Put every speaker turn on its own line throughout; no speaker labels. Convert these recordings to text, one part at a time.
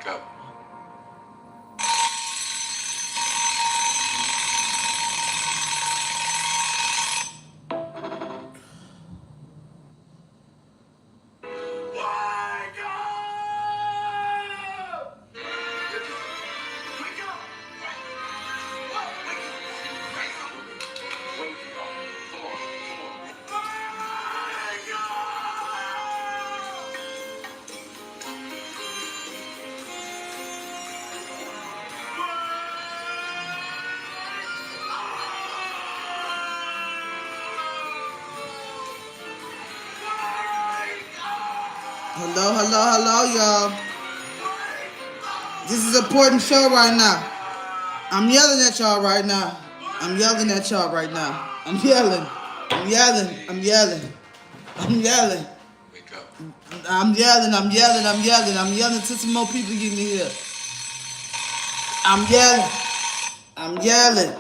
Wake up.
Hello, y'all. This is an important show right now. I'm yelling at y'all right now. I'm yelling at y'all right now. I'm yelling. I'm yelling. I'm yelling. I'm yelling.
Wake up.
I'm yelling. I'm yelling. I'm yelling. I'm yelling till some more people get me here. I'm yelling. I'm yelling.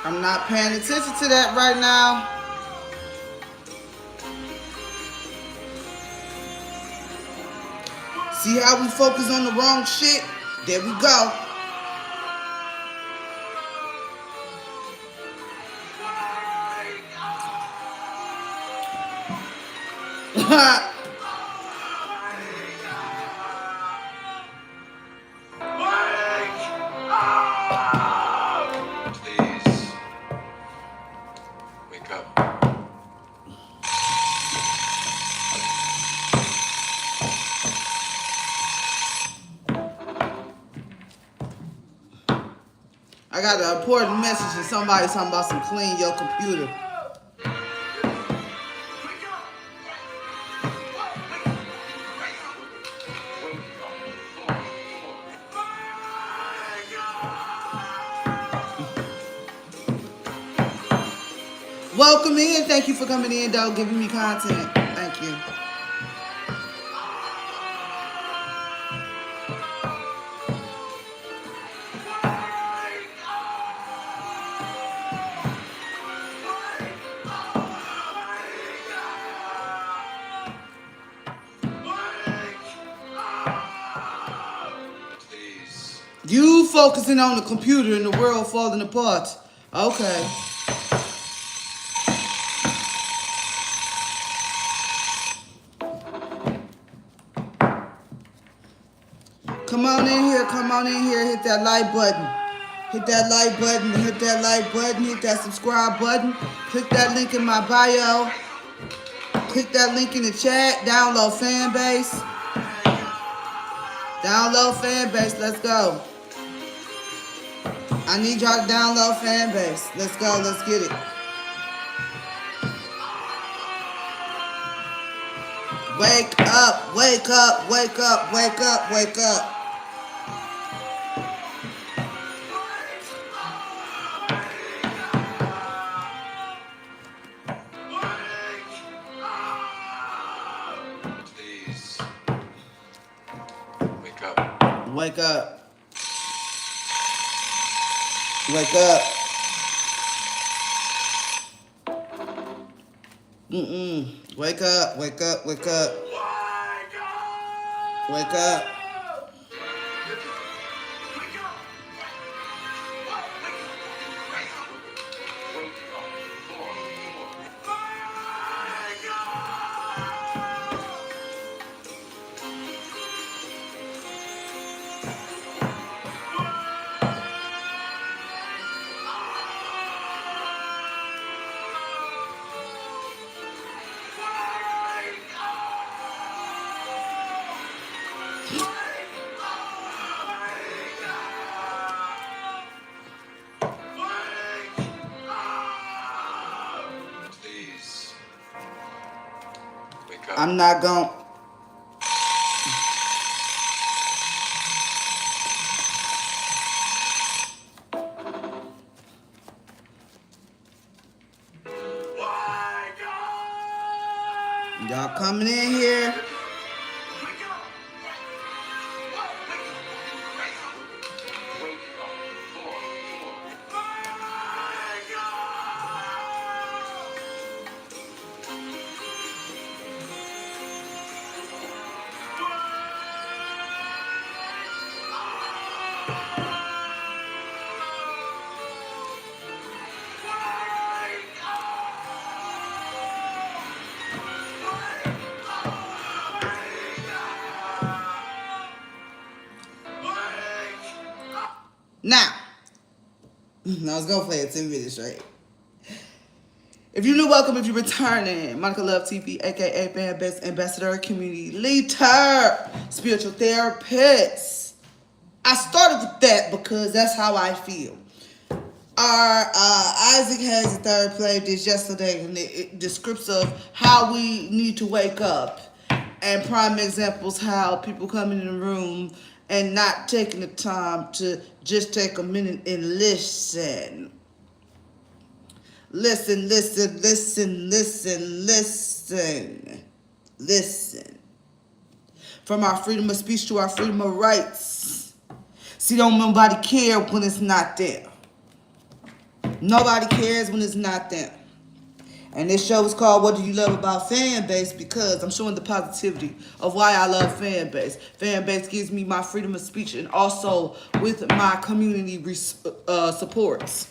I'm not paying attention to that right now. See how we focus on the wrong shit? There we go.
Please. Wake up.
I got an important message and somebody talking about some clean your computer. Welcome in. Thank you for coming in, though, giving me content. Thank you.
Please.
You focusing on the computer and the world falling apart. Okay. Come on in here, hit that like button. Hit that like button, hit that like button, hit that subscribe button. Click that link in my bio. Click that link in the chat. Download Fanbase. Download Fanbase, let's go. I need y'all to download Fanbase. Let's go, let's get it. Wake up, wake up, wake up, wake up, wake up.
Please. Wake up.
Wake up. Wake up. Wake up, wake up, wake up. Wake up.
Please. Wake up.
I'm not going. Y'all coming in here. Now, I was gonna play it 10 minutes straight. If you're new, welcome. If you're returning, Monica Love TV, aka Fanbase Ambassador, Community Leader, Spiritual Therapist. I started with that because that's how I feel. Our Isaac has a third played this yesterday, and the scripts of how we need to wake up, and prime examples how people come in the room and not taking the time to just take a minute and listen. Listen, listen, listen, listen, listen, listen. From our freedom of speech to our freedom of rights. See, don't nobody care when it's not there. Nobody cares when it's not there. And this show is called What Do You Love About Fanbase? Because I'm showing the positivity of why I love Fanbase. Fanbase gives me my freedom of speech and also with my community supports.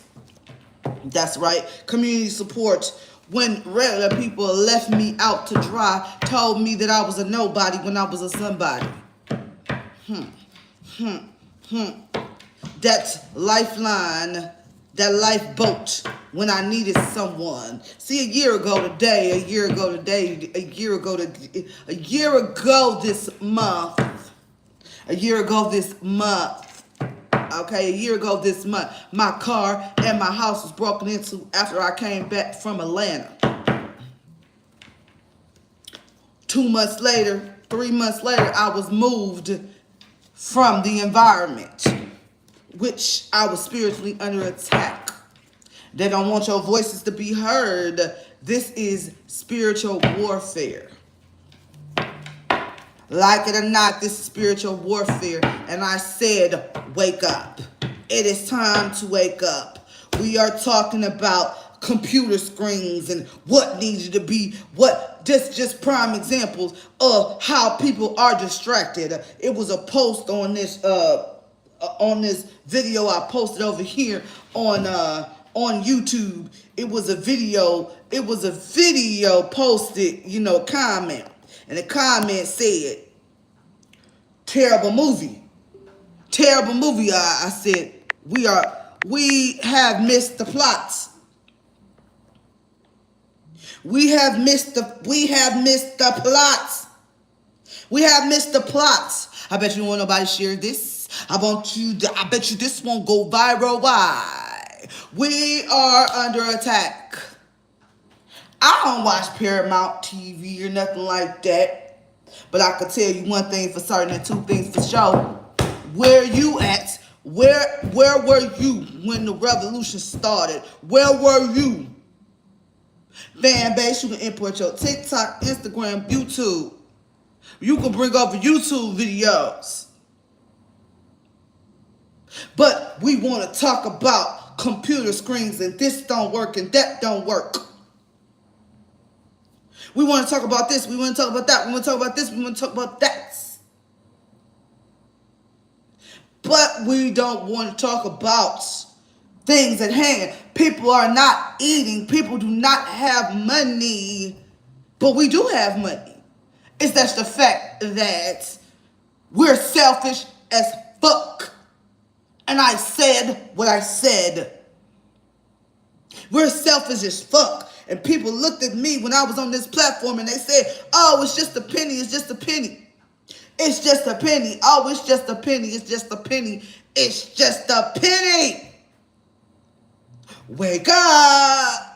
That's right, community support. When regular people left me out to dry, told me that I was a nobody when I was a somebody. That lifeline, that lifeboat when I needed someone. See, a year ago this month, my car and my house was broken into after I came back from Atlanta. 2 months later, 3 months later, I was moved from the environment, which I was spiritually under attack. They don't want your voices to be heard. This is spiritual warfare. Like it or not, this is spiritual warfare. And I said, wake up. It is time to wake up. We are talking about computer screens and what needed to be, just prime examples of how people are distracted. It was a post on this video I posted over here on YouTube. It was a video posted, comment. And the comment said, terrible movie. Terrible movie. I said, we have missed the plots. We have missed the plots. I bet you won't nobody share this. I bet you this won't go viral. Why? We are under attack. I don't watch Paramount TV or nothing like that. But I could tell you one thing for certain and two things for sure. Where you at? Where were you when the revolution started? Where were you? Fanbase, you can import your TikTok, Instagram, YouTube. You can bring over YouTube videos. But we want to talk about computer screens and this don't work and that don't work. We want to talk about this. We want to talk about that. We want to talk about this. We want to talk about that. But we don't want to talk about things at hand. People are not eating. People do not have money. But we do have money. It's just the fact that we're selfish as fuck. And I said what I said. We're selfish as fuck. And people looked at me when I was on this platform and they said, oh, it's just a penny. It's just a penny. It's just a penny. Oh, it's just a penny. It's just a penny. It's just a penny. Wake up.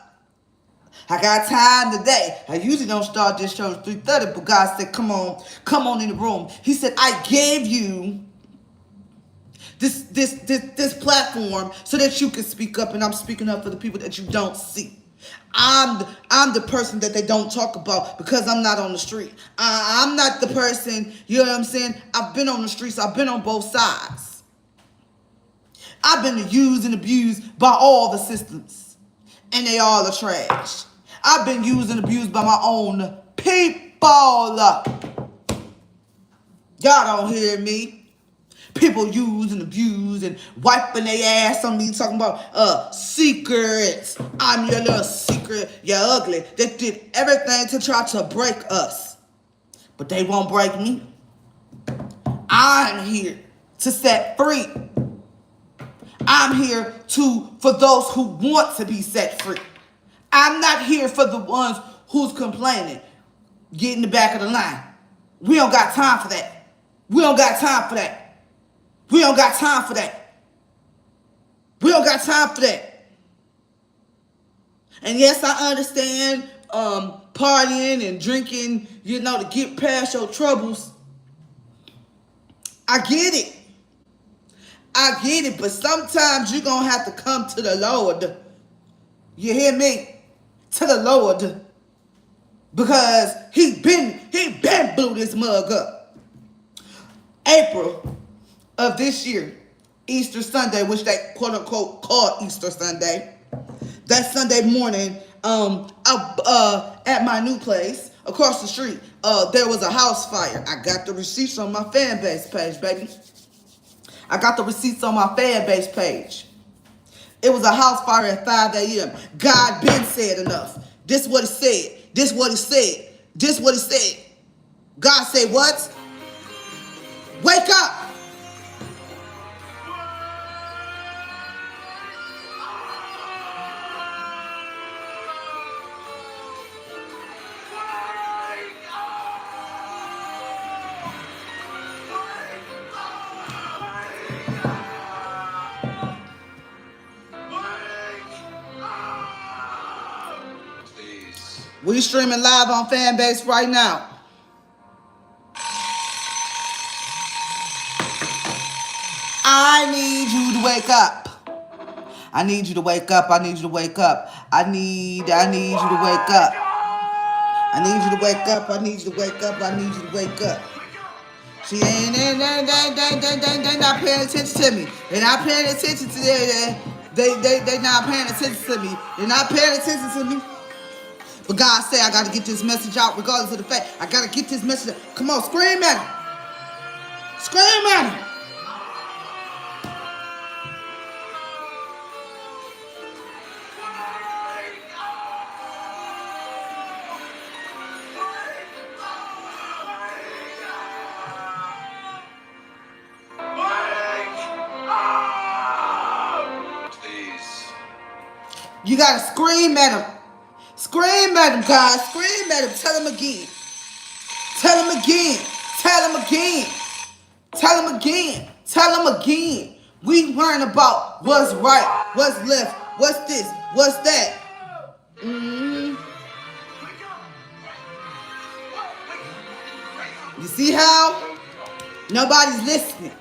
I got time today. I usually don't start this show at 3:30, but God said, come on in the room. He said, I gave you this platform so that you can speak up, and I'm speaking up for the people that you don't see. I'm the person that they don't talk about because I'm not on the street. I'm not the person, you know what I'm saying? I've been on the streets. I've been on both sides. I've been used and abused by all the systems, and they all are trash. I've been used and abused by my own people. Y'all don't hear me. People use and abuse and wiping their ass on me, talking about secrets. I'm your little secret. You're ugly. They did everything to try to break us. But they won't break me. I'm here to set free. I'm here for those who want to be set free. I'm not here for the ones who's complaining. Get in the back of the line. We don't got time for that. We don't got time for that. We don't got time for that. We don't got time for that. And yes, I understand partying and drinking, to get past your troubles. I get it. I get it, but sometimes you're going to have to come to the Lord. You hear me? To the Lord. Because he been blew this mug up. April of this year, Easter Sunday, which they quote unquote called Easter Sunday. That Sunday morning, at my new place across the street, there was a house fire. I got the receipts on my fan base page, baby. I got the receipts on my fan base page. It was a house fire at 5 a.m. God been said enough. This what he said. This what he said. This what he said. God said what? Wake up.
Please.
We streaming live on Fanbase right now. I need you to wake up. I need you to wake up. I need you to wake up. I need you to wake up. I need you to wake up. I need you to wake up. I need you to wake up. She ain't they not paying attention to me. They're not paying attention to they not paying attention to me. They're not paying attention to me. But God said I gotta get this message out regardless of the fact. I gotta get this message out. Come on, scream at him. Scream at him. You gotta scream at him. Scream at him, God. Scream at him. Tell him again. Tell him again. Tell him again. Tell him again. Tell him again. We learn about what's right, what's left, what's this, what's that. You see how? Nobody's listening.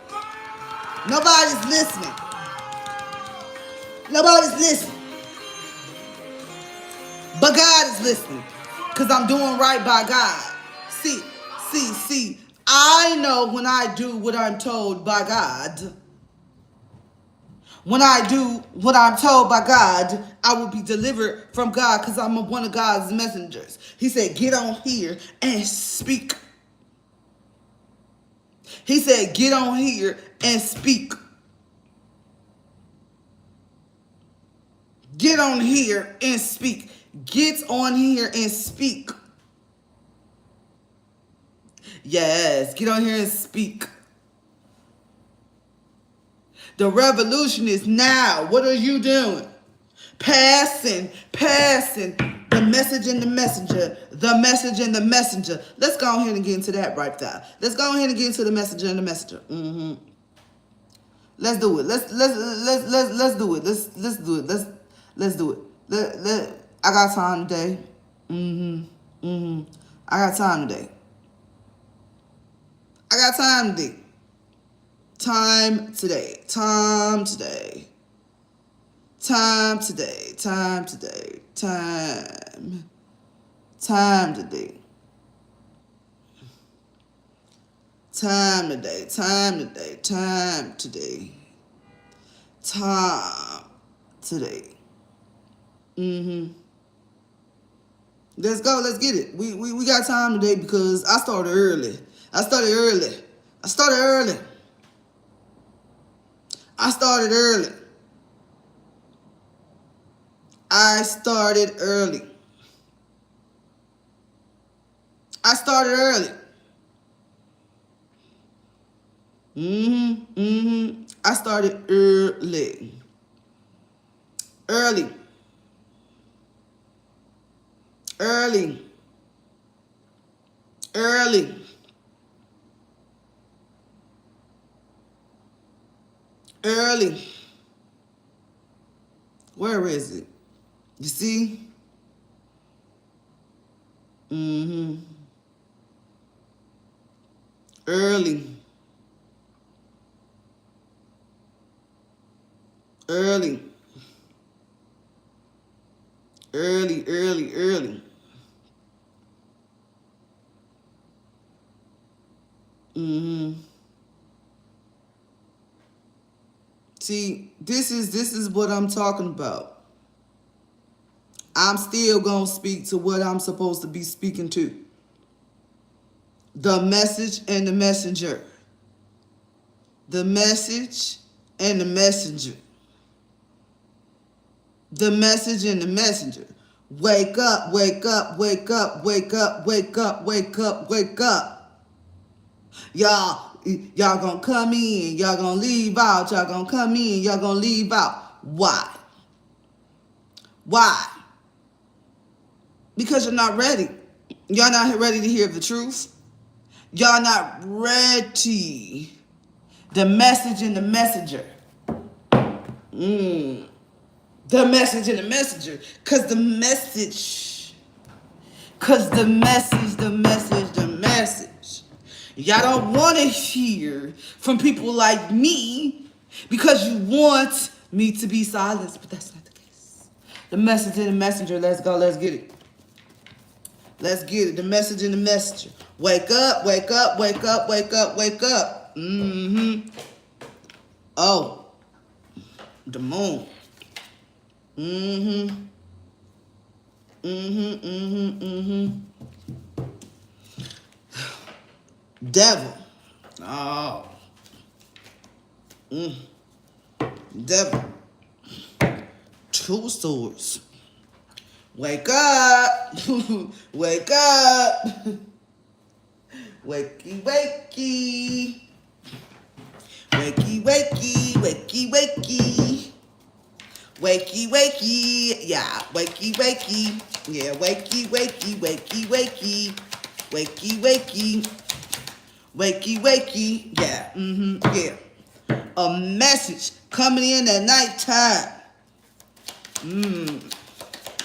Nobody's listening. Nobody's listening. But God is listening. Because I'm doing right by God. See. I know when I do what I'm told by God. When I do what I'm told by God, I will be delivered from God because I'm one of God's messengers. He said, get on here and speak. He said, get on here and speak. Get on here and speak. Get on here and speak. Yes, get on here and speak. The revolution is now. What are you doing? Passing the message and the messenger, the message and the messenger. Let's go ahead and get into that right there. Let's go ahead and get into the messenger and the messenger. Let's do it. Let's do it. Let's do it. I got time today. I got time today. I got time today. Time today. Time today. Time today. Time today. Time. Time today. Time today. Time today. Time today. Time today. Let's go. Let's get it. We got time today because I started early. I started early. I started early. I started early. I started early. I started early. I I started early. Early. Early. Early. Early. Where is it? You see? Early. Early. Early, early, early. See, this is what I'm talking about. I'm still gonna speak to what I'm supposed to be speaking to. The message and the messenger. The message and the messenger. The message and the messenger. Wake up, wake up, wake up, wake up, wake up, wake up, wake up. Y'all gonna come in, y'all gonna leave out, y'all gonna come in, y'all gonna leave out. Why? Why? Because you're not ready. Y'all not ready to hear the truth. Y'all not ready. The message and the messenger. The message and the messenger. Cause the message. Y'all don't want to hear from people like me because you want me to be silenced, but that's not the case. The message and the messenger, let's go, let's get it. Let's get it, the message and the messenger. Wake up, wake up, wake up, wake up, wake up. Oh, the moon. Devil. Oh. Devil. Two swords. Wake up. Wake up. Wakey, wakey. Wakey, wakey, wakey, wakey. Wakey, wakey. Yeah, wakey, wakey. Yeah, wakey, wakey, wakey, wakey. Wakey, wakey. Wakey, wakey. Yeah, yeah. A message coming in at nighttime.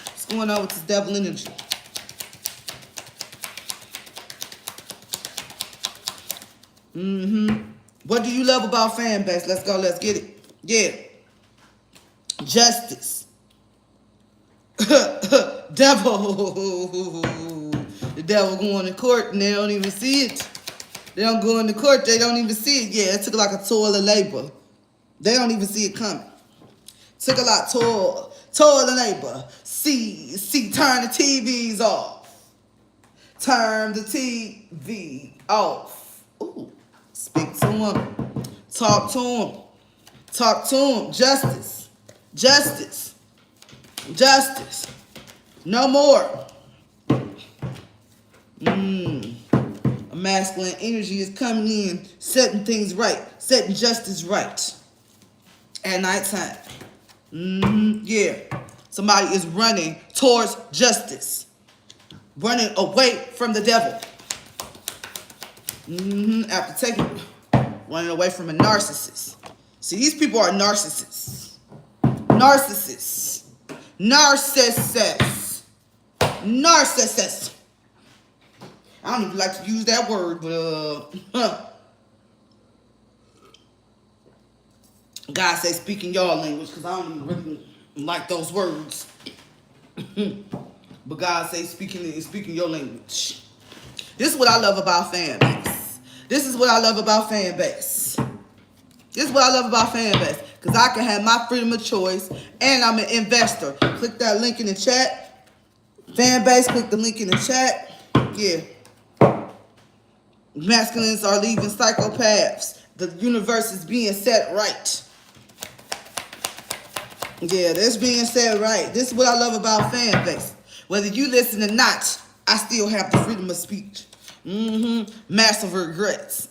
What's going on with this devil energy? What do you love about fan base? Let's go, let's get it. Yeah. Justice. Devil. The devil going to court and they don't even see it. They don't go into court, they don't even see it. Yeah, it took like a toil of labor. They don't even see it coming. Took a lot toil and labor. See, turn the TVs off. Turn the TV off. Ooh, speak to him. Talk to him. Talk to him. Justice. Justice. Justice. No more. A masculine energy is coming in, setting things right, setting justice right. At nighttime. Yeah. Somebody is running towards justice. Running away from the devil. After running away from a narcissist. See, these people are narcissists. Narcissists. Narcissists. Narcissists. I don't even like to use that word, but God say speak in y'all language, because I don't even really like those words. But God say speak in your language. This is what I love about fan base. This is what I love about fan base. This is what I love about fan base. Because I can have my freedom of choice and I'm an investor. Click that link in the chat. Fan base, click the link in the chat. Yeah. Masculines are leaving psychopaths. The universe is being set right. Yeah, that's being said right. This is what I love about fan base. Whether you listen or not, I still have the freedom of speech. Massive regrets.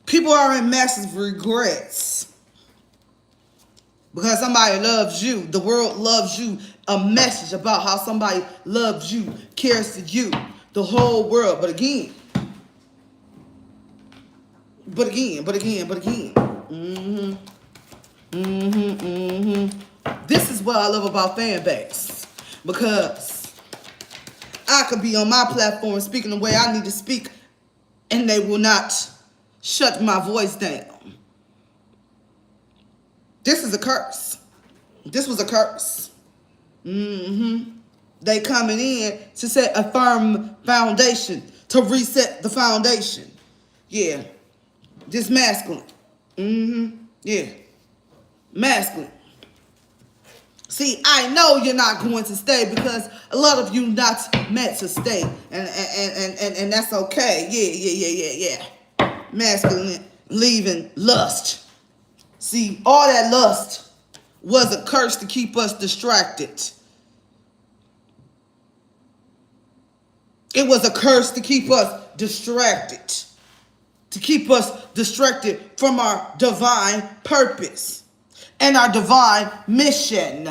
People are in massive regrets because somebody loves you. The world loves you. A message about how somebody loves you, cares for you. The whole world. But again. This is what I love about Fanbase. Because I could be on my platform speaking the way I need to speak, and they will not shut my voice down. This is a curse. This was a curse. They coming in to set a firm foundation, to reset the foundation. Yeah. Just masculine. Yeah. Masculine. See, I know you're not going to stay because a lot of you not meant to stay. And that's okay. Yeah. Masculine leaving lust. See, all that lust was a curse to keep us distracted. It was a curse to keep us distracted. To keep us distracted from our divine purpose and our divine mission.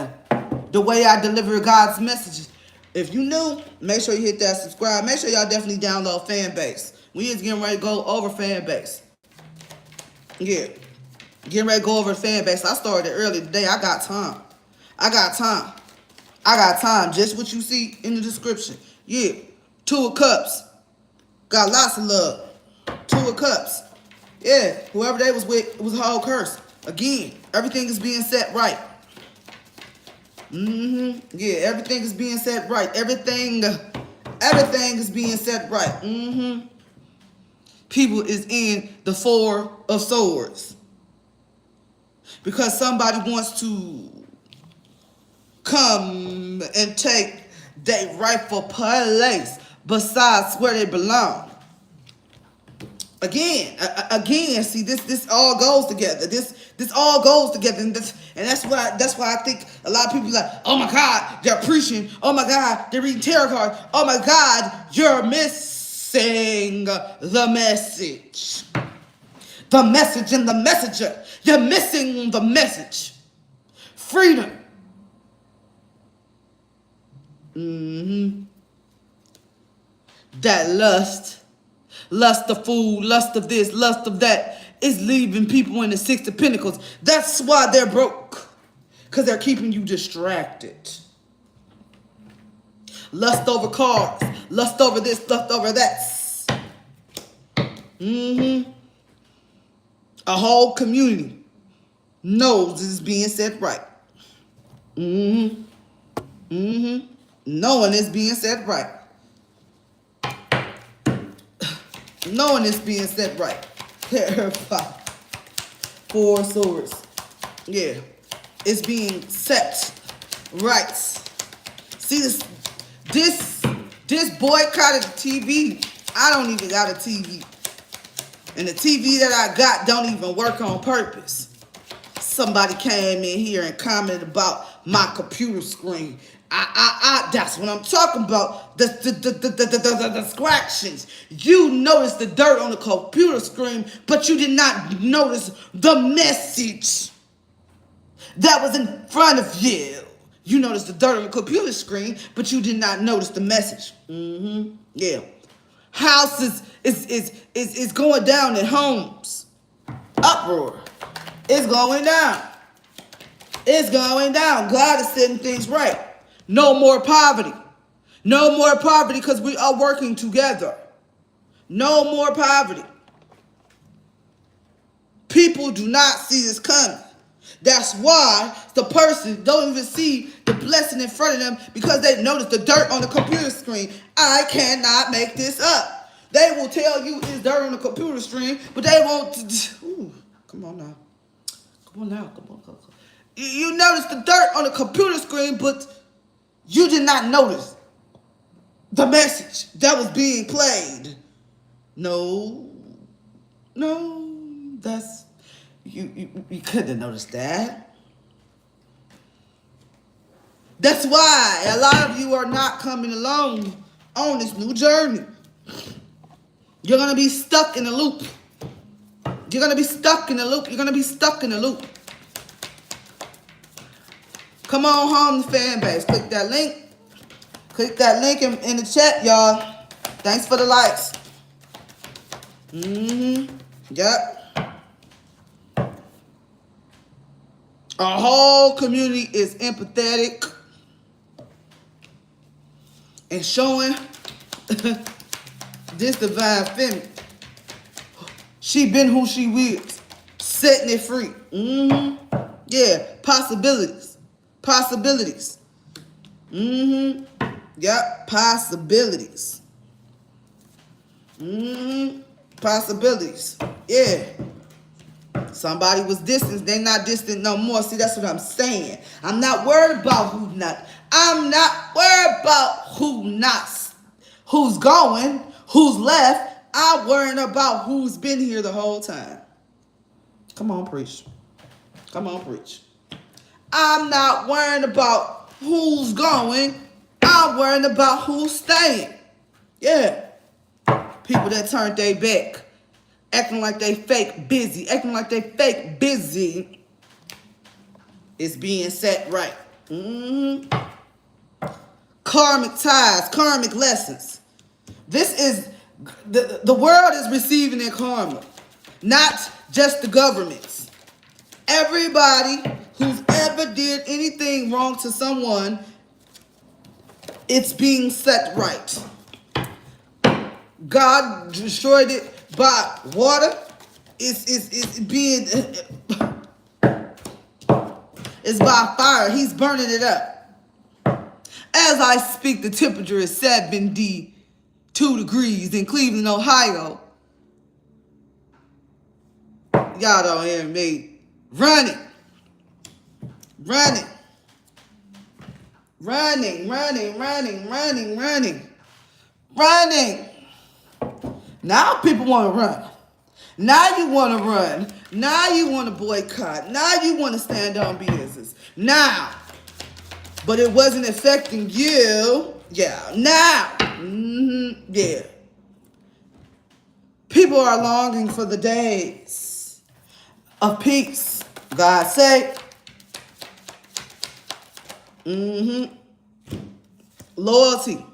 The way I deliver God's messages. If you new, make sure you hit that subscribe. Make sure y'all definitely download Fanbase. We is getting ready to go over Fanbase. Yeah. Getting ready to go over Fanbase. I started early today. I got time. Just what you see in the description. Yeah. 2 of Cups. Got lots of love. 2 of Cups. Yeah. Whoever they was with, it was a whole curse. Again, everything is being set right. Yeah, everything is being set right. Everything is being set right. People is in the 4 of Swords. Because somebody wants to come and take their rightful place besides where they belong. Again, see, this all goes together. This all goes together, and that's why I think a lot of people are like, oh my God, they're preaching. Oh my God, they're reading tarot cards. Oh my God, you're missing the message. The message and the messenger. You're missing the message. Freedom. That lust of food, lust of this, lust of that, is leaving people in the 6 of Pentacles. That's why they're broke. Because they're keeping you distracted. Lust over cars, lust over this, lust over that. A whole community knows this is being set right. Knowing it's being set right. Knowing it's being set right. 4 Swords. Yeah. It's being set right. See this boycotted TV. I don't even got a TV. And the TV that I got don't even work on purpose. Somebody came in here and commented about my computer screen. That's what I'm talking about. The distractions. You noticed the dirt on the computer screen, but you did not notice the message that was in front of you. You noticed the dirt on the computer screen, but you did not notice the message. Yeah. Houses is going down in homes. Uproar. It's going down. It's going down. God is setting things right. No more poverty. No more poverty because we are working together. No more poverty. People do not see this coming. That's why the person don't even see the blessing in front of them because they notice the dirt on the computer screen. I cannot make this up. They will tell you it's dirt on the computer screen, but they won't. Ooh, come on now. Come on now. Come on. You notice the dirt on the computer screen, but you did not notice the message that was being played. No, that's, you couldn't have noticed that. That's why a lot of you are not coming along on this new journey. You're going to be stuck in a loop. You're going to be stuck in the loop. You're going to be stuck in the loop. Come on home to Fanbase. Click that link. Click that link in the chat, y'all. Thanks for the likes. Yep. Our whole community is empathetic and showing this divine feminine. She been who she is, setting it free. Yeah, possibilities. Possibilities. Yep, possibilities. Possibilities. Yeah. Somebody was distant. They not distant no more. See, that's what I'm saying. I'm not worried about who not. I'm not worried about who's going, who's left. I'm worrying about who's been here the whole time. Come on, preach. Come on, preach. I'm not worrying about who's going. I'm worrying about who's staying. Yeah. People that turned their back. Acting like they fake busy. Acting like they fake busy. Is being set right. Karmic ties. Karmic lessons. This is... The world is receiving their karma. Not just the governments. Everybody who's ever did anything wrong to someone, it's being set right. God destroyed it by water. It's being... It's by fire. He's burning it up. As I speak, the temperature is 72 degrees in Cleveland, Ohio. Y'all don't hear me. Running. Running. Running, running, running, running, running. Running. Now people want to run. Now you want to run. Now you want to boycott. Now you want to stand on business. Now. But it wasn't affecting you. Yeah. Now. Yeah. People are longing for the days of peace. God say. Loyalty.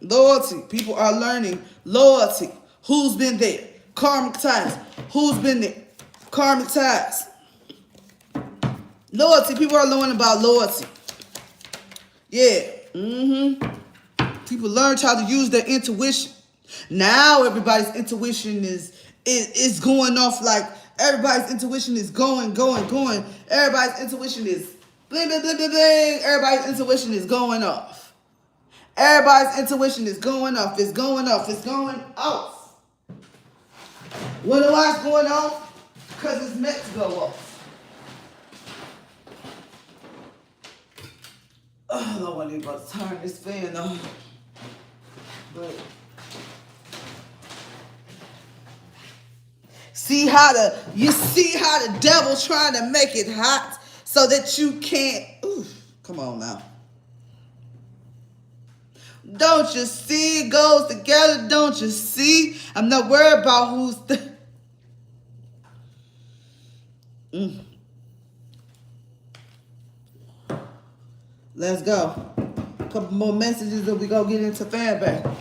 Loyalty. People are learning loyalty. Who's been there? Karmic ties. Who's been there? Karmic ties. Loyalty. People are learning about loyalty. Yeah. People learned how to use their intuition. Now everybody's intuition is going off like everybody's intuition is going. Everybody's intuition is bling, bling, bling, bling, bling. Everybody's intuition is going off. Everybody's intuition is going off. It's going off. It's going off. Wonder why it's going off? Because it's meant to go off. Oh, I need to turn this fan on. But you see how the devil's trying to make it hot so that you can't. Ooh, come on now. Don't you see it goes together? Don't you see? I'm not worried about who's Let's go. A couple more messages and we go get into Fanbase.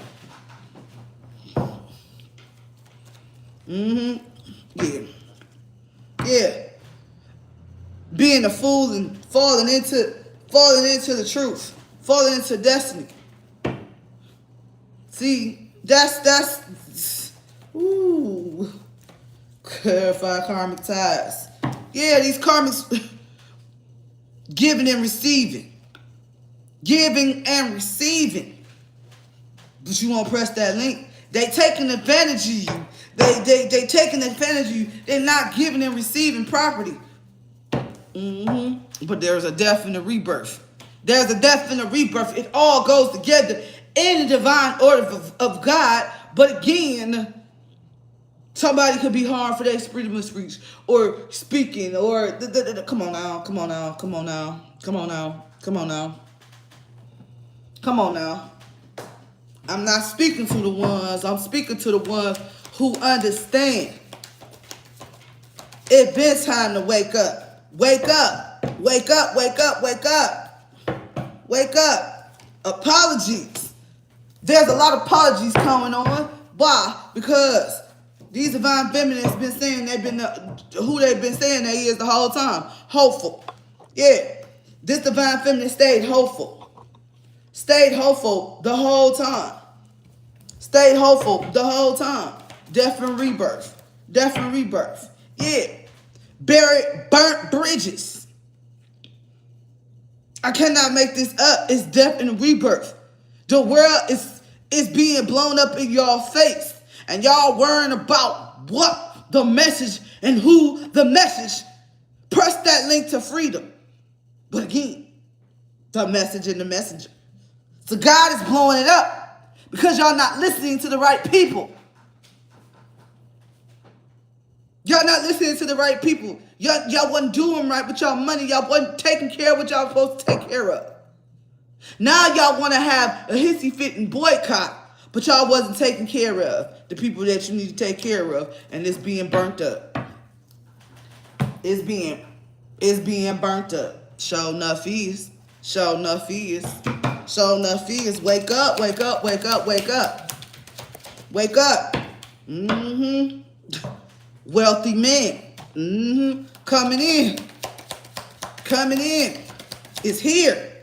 Yeah. Being a fool and falling into the truth. Falling into destiny. See, that's ooh. Clarify karmic ties. Yeah, these karmics giving and receiving. Giving and receiving. But you won't press that link. They taking advantage of you. They taking advantage of you. They're not giving and receiving property. But there's a death and a rebirth. There's a death and a rebirth. It all goes together in the divine order of God. But again, somebody could be harmed for their freedom of speech or speaking or come on now, come on now, come on now, come on now, come on now. Come on now. I'm not speaking to the ones. I'm speaking to the ones who understand. It's been time to wake up. Wake up. Wake up, wake up, wake up. Wake up. Apologies. There's a lot of apologies coming on. Why? Because these divine feminists been saying who they've been saying they is the whole time. Hopeful. Yeah. This divine feminist stayed hopeful. Stayed hopeful the whole time. Stayed hopeful the whole time. Death and rebirth. Death and rebirth. Yeah. Burnt bridges. I cannot make this up. It's death and rebirth. The world is being blown up in y'all face. And y'all worrying about what the message and who the message. Press that link to freedom. But again, the message and the messenger. So God is blowing it up because y'all not listening to the right people. Y'all not listening to the right people. Y'all wasn't doing right with y'all money. Y'all wasn't taking care of what y'all supposed to take care of. Now y'all want to have a hissy fit and boycott, but y'all wasn't taking care of the people that you need to take care of, and it's being burnt up. It's being burnt up. Show enough is. Show enough is. Show enough is. Wake up, wake up, wake up, wake up. Wake up. Wealthy men. Coming in. Coming in. It's here.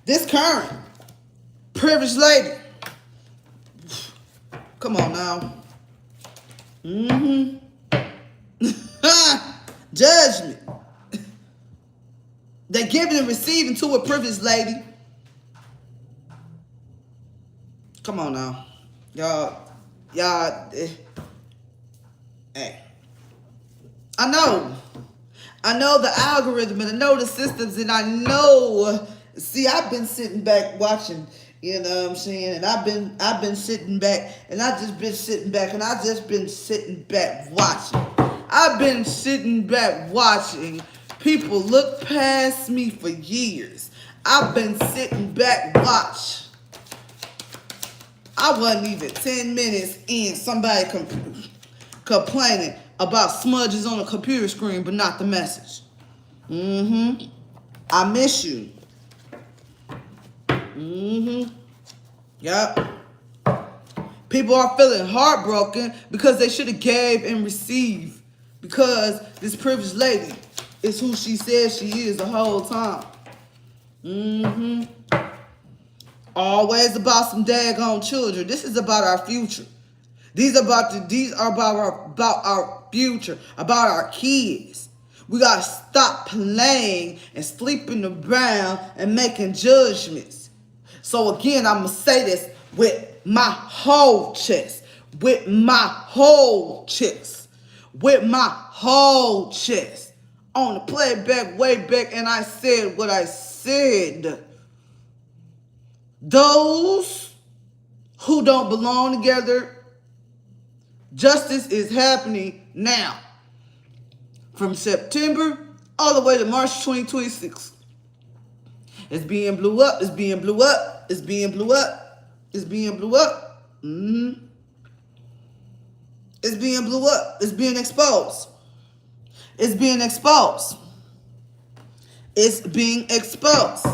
This current privileged lady. Come on now. Judgment. They're giving and receiving to a privileged lady. Come on now. Y'all, hey. I know the algorithm, and I know the systems, and I know. See, I've been sitting back watching, you know what I'm saying? And I've been sitting back, and I just been sitting back, and I just been sitting back watching. I've been sitting back watching people look past me for years. I've been sitting back watch. I wasn't even 10 minutes in, somebody complaining about smudges on a computer screen, but not the message. I miss you. Yep. People are feeling heartbroken because they should have gave and received, because this privileged lady is who she says she is the whole time. Always about some daggone children. This is about our future. These are about our future, about our kids. We gotta stop playing and sleeping around and making judgments. So again, I'm gonna say this with my whole chest, with my whole chest, with my whole chest. On the playback way back, and I said what I said. Those who don't belong together, justice is happening now. From September all the way to March 2026. It's being blew up, it's being blew up, it's being blew up, it's being blew up. It's being blew up, it's being exposed. It's being exposed. It's being exposed.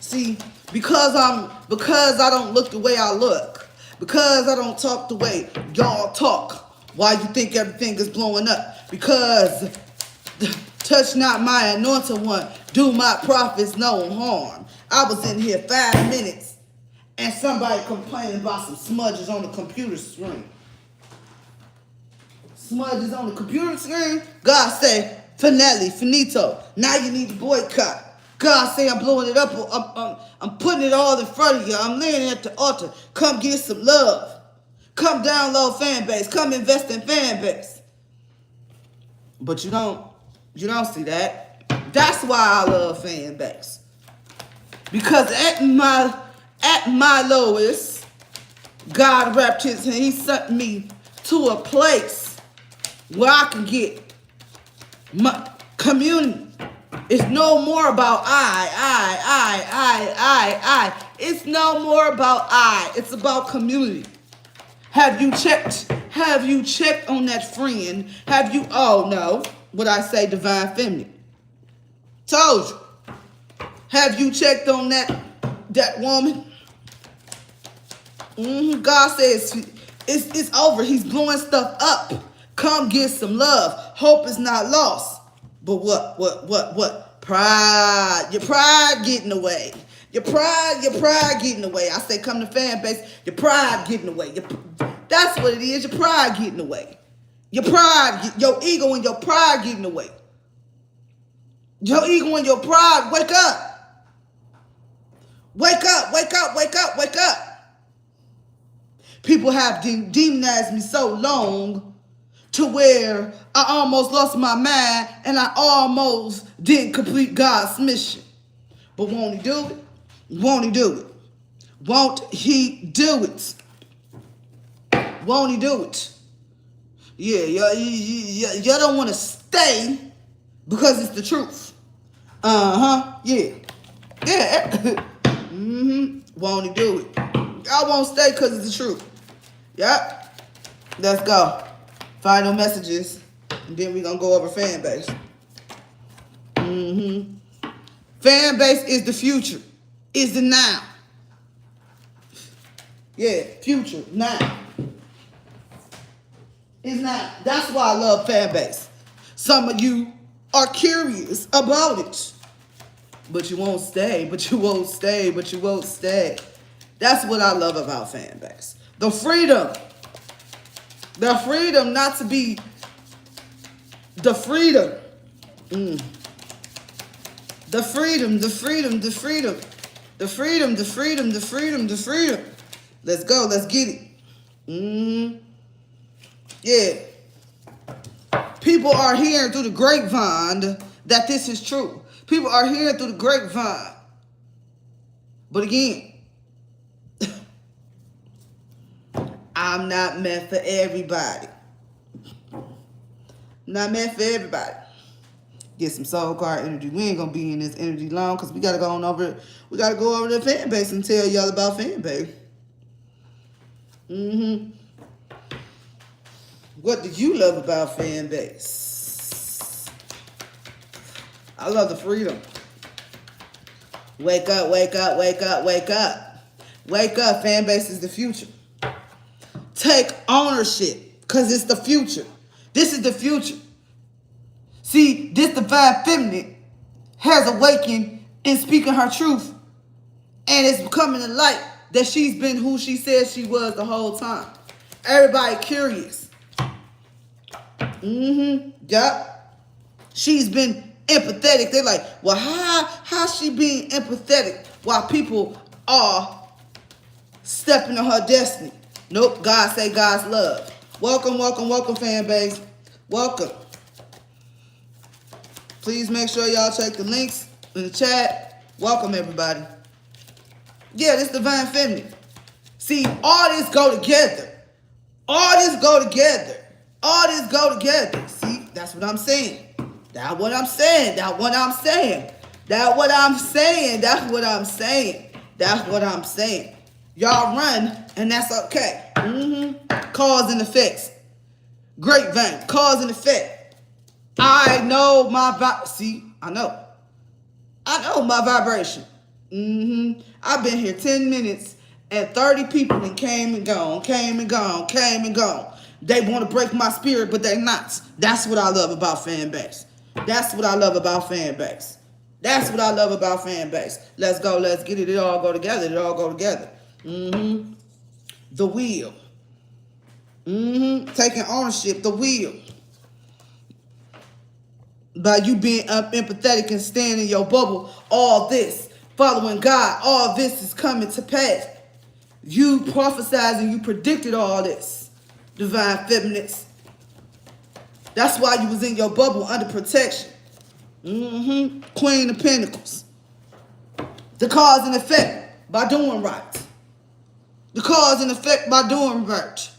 See, because I don't look the way I look, because I don't talk the way y'all talk, why you think everything is blowing up? Because touch not my anointed one, do my prophets no harm. I was in here 5 minutes and somebody complaining about some smudges on the computer screen. Smudges on the computer screen? God say, finito. Now you need to boycott. God say, I'm blowing it up. I'm putting it all in front of you. I'm laying it at the altar. Come get some love. Come download Fanbase. Come invest in Fanbase. But you don't see that. That's why I love Fanbase. Because at my lowest, God wrapped his hand. He sent me to a place where I can get my community. It's no more about I. It's no more about I. It's about community. Have you checked Have you checked on that friend? Have you, oh no, what I say, divine feminine? Told you. Have you checked on that woman? God says it's over. He's blowing stuff up. Come get some love. Hope is not lost. But what? Pride. Your pride getting away. Your pride getting away. I say come to fan base. Your pride getting away. That's what it is. Your pride getting away. Your pride, your ego and your pride getting away. Your ego and your pride, wake up. Wake up, wake up, wake up, wake up. People have demonized me so long to where I almost lost my mind and I almost didn't complete God's mission. But won't he do it? Won't he do it? Won't he do it? Won't he do it? Yeah, you don't want to stay because it's the truth. Yeah. Won't he do it? I won't stay because it's the truth. Yep. Let's go. Final messages. And then we're going to go over fan base. Fan base is the future. Is the now. Yeah, future, now. It's now. That's why I love fan base. Some of you are curious about it. But you won't stay, but you won't stay, but you won't stay. That's what I love about fan base. The freedom. The freedom not to be. The freedom. The freedom, the freedom, the freedom. The freedom, the freedom, the freedom, the freedom. Let's go, let's get it. Yeah. People are hearing through the grapevine that this is true. People are hearing through the grapevine. But again, I'm not meant for everybody. Not meant for everybody. Get some soul card energy. We ain't gonna be in this energy long because we gotta go on over. We gotta go over the fan base and tell y'all about fan base. What do you love about fan base? I love the freedom. Wake up, wake up, wake up, wake up. Wake up, fan base is the future. Take ownership, because it's the future. This is the future. See, this divine feminine has awakened and speaking her truth. And it's becoming a light that she's been who she said she was the whole time. Everybody curious. Yup. She's been empathetic. They're like, well, how's she being empathetic while people are stepping on her destiny? Nope, God say God's love. Welcome, welcome, welcome, fan base. Welcome. Please make sure y'all check the links in the chat. Welcome, everybody. Yeah, this divine feminine. See, all this go together. All this go together. All this go together. See, that's what I'm saying. That's what I'm saying. That's what I'm saying. That's what I'm saying. That's what I'm saying. That's what I'm saying. Y'all run, and that's okay. Cause and effects. Grapevine. Cause and effect. I know my see, I know my vibration. I've been here 10 minutes and 30 people and came and gone. They want to break my spirit, but they're not. That's what I love about fan base. That's what I love about fan base. That's what I love about fan base. Let's go, let's get it. It all go together. It all go together. The wheel. Taking ownership, the wheel. By you being empathetic and staying in your bubble, all this, following God, all this is coming to pass. You prophesied and you predicted all this, divine feminists. That's why you was in your bubble under protection. Queen of Pentacles. The cause and effect by doing right. The cause and effect by doing right.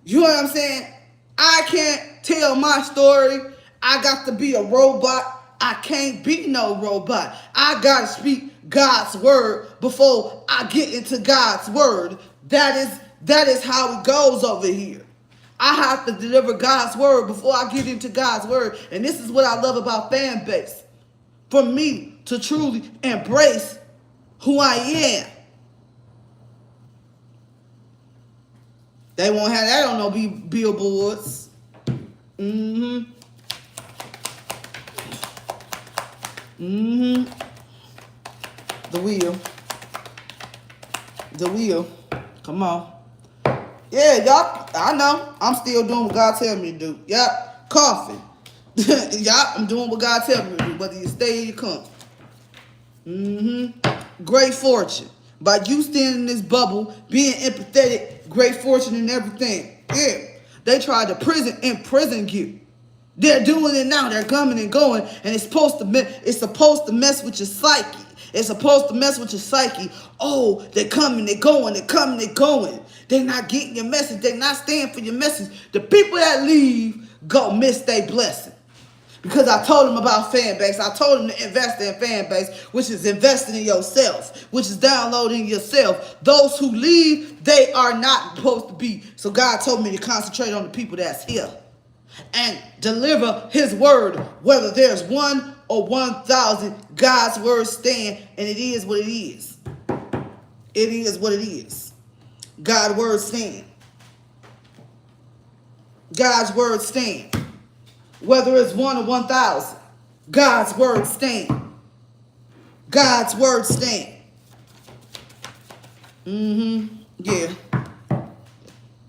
You know what I'm saying? I can't tell my story. I got to be a robot. I can't be no robot. I got to speak God's word before I get into God's word. That is That is how it goes over here. I have to deliver God's word before I get into God's word. And this is what I love about fan base. For me to truly embrace who I am. They won't have that on no billboards. Mm-hmm. Mm-hmm. The wheel. The wheel. Come on. Yeah, y'all, I know. I'm still doing what God tells me to do. Yep. Coughing. Yup, I'm doing what God tells me to do, whether you stay or you come. Mm-hmm. Great fortune. By you staying in this bubble, being empathetic, great fortune and everything. Yeah. They tried to imprison you. They're doing it now. They're coming and going, and it's supposed to mess with your psyche. It's supposed to mess with your psyche. Oh, they're coming, they're going, they're coming, they're going. They're not getting your message. They're not staying for your message. The people that leave go miss their blessing. Because I told them about fan base. I told them to invest in fan base, which is investing in yourself, which is downloading yourself. Those who leave, they are not supposed to be. So God told me to concentrate on the people that's here and deliver his word, whether there's 1 or 1,000. God's word stand, and it is what it is. It is what it is. God's word stand. God's word stand. Whether it's 1 or 1,000, God's word stand. God's word stand. Yeah.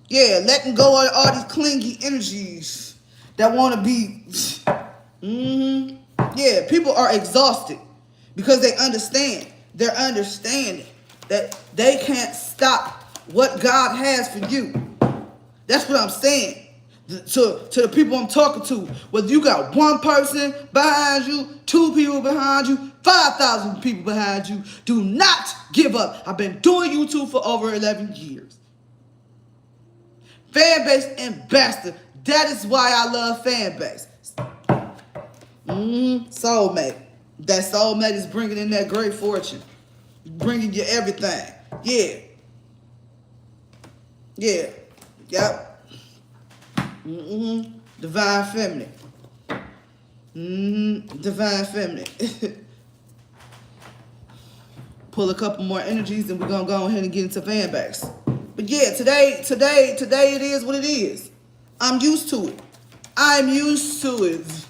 Yeah, letting go of all these clingy energies that want to be. Yeah, people are exhausted because they understand. They're understanding that they can't stop what God has for you. That's what I'm saying. To the people I'm talking to, whether you got 1 person behind you, 2 people behind you, 5,000 people behind you, do not give up. I've been doing YouTube for over 11 years. Fanbase ambassador. That is why I love fanbase. Soulmate. That soulmate is bringing in that great fortune, bringing you everything. Yeah. Yeah. Yep. Divine feminine. Divine feminine. Pull a couple more energies and we're gonna go ahead and get into fan base. But yeah, today it is what it is. I'm used to it. I'm used to it.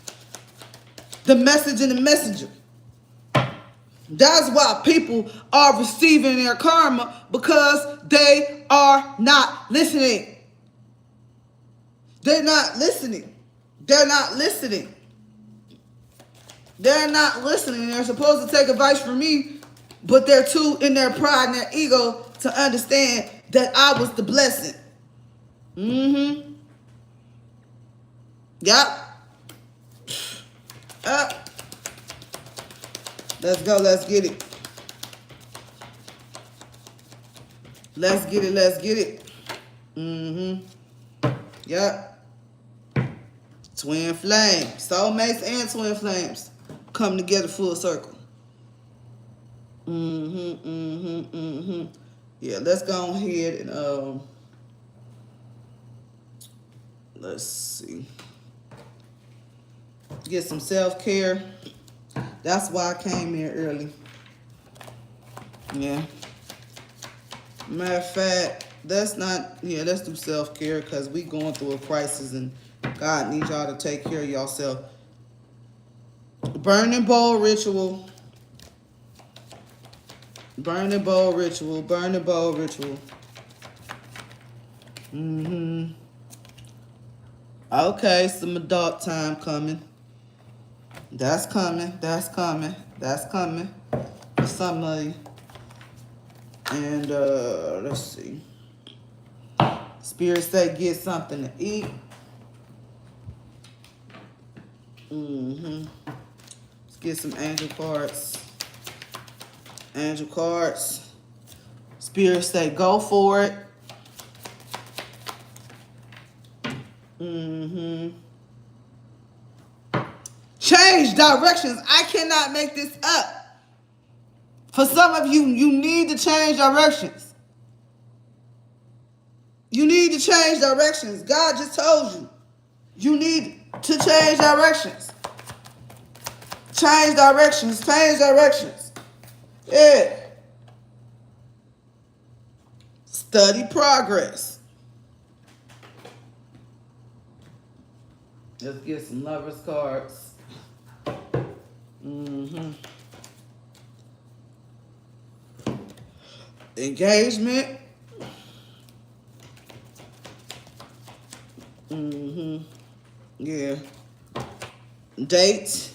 The message and the messenger. That's why people are receiving their karma, because they are not listening. They're not listening. They're not listening. They're not listening. They're supposed to take advice from me, but they're too in their pride and their ego to understand that I was the blessing. Yup. Let's go. Let's get it. Let's get it. Let's get it. Yup. Twin flames. Soulmates and twin flames come together full circle. Yeah, let's go ahead and let's see. Get some self-care. That's why I came here early. Yeah. Matter of fact, let's do self-care because we going through a crisis and God needs y'all to take care of yourself. Burning bowl ritual. Burning bowl ritual. Burning bowl ritual. Okay, some adult time coming. That's coming. That's coming. That's coming. For some of you. And let's see. Spirit say get something to eat. Let's get some angel cards. Angel cards. Spirit say go for it. Change directions. I cannot make this up. For some of you, you need to change directions. to change directions. God just told you. You need to change directions. Change directions. Change directions. Yeah. Study progress. Let's get some lovers cards. Engagement. Yeah. Date.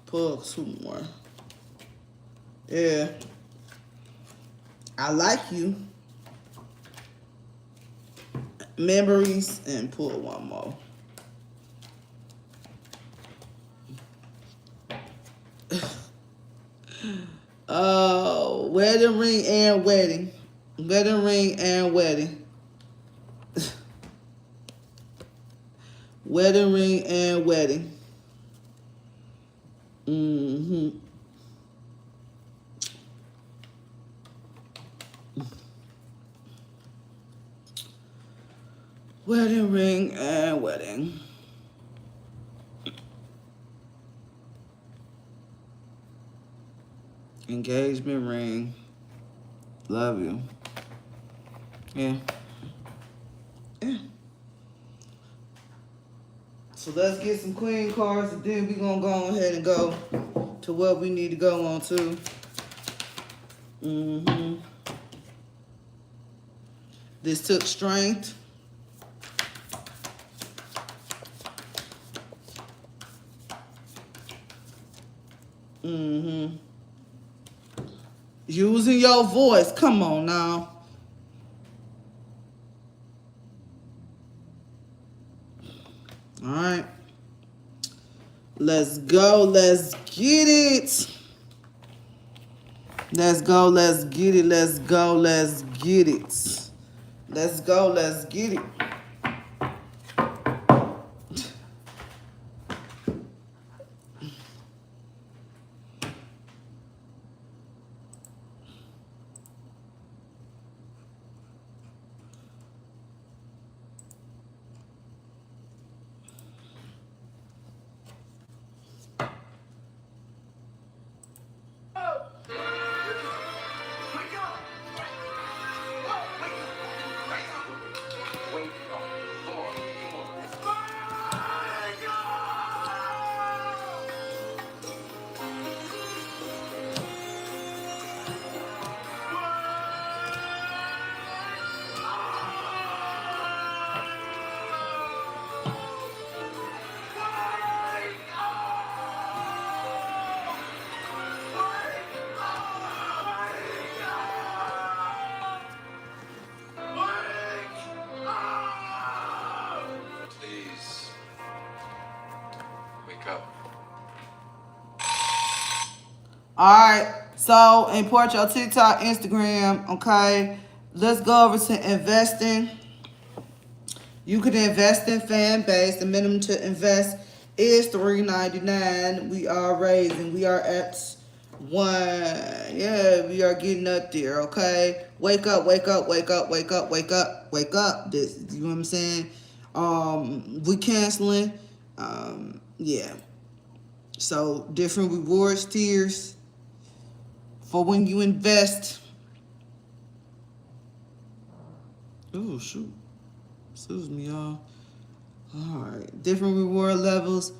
Pull 2 more. Yeah. I like you. Memories, and pull 1 more. Wedding ring and wedding. Wedding ring and wedding. Wedding ring and wedding. Wedding ring and wedding. Engagement ring. Love you. Yeah. Yeah. So let's get some queen cards, and then we're going to go ahead and go to what we need to go on to. This took strength. Using your voice. Come on now. All right. Let's go. Let's get it. Let's go. Let's get it. Let's go. Let's get it. Let's go. Let's get it.
Please wake up.
All right. So import your TikTok, Instagram. Okay. Let's go over to investing. You can invest in Fanbase. The minimum to invest is $3.99. We are raising. We are at 1. Yeah, we are getting up there. Okay. Wake up, wake up, wake up, wake up, wake up, wake up. This, you know what I'm saying? We canceling. Yeah. So different rewards tiers for when you invest. Oh shoot. Excuse me, y'all. All right. Different reward levels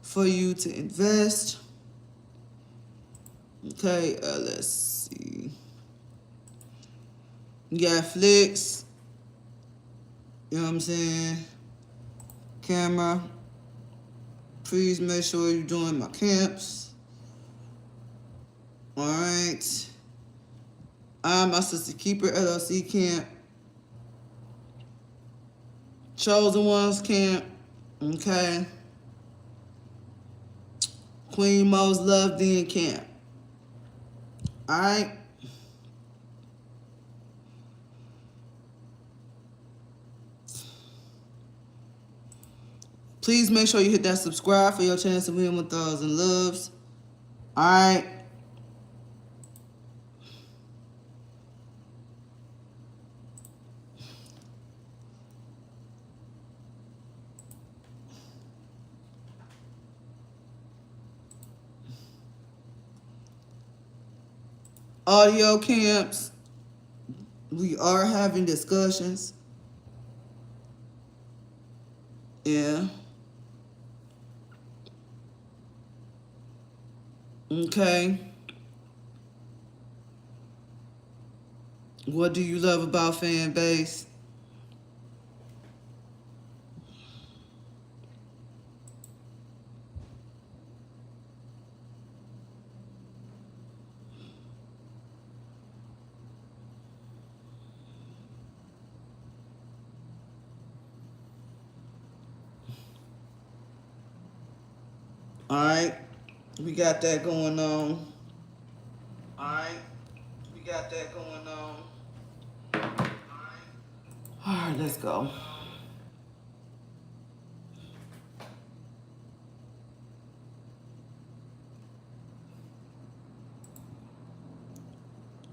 for you to invest. Okay, let's see. You got flicks. You know what I'm saying? Camera. Please make sure you're doing my camps. All right. I'm my sister keeper LLC camp. Chosen Ones camp. Okay. Queen Most Loved In camp. All right. Please make sure you hit that subscribe for your chance to win 1,000 loves. All right. Audio camps. We are having discussions. Yeah. Okay. What do you love about fan base? All right. We got that going on. All right. We got that going on. All right, let's go.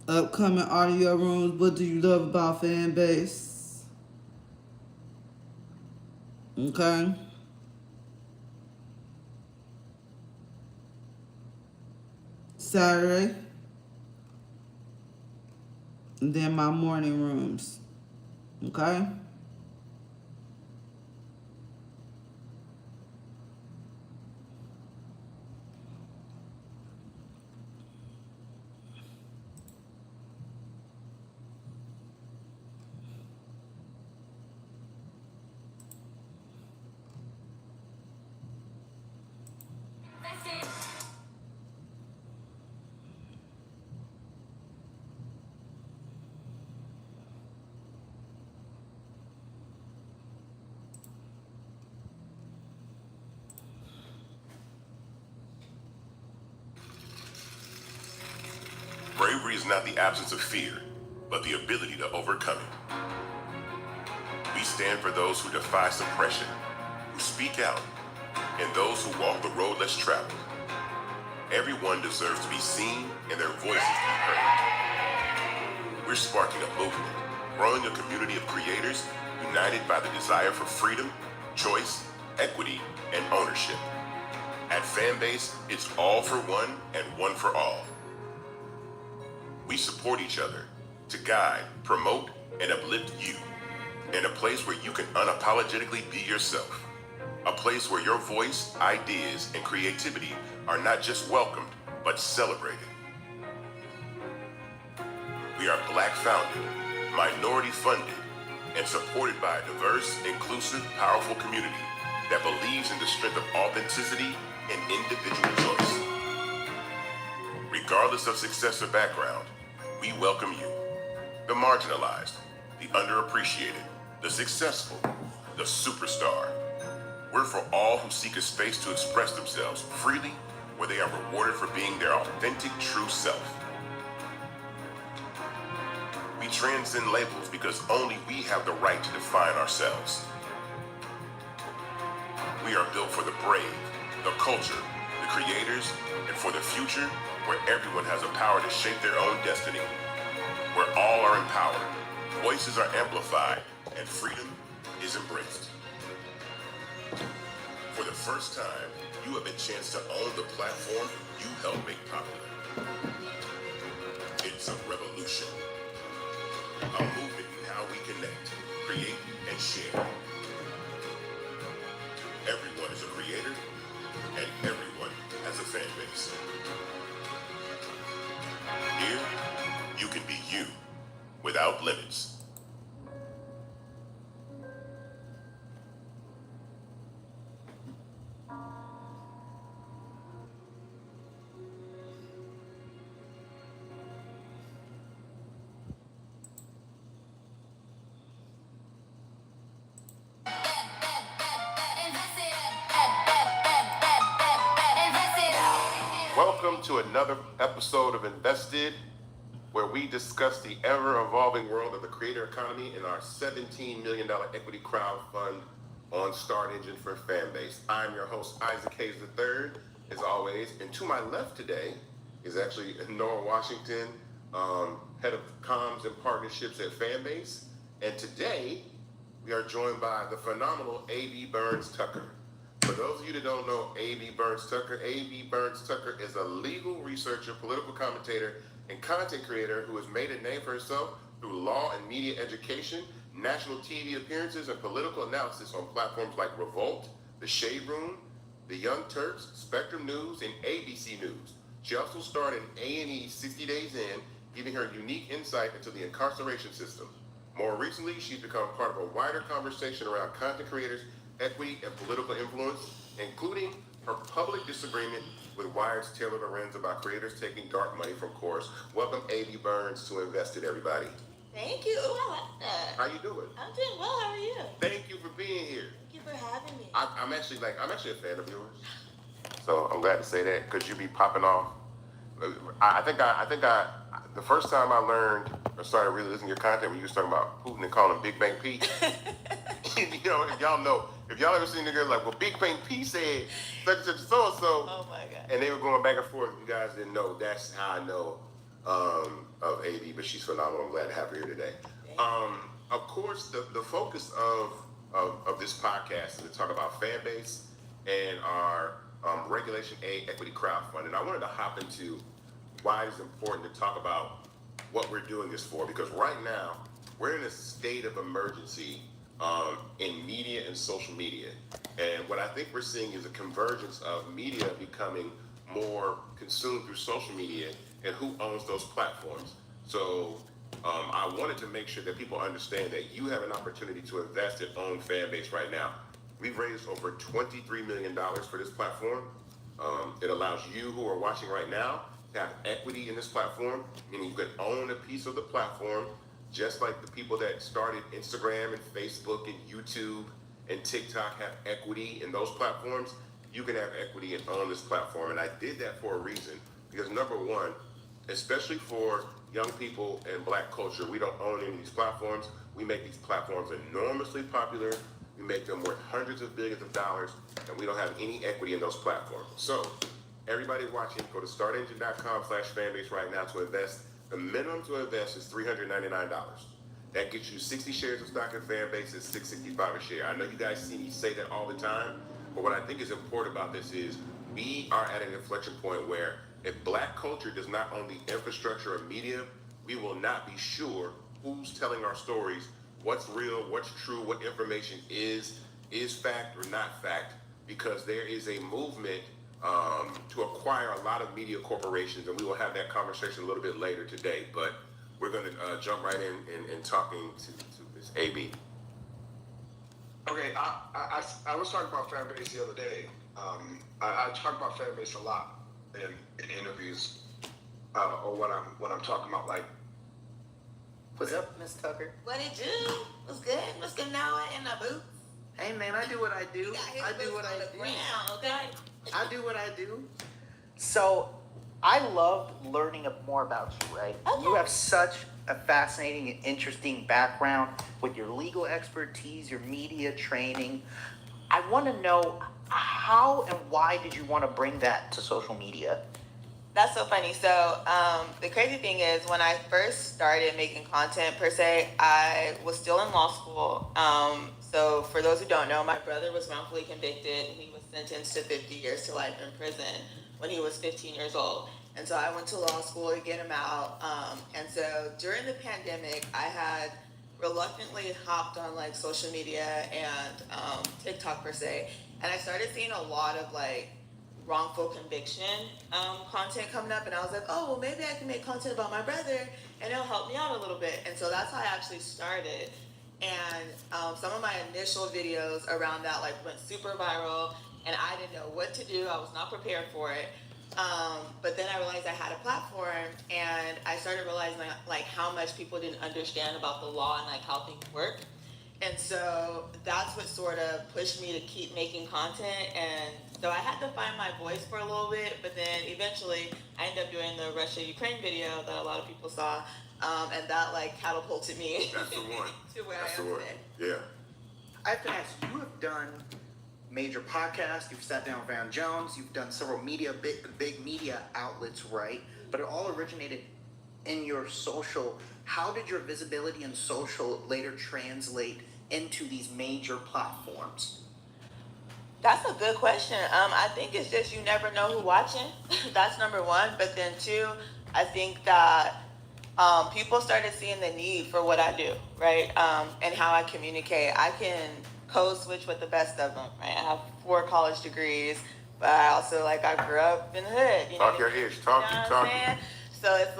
Upcoming audio rooms. What do you love about fan base? Okay. Saturday. And then my morning rooms. Okay.
Bravery is not the absence of fear, but the ability to overcome it. We stand for those who defy suppression, who speak out, and those who walk the road less traveled. Everyone deserves to be seen and their voices be heard. We're sparking a movement, growing a community of creators united by the desire for freedom, choice, equity, and ownership. At Fanbase, it's all for one and one for all. We support each other to guide, promote, and uplift you in a place where you can unapologetically be yourself. A place where your voice, ideas, and creativity are not just welcomed, but celebrated. We are Black founded, minority funded, and supported by a diverse, inclusive, powerful community that believes in the strength of authenticity and individual choice. Regardless of success or background, we welcome you, the marginalized, the underappreciated, the successful, the superstar. We're for all who seek a space to express themselves freely, where they are rewarded for being their authentic, true self. We transcend labels because only we have the right to define ourselves. We are built for the brave, the culture, the creators, and for the future where everyone has the power to shape their own destiny. Where all are empowered, voices are amplified, and freedom is embraced. For the first time, you have a chance to own the platform you helped make popular. It's a revolution. A movement in how we connect, create, and share. Everyone is a creator, and everyone has a fan base. Here, you can be you, without limits. Welcome to another episode of Invested, where we discuss the ever-evolving world of the creator economy in our $17 million equity crowd fund on Start Engine for Fanbase. I'm your host, Isaac Hayes III, as always. And to my left today is actually Noah Washington, head of comms and partnerships at Fanbase. And today we are joined by the phenomenal A.B. Burns Tucker. For those of you that don't know A.B. Burns Tucker, A.B. Burns Tucker is a legal researcher, political commentator, and content creator who has made a name for herself through law and media education, national TV appearances, and political analysis on platforms like Revolt, The Shade Room, The Young Turks, Spectrum News, and ABC News. She also starred in A&E 60 Days In, giving her unique insight into the incarceration system. More recently, she's become part of a wider conversation around content creators, equity, and political influence, including her public disagreement with Wired's Taylor Lorenz about creators taking dark money from course. Welcome, A.B. Burns, to Invested, everybody.
Thank you. Ooh, I like that.
How you doing?
I'm doing well. How are you?
Thank you for being here.
Thank you for having me.
I'm actually a fan of yours. So I'm glad to say that because you be popping off. I think the first time I learned or started really listening to your content when you was talking about Putin and calling him Big Bang P. You know, if y'all ever seen the girl like, well, Big Bang P said such and such and so and so.
Oh my God.
And they were going back and forth. You guys didn't know. That's how I know of AD, but she's phenomenal. I'm glad to have her here today. Of course, the focus of this podcast is to talk about Fanbase and our Regulation A equity crowdfunding. And I wanted to hop into why it's important to talk about what we're doing this for, because right now we're in a state of emergency in media and social media. And what I think we're seeing is a convergence of media becoming more consumed through social media and who owns those platforms. So I wanted to make sure that people understand that you have an opportunity to invest and own Fanbase right now. We've raised over $23 million for this platform. It allows you who are watching right now to have equity in this platform, meaning you can own a piece of the platform, just like the people that started Instagram and Facebook and YouTube and TikTok have equity in those platforms. You can have equity and own this platform. And I did that for a reason, because number one, especially for young people and Black culture, we don't own any of these platforms. We make these platforms enormously popular. We make them worth hundreds of billions of dollars, and we don't have any equity in those platforms. So everybody watching, go to startengine.com/fanbase right now to invest. The minimum to invest is $399. That gets you 60 shares of stock in Fanbase at $665 a share. I know you guys see me say that all the time, but what I think is important about this is we are at an inflection point where if Black culture does not own the infrastructure of media, we will not be sure who's telling our stories, what's real, what's true, what information is fact or not fact, because there is a movement to acquire a lot of media corporations, and we will have that conversation a little bit later today. But we're going to jump right in talking to Ms. A.B.
Okay, I was talking about Fanbase the other day. I talk about Fanbase a lot in interviews, or when I'm talking about, like.
What's up, Miss Tucker?
What it do? What's good? Mr. Noah in the booth?
Hey man, I do what I do. I do what I do.
Ground, okay?
I do what I do. So, I love learning more about you, right?
Okay.
You have such a fascinating and interesting background with your legal expertise, your media training. I want to know how and why did you want to bring that to social media?
That's so funny. So the crazy thing is, when I first started making content per se, I was still in law school. So for those who don't know, my brother was wrongfully convicted. He was sentenced to 50 years to life in prison when he was 15 years old. And so I went to law school to get him out. And so during the pandemic, I had reluctantly hopped on like social media and TikTok per se. And I started seeing a lot of like wrongful conviction content coming up, and I was like, oh, well, maybe I can make content about my brother and it'll help me out a little bit. And so that's how I actually started. And some of my initial videos around that like went super viral, and I didn't know what to do. I was not prepared for it. But then I realized I had a platform, and I started realizing like how much people didn't understand about the law and like how things work. And so that's what sort of pushed me to keep making content. And so I had to find my voice for a little bit, but then eventually I ended up doing the Russia-Ukraine video that a lot of people saw. And that like catapulted me
That's the one.
to where
That's
I am
the one.
today.
Yeah.
I have to ask, you have done major podcasts, you've sat down with Van Jones, you've done several big media outlets, right? But it all originated in your social. How did your visibility in social later translate into these major platforms?
That's a good question. I think it's just you never know who's watching. That's number one. But then two, I think that people started seeing the need for what I do, right? And how I communicate. I can code switch with the best of them, right? I have 4 college degrees, but I also I grew up in the hood. You know
Talk your ish. Talk
you know
you.
what I'm
Talk
saying? So it's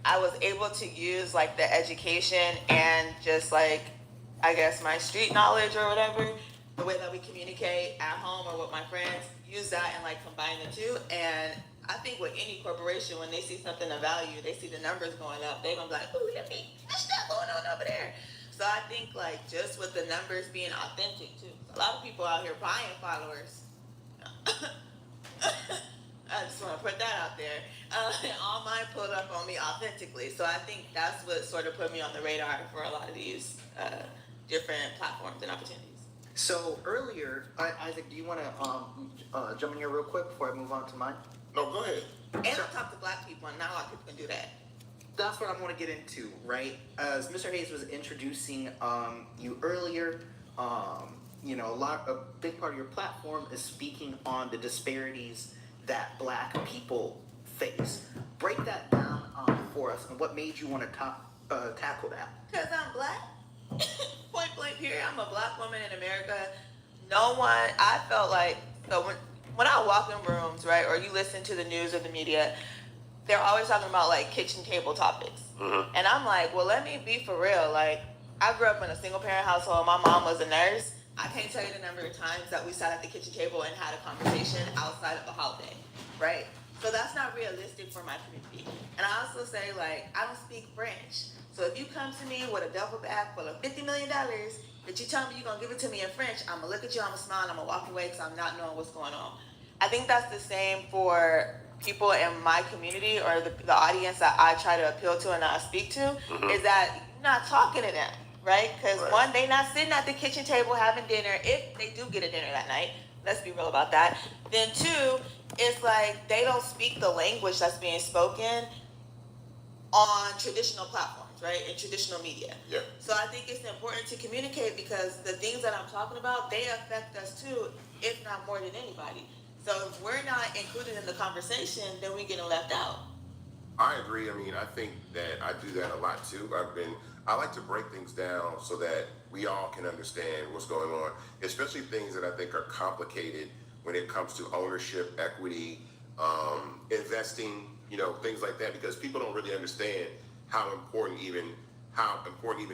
I was able to use the education and just I guess my street knowledge or whatever, the way that we communicate at home or with my friends, use that and combine the two. And I think with any corporation, when they see something of value, they see the numbers going up, they're gonna be like, ooh, let me, that's not going on over there. So I think just with the numbers being authentic too. A lot of people out here buying followers. I just want to put that out there. All mine pulled up on me authentically. So I think that's what sort of put me on the radar for a lot of these different platforms and opportunities.
So earlier, Isaac, do you want to jump in here real quick before I move on to mine?
No, go ahead.
And I talk to black people, and not a lot of people can do that.
That's what I want to get into, right? As Mr. Hayes was introducing you earlier, a big part of your platform is speaking on the disparities that black people face. Break that down for us, and what made you want to tackle that?
Because I'm black. Point blank period. I'm a black woman in America. I felt so when I walk in rooms, right, or you listen to the news or the media, they're always talking about kitchen table topics. Mm-hmm. And I'm well, let me be for real. I grew up in a single parent household. My mom was a nurse. I can't tell you the number of times that we sat at the kitchen table and had a conversation outside of a holiday, right? So that's not realistic for my community. And I also say I don't speak French. So if you come to me with a duffel bag full of $50 million that you tell me you're gonna give it to me in French, I'm gonna look at you, I'm gonna smile, and I'm gonna walk away because I'm not knowing what's going on. I think that's the same for people in my community or the audience that I try to appeal to and I speak to, mm-hmm. is that you're not talking to them, right? Because one, they not sitting at the kitchen table having dinner, if they do get a dinner that night, let's be real about that. Then two, it's they don't speak the language that's being spoken on traditional platforms, right? In traditional media. Yeah. So I think it's important to communicate because the things that I'm talking about, they affect us too, if not more than anybody. So if we're not included in the conversation, then we're getting left out.
I agree. I mean, I think that I do that a lot too. I like to break things down so that we all can understand what's going on, especially things that I think are complicated when it comes to ownership, equity, investing, things like that, because people don't really understand how important even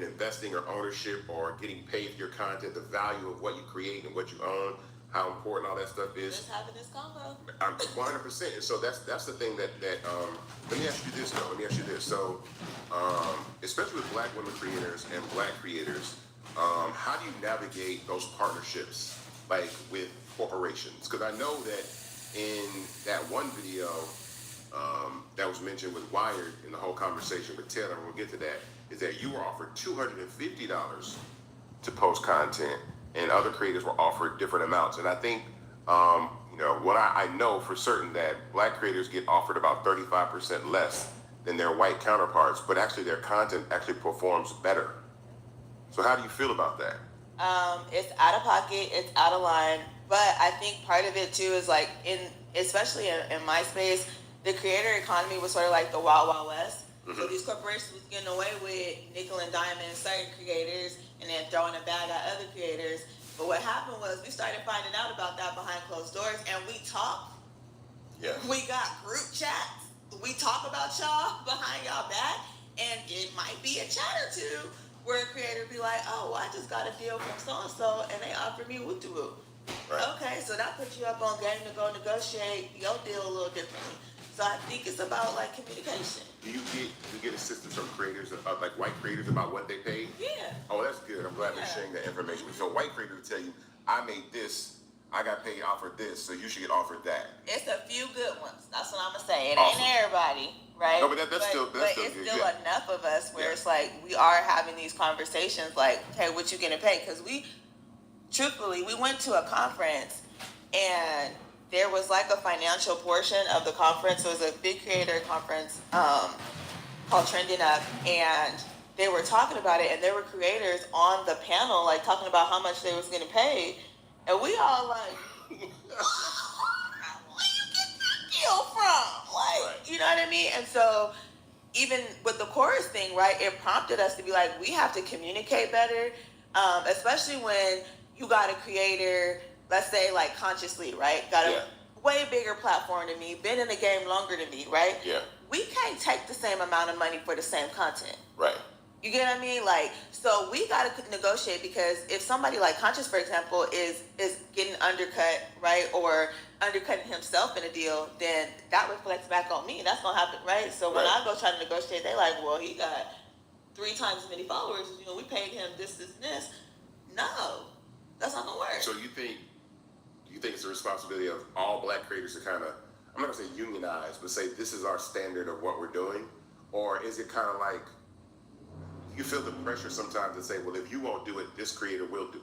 investing or ownership or getting paid for your content, the value of what you create and what you own, how important all that stuff is.
Just having this convo.
100%. And so that's the thing that let me ask you this though. Let me ask you this. So, especially with black women creators and black creators, how do you navigate those partnerships with corporations? Because I know that in that one video that was mentioned with Wired in the whole conversation with Taylor, and we'll get to that, is that you were offered $250 to post content, and other creators were offered different amounts. And I think, what I know for certain that black creators get offered about 35% less than their white counterparts, but actually their content actually performs better. So how do you feel about that?
It's out of pocket, it's out of line, but I think part of it too is especially in my space, the creator economy was sort of like the Wild Wild West. Mm-hmm. So these corporations was getting away with nickel and diamond certain creators and then throwing a bag at other creators. But what happened was we started finding out about that behind closed doors, and we talked. Yeah. We got group chats. We talk about y'all behind y'all back, and it might be a chat or two where a creator be like, oh, I just got a deal from so-and-so, and they offered me whoop-de-whoop. Right. Okay, so that puts you up on game to go negotiate your deal a little differently. So I think it's about communication. Do you
get assistance from creators, white creators, about what they pay?
Yeah.
Oh, that's good. I'm glad they're sharing that information. So white creators will tell you, I made this, I got paid offered this, so you should get offered that.
It's a few good ones. That's what I'm gonna say. It ain't everybody, right?
No, but that's still
it's
good.
Still enough of us where it's we are having these conversations. Hey, what you gonna pay? Because truthfully, we went to a conference and there was like a financial portion of the conference. It was a big creator conference called Trending Up, and they were talking about it, and there were creators on the panel like talking about how much they was getting paid, and we all like, where you get that deal from? Like, you know what I mean? And so even with the chorus thing, right, it prompted us to be like, we have to communicate better, especially when you got a creator, let's say like Consciously, right, got a way bigger platform than me, been in the game longer than me, right?
Yeah.
We can't take the same amount of money for the same content.
Right.
You get what I mean? Like, so we got to negotiate, because if somebody like Conscious, for example, is getting undercut, right, or undercutting himself in a deal, then that reflects back on me. That's gonna happen, right? So when I go try to negotiate, they like, well, he got 3 times as many followers. You know, we paid him this, and this. No, that's not gonna work.
So you think it's the responsibility of all Black creators to kind of, I'm not gonna say unionize, but say this is our standard of what we're doing, or is it kind of like you feel the pressure sometimes to say, well, if you won't do it, this creator will do.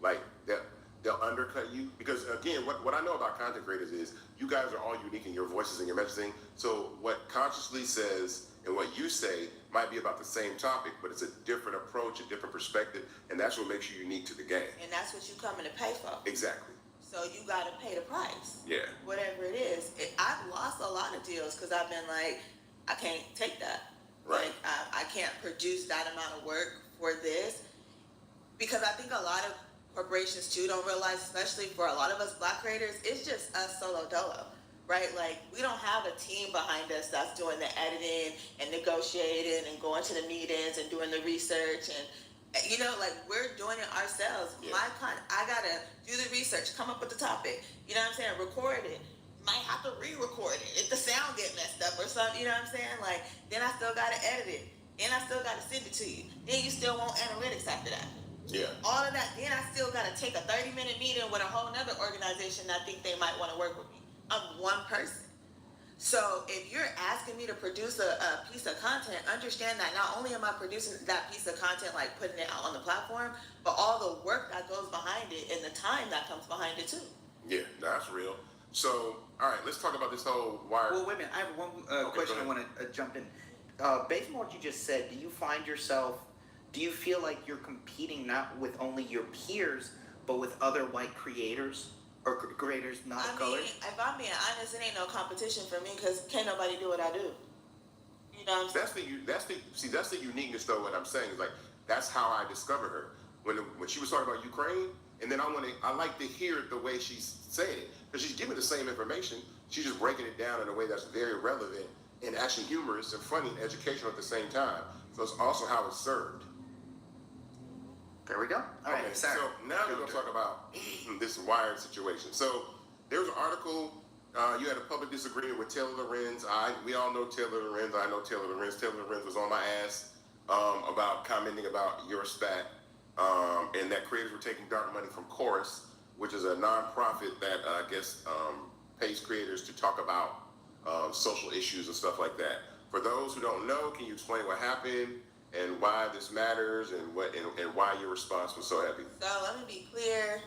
Like they'll undercut you, because again, what I know about content creators is you guys are all unique in your voices and your messaging. So what Consciously says and what you say might be about the same topic, but it's a different approach, a different perspective, and that's what makes you unique to the game.
And that's what you coming to pay for.
Exactly.
So you got to pay the price.
Yeah.
Whatever it is. I've lost a lot of deals because I've been like, I can't take that.
Right.
Like, I can't produce that amount of work for this. Because I think a lot of corporations too don't realize, especially for a lot of us Black creators, it's just us solo dolo. Right? Like, we don't have a team behind us that's doing the editing and negotiating and going to the meetings and doing the research, and you know, like, we're doing it ourselves.
Yeah.
I gotta do the research, come up with the topic, you know what I'm saying, record it, might have to re-record it if the sound get messed up or something, you know what I'm saying, like, then I still gotta edit it, and I still gotta send it to you, then you still want analytics after that.
Yeah.
All of that, then I still gotta take a 30-minute meeting with a whole nother organization that think they might want to work with me. I'm one person. So if you're asking me to produce a piece of content, understand that not only am I producing that piece of content, like putting it out on the platform, but all the work that goes behind it and the time that comes behind it too.
Yeah, that's real. So, all right, let's talk about this whole wire.
Well, wait a minute. I have one question I want to jump in. Based on what you just said, do you feel like you're competing not with only your peers, but with other white creators? Or creators not of color?
If I'm being honest, it ain't no competition for me, because can't nobody do what I do. You know what I'm saying?
That's the uniqueness though. What I'm saying is, like, that's how I discovered her when she was talking about Ukraine, and then I like to hear it the way she's saying it, because she's giving the same information. She's just breaking it down in a way that's very relevant and actually humorous and funny and educational at the same time. So it's also how it's served.
There we go. All right.
So now we're going to talk about this Wired situation. So there was an article. You had a public disagreement with Taylor Lorenz. We all know Taylor Lorenz. I know Taylor Lorenz. Taylor Lorenz was on my ass about commenting about your spat, and that creators were taking dark money from Chorus, which is a nonprofit that I guess pays creators to talk about social issues and stuff like that. For those who don't know, can you explain what happened and why this matters, and why your response was so heavy?
So let me be clear.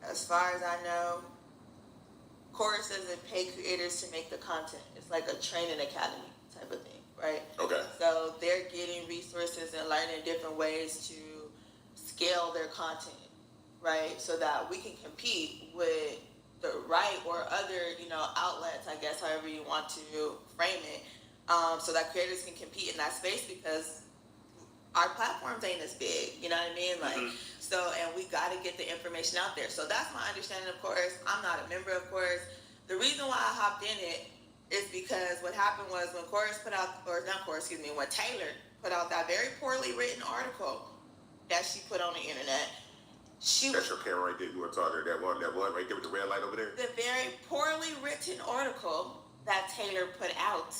As far as I know, Chorus doesn't pay creators to make the content. It's like a training academy type of thing, right?
Okay.
So they're getting resources and learning different ways to scale their content, right? So that we can compete with the right or other, outlets, I guess, however you want to frame it. So that creators can compete in that space, because our platforms ain't as big, you know what I mean? Like, so, and we got to get the information out there. So that's my understanding of Chorus. I'm not a member of Chorus. The reason why I hopped in it is because what happened was when when Taylor put out that very poorly written article that she put on the internet,
That's your camera right there. You want to talk to that one right there with the red light over there?
The very poorly written article that Taylor put out,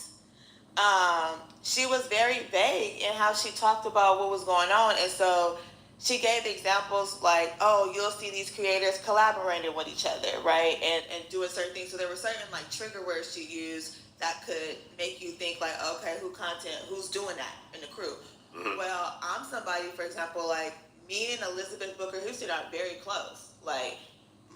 she was very vague in how she talked about what was going on. And so she gave examples like, oh, you'll see these creators collaborating with each other, right? And doing certain things. So there were certain like trigger words she used that could make you think like, okay, who's doing that in the crew? Mm-hmm. Well, I'm somebody, for example, like me and Elizabeth Booker Houston are very close. Like,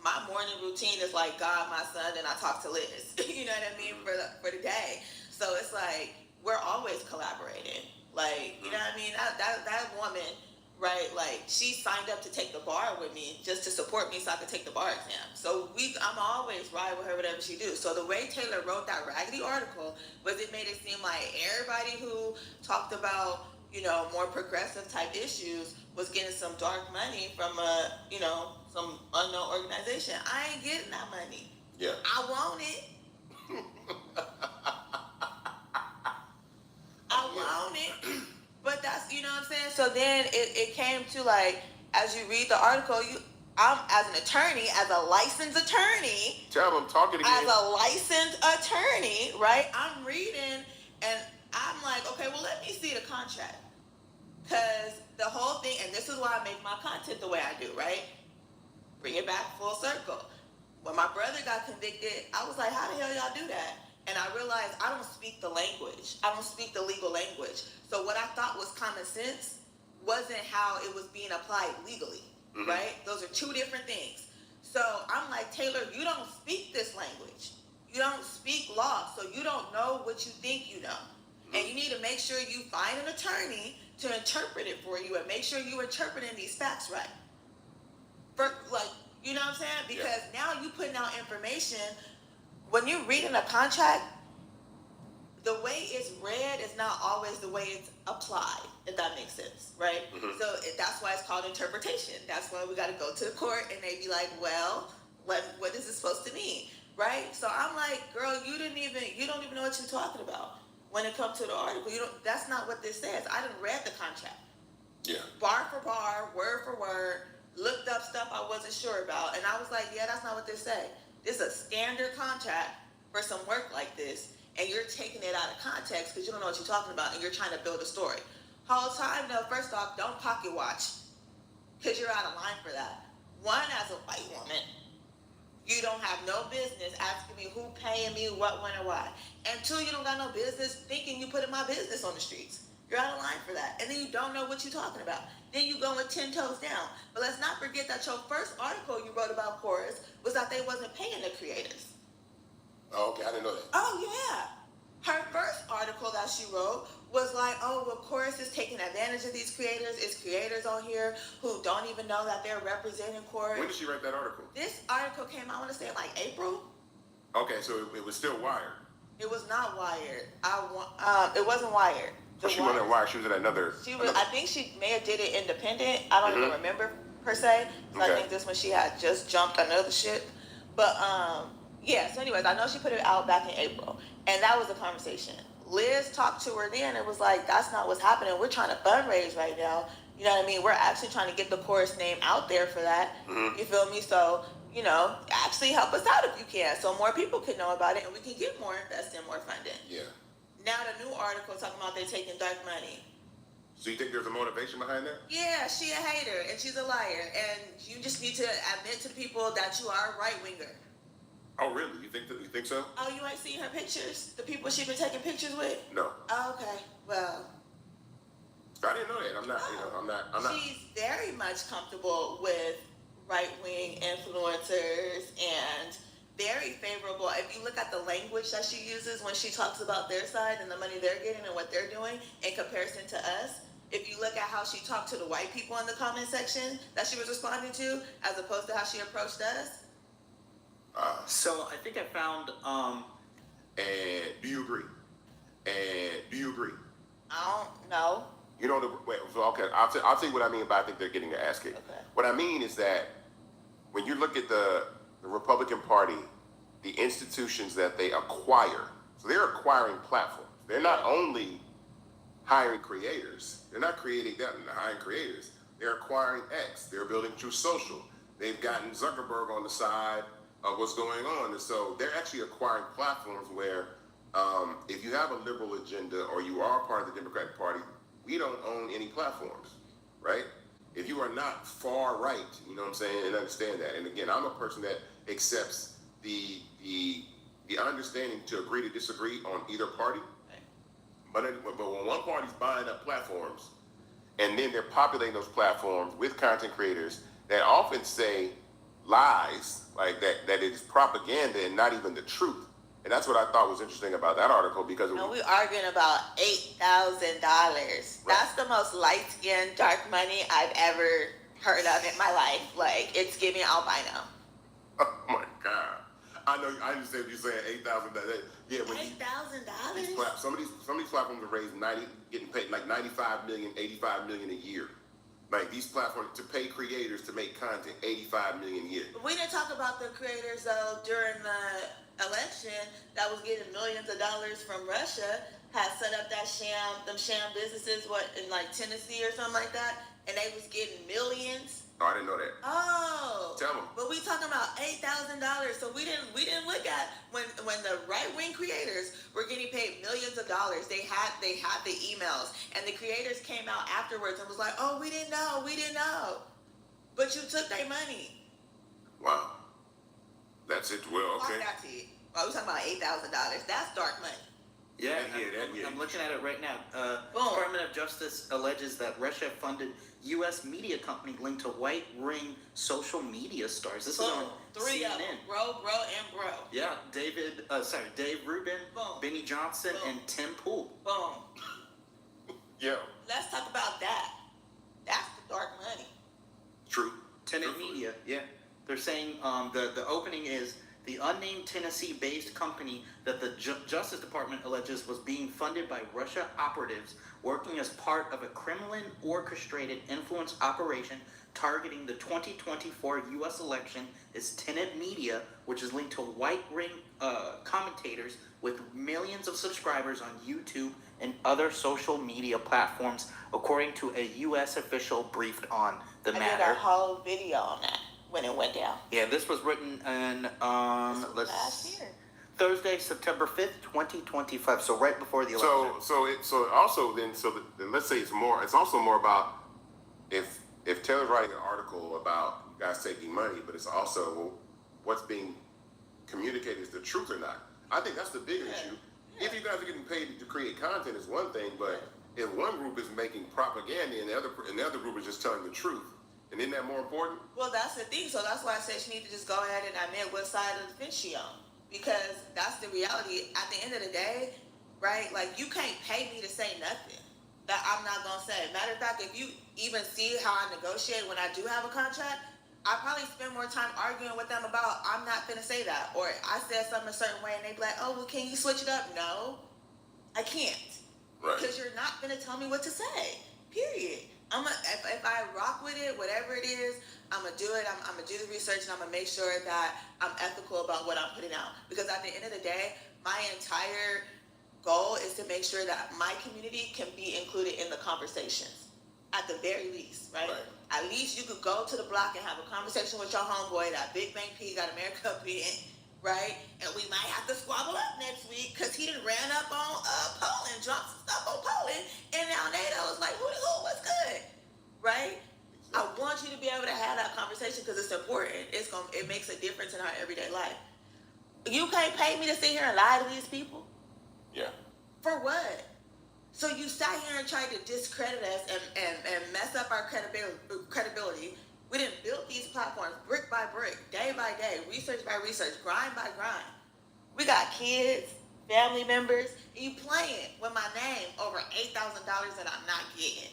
my morning routine is like God, my son, and I talk to Liz. You know what I mean, for the day. So it's like we're always collaborating. Like, you know what I mean? That woman, right? Like, she signed up to take the bar with me just to support me so I could take the bar exam. So I'm always ride with her whatever she do. So the way Taylor wrote that raggedy article was it made it seem like everybody who talked about, you know, more progressive type issues was getting some dark money from some unknown organization. I ain't getting that money.
Yeah.
I want it. I want it. But that's, you know what I'm saying? So then it came to, like, as you read the article, I'm as an attorney, as a licensed attorney.
Tell them, talking again.
As a licensed attorney, right? I'm reading and I'm like, okay, well, let me see the contract. Because the whole thing, and this is why I make my content the way I do, right? Bring it back full circle. When my brother got convicted, I was like, how the hell y'all do that? And I realized I don't speak the language. I don't speak the legal language. So what I thought was common sense wasn't how it was being applied legally, right? Those are two different things. So I'm like, Taylor, you don't speak this language. You don't speak law, so you don't know what you think you know. And you need to make sure you find an attorney to interpret it for you and make sure you're interpreting these facts right. You know what I'm saying? Because now you putting out information. When you're reading a contract, the way it's read is not always the way it's applied, if that makes sense, right? So that's why it's called interpretation. That's why we got to go to the court and they be like, well, what is this supposed to mean, right? So I'm like, girl, you don't even know what you're talking about when it comes to the article. That's not what this says. I didn't read the contract.
Yeah.
Bar for bar, word for word, looked up stuff I wasn't sure about, and I was like, yeah, that's not what this say. This is a standard contract for some work like this, and you're taking it out of context because you don't know what you're talking about, and you're trying to build a story. Whole time, though, first off, don't pocket watch, because you're out of line for that. One, as a white woman, you don't have no business asking me who paying me, what, when, or why. And two, you don't got no business thinking you putting my business on the streets. You're out of line for that. And then you don't know what you're talking about. Then you go with 10 toes down. But let's not forget that your first article you wrote about Chorus was that they wasn't paying the creators.
Oh, okay, I didn't know that.
Oh, yeah. Her first article that she wrote was like, oh, well, Chorus is taking advantage of these creators. It's creators on here who don't even know that they're representing Chorus.
When did she write that article?
This article came out, I want to say, like April.
Okay, so it was still Wired.
It was not Wired. It wasn't Wired.
So she wasn't at Wired. She was at another.
I think she may have did it independent. I don't even remember per se. So I think this one she had just jumped another shit. But yeah. So anyways, I know she put it out back in April, and that was the conversation. Liz talked to her then. It was like, that's not what's happening. We're trying to fundraise right now. You know what I mean? We're actually trying to get the Chorus name out there for that. You feel me? So, you know, actually help us out if you can, so more people can know about it and we can get more invested, more funding.
Yeah.
Now the new article talking about they taking dark money.
So you think there's a motivation behind that?
Yeah, she a hater and she's a liar, and you just need to admit to people that you are a right winger.
Oh, really? You think so?
Oh, you ain't seen her pictures? The people she been taking pictures with?
No.
Oh, okay. Well,
I didn't know that. I'm not. I'm not.
She's very much comfortable with right-wing influencers and very favorable. If you look at the language that she uses when she talks about their side and the money they're getting and what they're doing in comparison to us, if you look at how she talked to the white people in the comment section that she was responding to, as opposed to how she approached us.
So I think I found.
And do you agree?
I don't know.
You know, okay, I'll tell you what I mean by I think they're getting their ass kicked.
Okay.
What I mean is that when you look at the Republican Party, the institutions that they acquire, so they're acquiring platforms. They're not only hiring creators, they're not creating that and hiring creators. They're acquiring X. They're building True Social. They've gotten Zuckerberg on the side of what's going on. And so they're actually acquiring platforms where if you have a liberal agenda or you are part of the Democratic Party, we don't own any platforms, right? If you are not far right, you know what I'm saying, and understand that. And again, I'm a person that accepts the understanding to agree to disagree on either party. But when one party's buying up platforms And then they're populating those platforms with content creators that often say lies, like that it is propaganda and not even the truth. And that's what I thought was interesting about that article, because
And we arguing about $8,000. That's the most light-skinned dark money I've ever heard of in my life. Like, it's giving albino.
Oh my God. I know, I understand what you're saying, $8,000. Yeah, when
$8,000?
some of these platforms are raising getting paid like 95 million, 85 million a year. Like these platforms to pay creators to make content, 85 million a year.
We didn't talk about the creators though during the election that was getting millions of dollars from Russia, had set up them sham businesses, in like Tennessee or something like that, and they was getting millions.
Oh, I didn't know that.
Oh,
Tell them.
But we talking about $8,000, so we didn't look at when the right wing creators were getting paid millions of dollars. They had the emails, and the creators came out afterwards and was like, "Oh, we didn't know," but you took their money.
Wow, that's it. Well, okay.
Fuck that to you. Oh, we talking about $8,000. That's dark money.
Yeah,
Yeah.
I'm looking at it right now.
Boom.
Department of Justice alleges that Russia funded U.S. media company linked to white ring social media stars. This is on
Three
CNN.
of them, bro, and bro.
Yeah, Dave Rubin,
Boom.
Benny Johnson,
Boom.
and Tim Pool.
Boom.
Yeah.
Let's talk about that. That's the dark money.
True.
Tenet Media, yeah. They're saying the opening is the unnamed Tennessee-based company that the Justice Department alleges was being funded by Russia operatives working as part of a Kremlin-orchestrated influence operation targeting the 2024 U.S. election is Tenet Media, which is linked to white ring commentators with millions of subscribers on YouTube and other social media platforms, according to a U.S. official briefed on the matter.
I did a whole video on that when it went down.
Yeah, this was written in
last year.
Thursday, September 5th, 2025. So right before the election.
Then let's say it's also more about if Taylor's writing an article about you guys taking money, but it's also what's being communicated is the truth or not. I think that's the bigger issue. If you guys are getting paid to create content is one thing, but if one group is making propaganda and the other group is just telling the truth, and isn't that more important?
Well, that's the thing. So that's why I said she need to just go ahead and admit what side of the fence she on. Because that's the reality. At the end of the day, right? Like, you can't pay me to say nothing that I'm not going to say. Matter of fact, if you even see how I negotiate when I do have a contract, I probably spend more time arguing with them about I'm not going to say that. Or I said something a certain way and they be like, oh, well, can you switch it up? No, I can't.
Right.
Because you're not going to tell me what to say. Period. If I rock with it, whatever it is, I'm going to do it. I'm going to do the research and I'm going to make sure that I'm ethical about what I'm putting out. Because at the end of the day, my entire goal is to make sure that my community can be included in the conversations. At the very least, right? At least you could go to the block and have a conversation with your homeboy that Big Bang P got America being, right? And we might have to squabble up next week because he done ran up on Poland, dropped some stuff on Poland, and now NATO is like, who what's good, right? I want you to be able to have that conversation because it's important. It makes a difference in our everyday life. You can't pay me to sit here and lie to these people.
Yeah.
For what? So you sat here and tried to discredit us and mess up our credibility. We didn't build these platforms brick by brick, day by day, research by research, grind by grind. We got kids, family members, and you playing with my name over $8,000 that I'm not getting.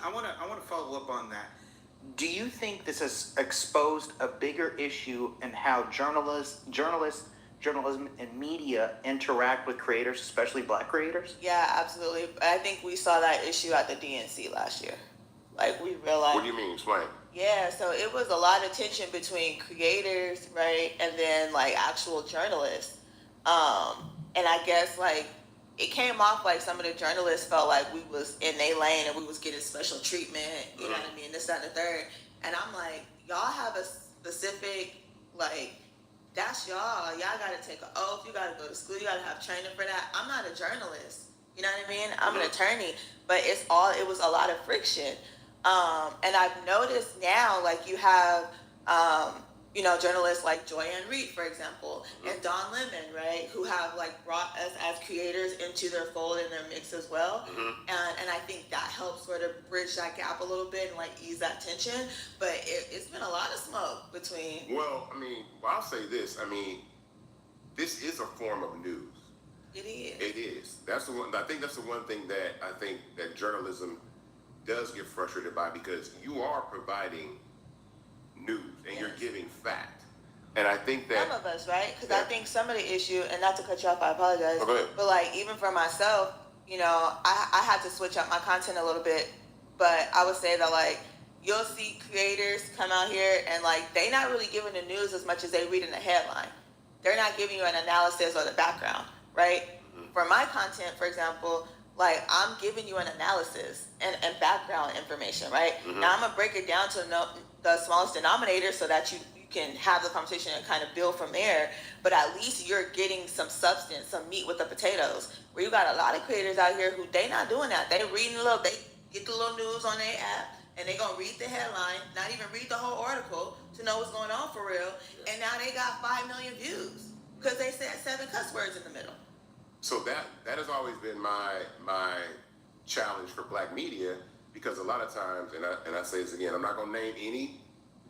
I want to follow up on that. Do you think this has exposed a bigger issue in how journalism and media interact with creators, especially black creators?
Yeah, absolutely. I think we saw that issue at the DNC last year. Like, we realized.
What do you mean? Explain.
Yeah, so it was a lot of tension between creators, right, and then like actual journalists. And I guess like it came off like some of the journalists felt like we was in their lane and we was getting special treatment, you know what I mean, this, that, and the third. And I'm like, y'all have a specific, like, that's y'all. Y'all got to take an oath. You got to go to school. You got to have training for that. I'm not a journalist. You know what I mean? I'm an attorney. But it was a lot of friction. And I've noticed now, like, you have journalists like Joyanne Reed, for example, and Don Lemon, right, who have like brought us as creators into their fold and their mix as well. And I think that helps sort of bridge that gap a little bit and like ease that tension. But it's been a lot of smoke between.
Well, I mean, I'll say this. I mean, this is a form of news.
It is.
It is. That's the one. I think that's the one thing that I think that journalism does get frustrated by, because you are providing news and you're giving fact. And I think that
some of us, right? Because I think some of the issue, and not to cut you off, I apologize.
Oh, go ahead.
But like even for myself, I had to switch up my content a little bit. But I would say that like you'll see creators come out here and like they not really giving the news as much as they read in the headline. They're not giving you an analysis or the background, right? For my content, for example, like I'm giving you an analysis and background information, right? Now I'm gonna break it down to the smallest denominator so that you can have the conversation and kind of build from there. But at least you're getting some substance, some meat with the potatoes. Where you got a lot of creators out here who they not doing that. They reading they get the little news on their app and they gonna read the headline, not even read the whole article to know what's going on for real. And now they got 5 million views because they said 7 cuss words in the middle.
so that has always been my challenge for black media, because a lot of times, and I say this again, I'm not gonna name any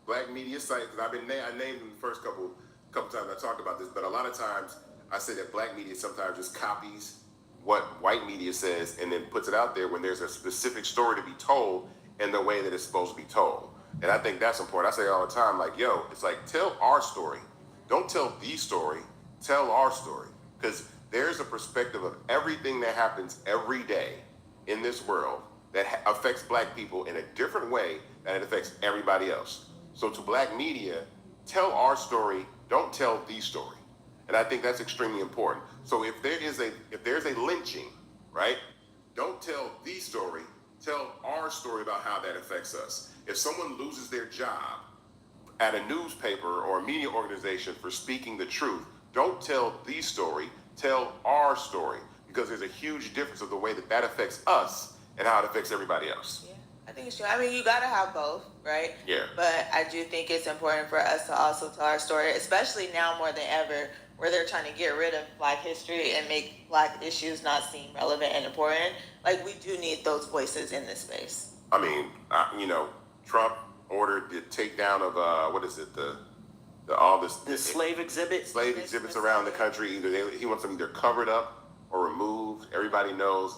black media site, because I named them the first couple times I talked about this, but a lot of times I say that black media sometimes just copies what white media says and then puts it out there when there's a specific story to be told in the way that it's supposed to be told. And I think that's important. I say all the time, like, yo, it's like, tell our story. Don't tell the story, tell our story. Because there's a perspective of everything that happens every day in this world that affects black people in a different way than it affects everybody else. So to black media, tell our story, don't tell the story. And I think that's extremely important. So if there's a lynching, right? Don't tell the story, tell our story about how that affects us. If someone loses their job at a newspaper or a media organization for speaking the truth, don't tell the story, tell our story, because there's a huge difference of the way that affects us and how it affects everybody else.
Yeah, I think it's true. I mean, you gotta have both, right?
Yeah.
But I do think it's important for us to also tell our story, especially now more than ever, where they're trying to get rid of Black history and make Black issues not seem relevant and important. Like, we do need those voices in this space.
I mean, Trump ordered the takedown of
The slave exhibit.
slave exhibits around the country. He wants them either covered up or removed. Everybody knows.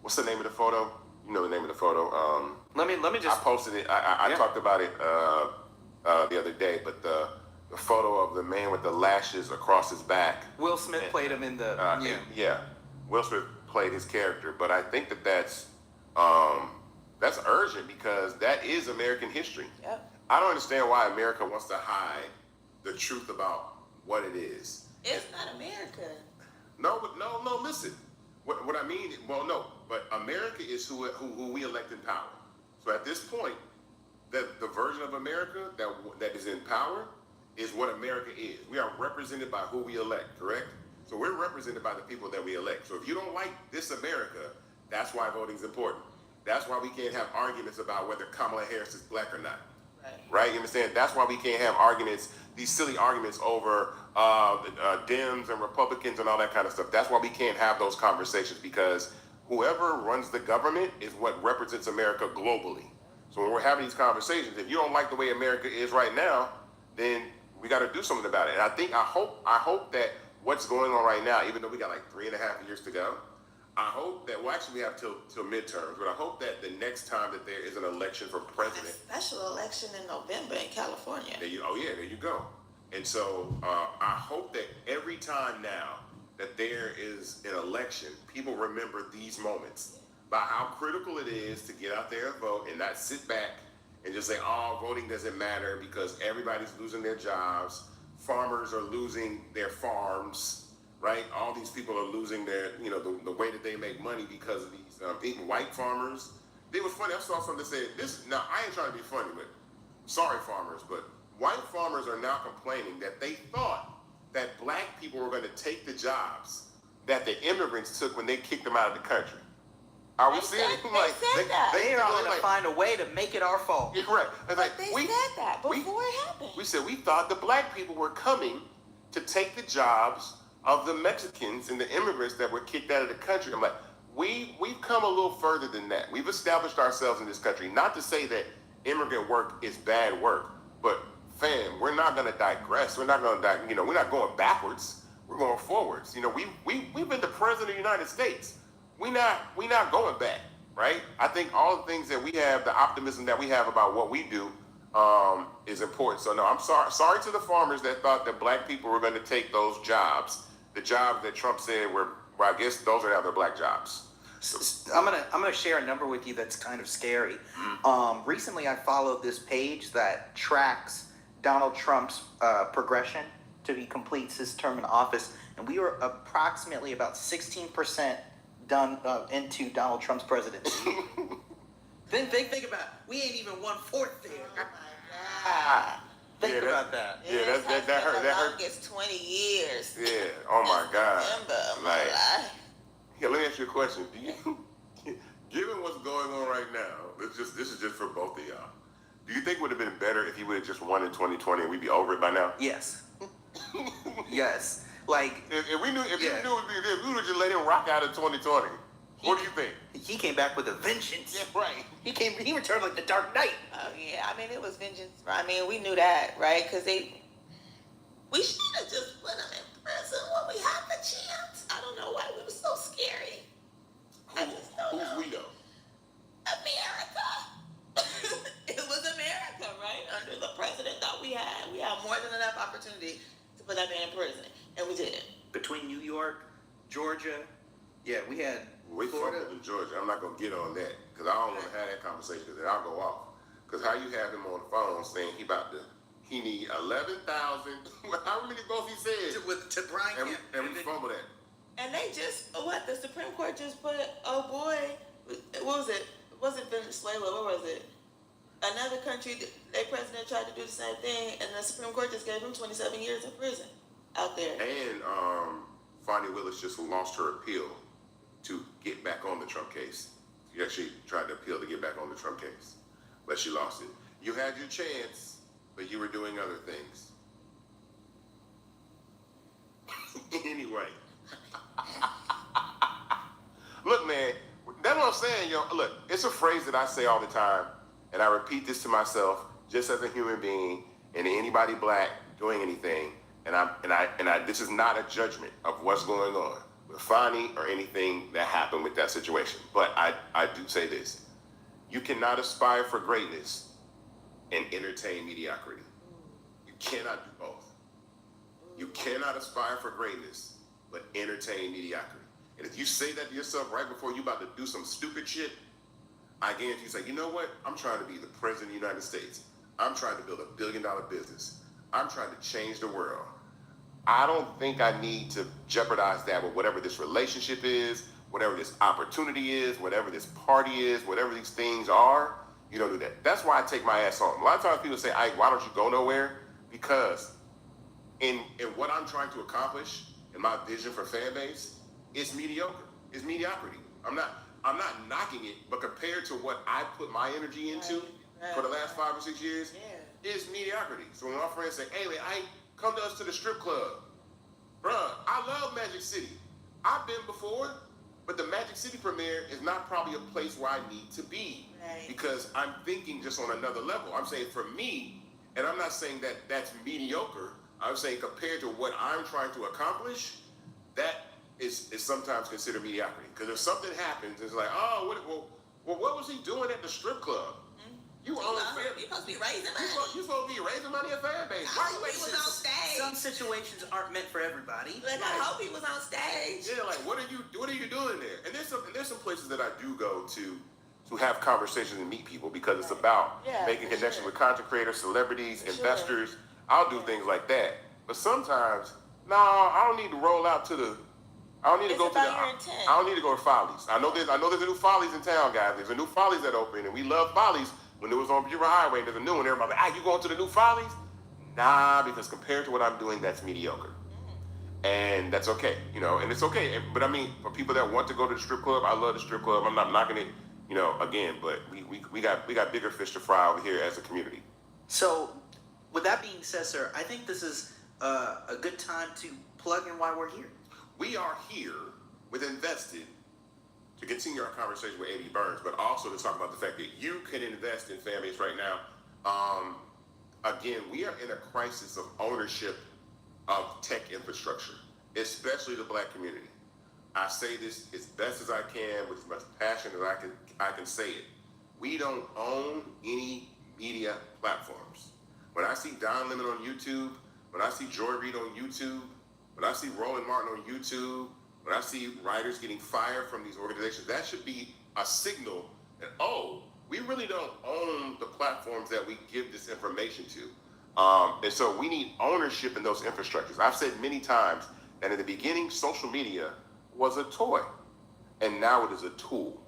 What's the name of the photo? You know the name of the photo.
Let me
I
just.
posted it. I talked about it the other day. But the photo of the man with the lashes across his back.
Will Smith played him in the.
Yeah. Will Smith played his character, but I think that's urgent, because that is American history.
Yep.
I don't understand why America wants to hide the truth about what it is.
It's not America.
No, listen. What I mean, well, no, but America is who we elect in power. So at this point, the version of America that is in power is what America is. We are represented by who we elect, correct? So we're represented by the people that we elect. So if you don't like this America, that's why voting is important. That's why we can't have arguments about whether Kamala Harris is Black or not. Right? You understand? That's why we can't have arguments, these silly arguments over Dems and Republicans and all that kind of stuff. That's why we can't have those conversations, because whoever runs the government is what represents America globally. So when we're having these conversations, if you don't like the way America is right now, then we got to do something about it. And I hope that what's going on right now, even though we got like 3.5 years to go, I hope that, well, actually we have till midterms, but I hope that the next time that there is an election for president.
A special election in November in California.
There you go. And so I hope that every time now that there is an election, people remember these moments about how critical it is to get out there and vote and not sit back and just say, oh, voting doesn't matter because everybody's losing their jobs. Farmers are losing their farms. Right, all these people are losing their, the way that they make money because of these white farmers. It was funny. I saw something that said this. Now I ain't trying to be funny, but sorry, farmers, but white farmers are now complaining that they thought that Black people were going to take the jobs that the immigrants took when they kicked them out of the country. Are we
They
seeing
said- they said that.
They are going to
like,
find a way to make it our fault.
yeah, right. It's
But
like,
they
we,
said that
we-
before it happened.
We said we thought the black people were coming to take the jobs of the Mexicans and the immigrants that were kicked out of the country. I'm like, we've come a little further than that. We've established ourselves in this country. Not to say that immigrant work is bad work, but fam, we're not going to digress. We're not going to, we're not going backwards. We're going forwards. We've been the president of the United States. We not going back, right? I think all the things that we have, the optimism that we have about what we do, is important. So no, I'm sorry to the farmers that thought that black people were going to take those jobs, the jobs that Trump said were, well, I guess those are now their black jobs.
I'm gonna share a number with you that's kind of scary. Recently, I followed this page that tracks Donald Trump's progression till he completes his term in office, and we were approximately about 16% done into Donald Trump's presidency. Then think about it. We ain't even 1/4 there.
Oh my God.
Think about that.
Yeah, that hurt. That hurt.
It's 20 years.
Yeah. Oh my God.
Remember,
Like,
life.
yeah. Let me ask you a question. Do you, given what's going on right now, this is just for both of y'all. Do you think it would have been better if he would have just won in 2020 and we'd be over it by now?
Yes. Yes. Like
If we knew, if
Yeah.
we would have just let him rock out in 2020. What do you think?
he came back with a vengeance.
Yeah, right.
He returned like the Dark Knight.
Oh yeah, I mean it was vengeance. I mean we knew that, right? Because we should have just put him in prison when we had the chance. I don't know why we were so scary. I just don't know.
Who's we know?
America. It was America, right? Under the president that we had more than enough opportunity to put that man in prison, and we didn't.
Between New York, Georgia, yeah, we had
We
Florida.
fumbled in Georgia. I'm not gonna get on that because I don't want to have that conversation because then I'll go off. Because how you have him on the phone saying he need 11,000. How many votes he said?
to Brian
And we fumbled that.
And they just the Supreme Court just put what was it? It wasn't Venezuela. What was it? Another country. Their president tried to do the same thing, and the Supreme Court just gave him 27 years in prison out there.
And Fonnie Willis just lost her appeal to get back on the Trump case. She actually tried to appeal to get back on the Trump case, but she lost it. You had your chance, but you were doing other things. Anyway. Look, man, that's what I'm saying, yo. Look, it's a phrase that I say all the time, and I repeat this to myself just as a human being and anybody black doing anything. And this is not a judgment of what's going on with Fonnie or anything that happened with that situation. But I do say this. You cannot aspire for greatness and entertain mediocrity. You cannot do both. You cannot aspire for greatness, but entertain mediocrity. And if you say that to yourself right before you about to do some stupid shit, I guarantee you say, you know what? I'm trying to be the president of the United States. I'm trying to build $1 billion business. I'm trying to change the world. I don't think I need to jeopardize that with whatever this relationship is, whatever this opportunity is, whatever this party is, whatever these things are. You don't do that. That's why I take my ass home. A lot of times people say, Ike, why don't you go nowhere? Because in what I'm trying to accomplish, in my vision for Fanbase, it's mediocre. It's mediocrity. I'm not knocking it, but compared to what I put my energy into for the last 5 or 6 years, it's mediocrity. So when my friends say, hey, man, Ike, come to us to the strip club. Bruh, I love Magic City. I've been before, but the Magic City premiere is not probably a place where I need to be.
Right.
Because I'm thinking just on another level. I'm saying for me, and I'm not saying that that's mediocre. I'm saying compared to what I'm trying to accomplish, that is sometimes considered mediocrity. Because if something happens, it's like, oh, what was he doing at the strip club? You own
You're supposed to be raising money.
You supposed to be raising money at Fanbase.
I hope he was on stage.
Some situations aren't meant for everybody.
Like, I hope he was on stage.
Yeah, like what are you doing there? And there's some places that I do go to have conversations and meet people because it's about making connection with content creators, celebrities, investors. I'll do things like that. But sometimes, no, I don't need to roll out to the. I don't need to go to the. I don't need to go to Follies. I know there's a new Follies in town, guys. There's a new Follies that opened, and we love Follies. When it was on Bureau Highway, there's a new one. Everybody's like, you going to the new Follies? Nah, because compared to what I'm doing, that's mediocre. And that's okay, you know, and it's okay. But I mean, for people that want to go to the strip club, I love the strip club. I'm not knocking it, you know, again, but we got bigger fish to fry over here as a community.
So, with that being said, sir, I think this is a good time to plug in why we're here.
We are here with Invested to continue our conversation with A.B. Burns, but also to talk about the fact that you can invest in Fanbase right now. Again, we are in a crisis of ownership of tech infrastructure, especially the Black community. I say this as best as I can with as much passion as I can say it. We don't own any media platforms. When I see Don Lemon on YouTube, when I see Joy Reid on YouTube, when I see Roland Martin on YouTube, when I see writers getting fired from these organizations, that should be a signal that, oh, we really don't own the platforms that we give this information to. And so we need ownership in those infrastructures. I've said many times that in the beginning, social media was a toy, and now it is a tool.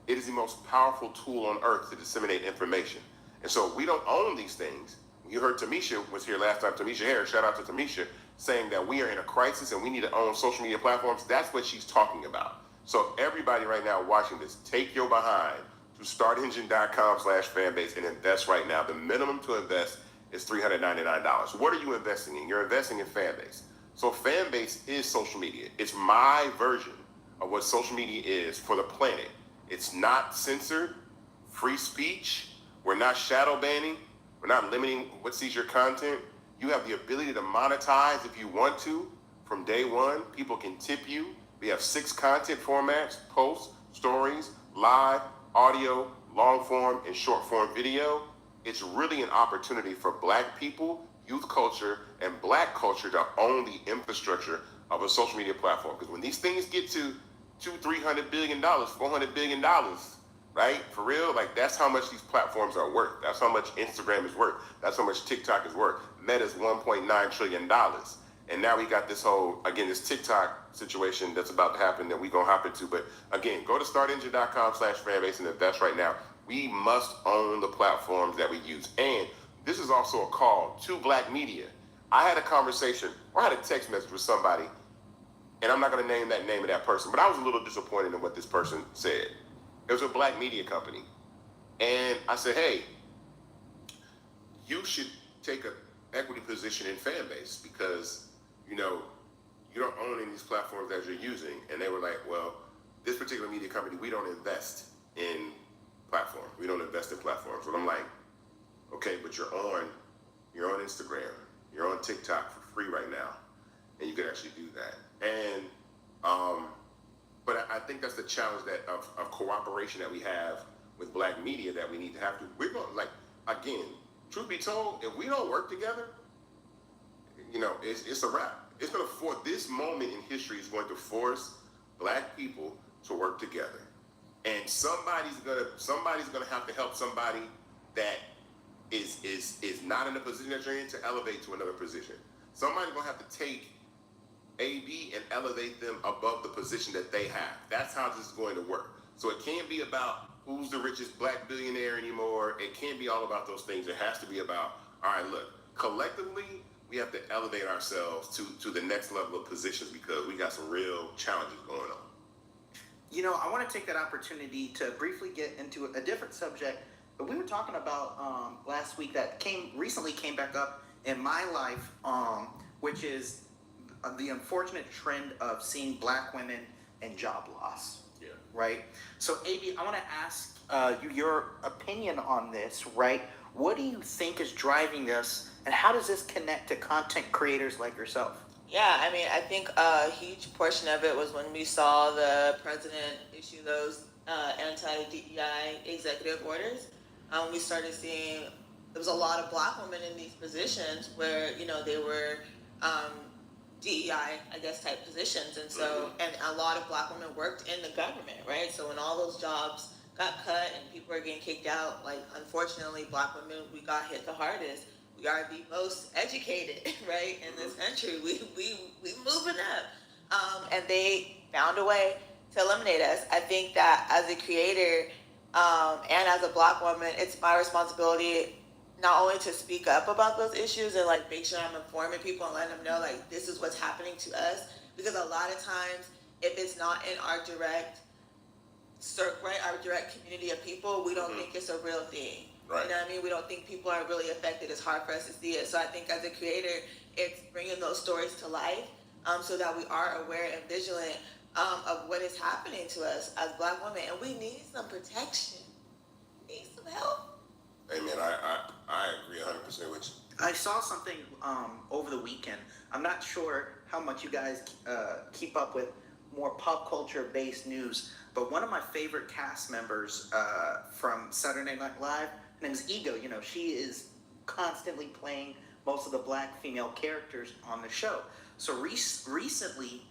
It is the most powerful tool on earth to disseminate information. And so we don't own these things. You heard Tamisha was here last time, Tamisha Harris, shout out to Tamisha, saying that we are in a crisis and we need to own social media platforms. That's what she's talking about. So everybody right now watching this, take your behind to startengine.com/fanbase and invest right now. The minimum to invest is $399. What are you investing in? You're investing in Fanbase. So Fanbase is social media. It's my version of what social media is for the planet. It's not censored, free speech. We're not shadow banning. We're not limiting what sees your content. You have the ability to monetize if you want to. From day one, people can tip you. We have 6 content formats: posts, stories, live, audio, long form, and short form video. It's really an opportunity for Black people, youth culture, and Black culture to own the infrastructure of a social media platform. Because when these things get to $200-300 billion, $400 billion, right? For real, like that's how much these platforms are worth. That's how much Instagram is worth. That's how much TikTok is worth. Meta's $1.9 trillion. And now we got this whole, again, this TikTok situation that's about to happen that we're going to hop into. But again, go to startengine.com/fanbase and invest right now. We must own the platforms that we use. And this is also a call to Black media. I had a conversation, or I had a text message with somebody, and I'm not going to name that name of that person, but I was a little disappointed in what this person said. It was a Black media company. And I said, hey, you should take an equity position in Fanbase because, you know, you don't own any of these platforms that you're using. And they were like, well, this particular media company, we don't invest in platforms. We don't invest in platforms. And I'm like, okay, but you're on Instagram, you're on TikTok for free right now, and you can actually do that. And but I think that's the challenge that of cooperation that we have with Black media that we need to have to. We're going, like, again, truth be told, if we don't work together, you know, it's a wrap. It's going to force, this moment in history is going to force Black people to work together. And somebody's gonna have to help somebody that is not in the position that you're in to elevate to another position. Somebody's gonna have to take AB and elevate them above the position that they have. That's how this is going to work. So it can't be about who's the richest Black billionaire anymore. It can't be all about those things. It has to be about, all right, look, collectively, we have to elevate ourselves to the next level of positions because we got some real challenges going on.
You know, I want to take that opportunity to briefly get into a different subject, but we were talking about last week that recently came back up in my life, which is the unfortunate trend of seeing Black women and job loss.
Yeah.
Right? So, AB, I want to ask you your opinion on this, right? What do you think is driving this, and how does this connect to content creators like yourself?
Yeah, I mean, I think a huge portion of it was when we saw the president issue those anti-DEI executive orders. We started seeing there was a lot of Black women in these positions where, you know, they were DEI, I guess, type positions. And so, and a lot of Black women worked in the government, right? So when all those jobs got cut and people are getting kicked out, like, unfortunately, Black women, we got hit the hardest. We are the most educated, right, in this country. We moving up. And they found a way to eliminate us. I think that as a creator and as a Black woman, it's my responsibility not only to speak up about those issues and like make sure I'm informing people and letting them know like this is what's happening to us, because a lot of times if it's not in our direct circle, right, our direct community of people, we don't think it's a real thing.
Right.
You know what I mean? We don't think people are really affected. It's hard for us to see it. So I think as a creator, it's bringing those stories to life, so that we are aware and vigilant of what is happening to us as Black women, and we need some protection. We need some help.
Hey man, I agree 100% with you.
I saw something over the weekend. I'm not sure how much you guys keep up with more pop culture based news, but one of my favorite cast members from Saturday Night Live, her name's Ego. You know, she is constantly playing most of the Black female characters on the show. So recently,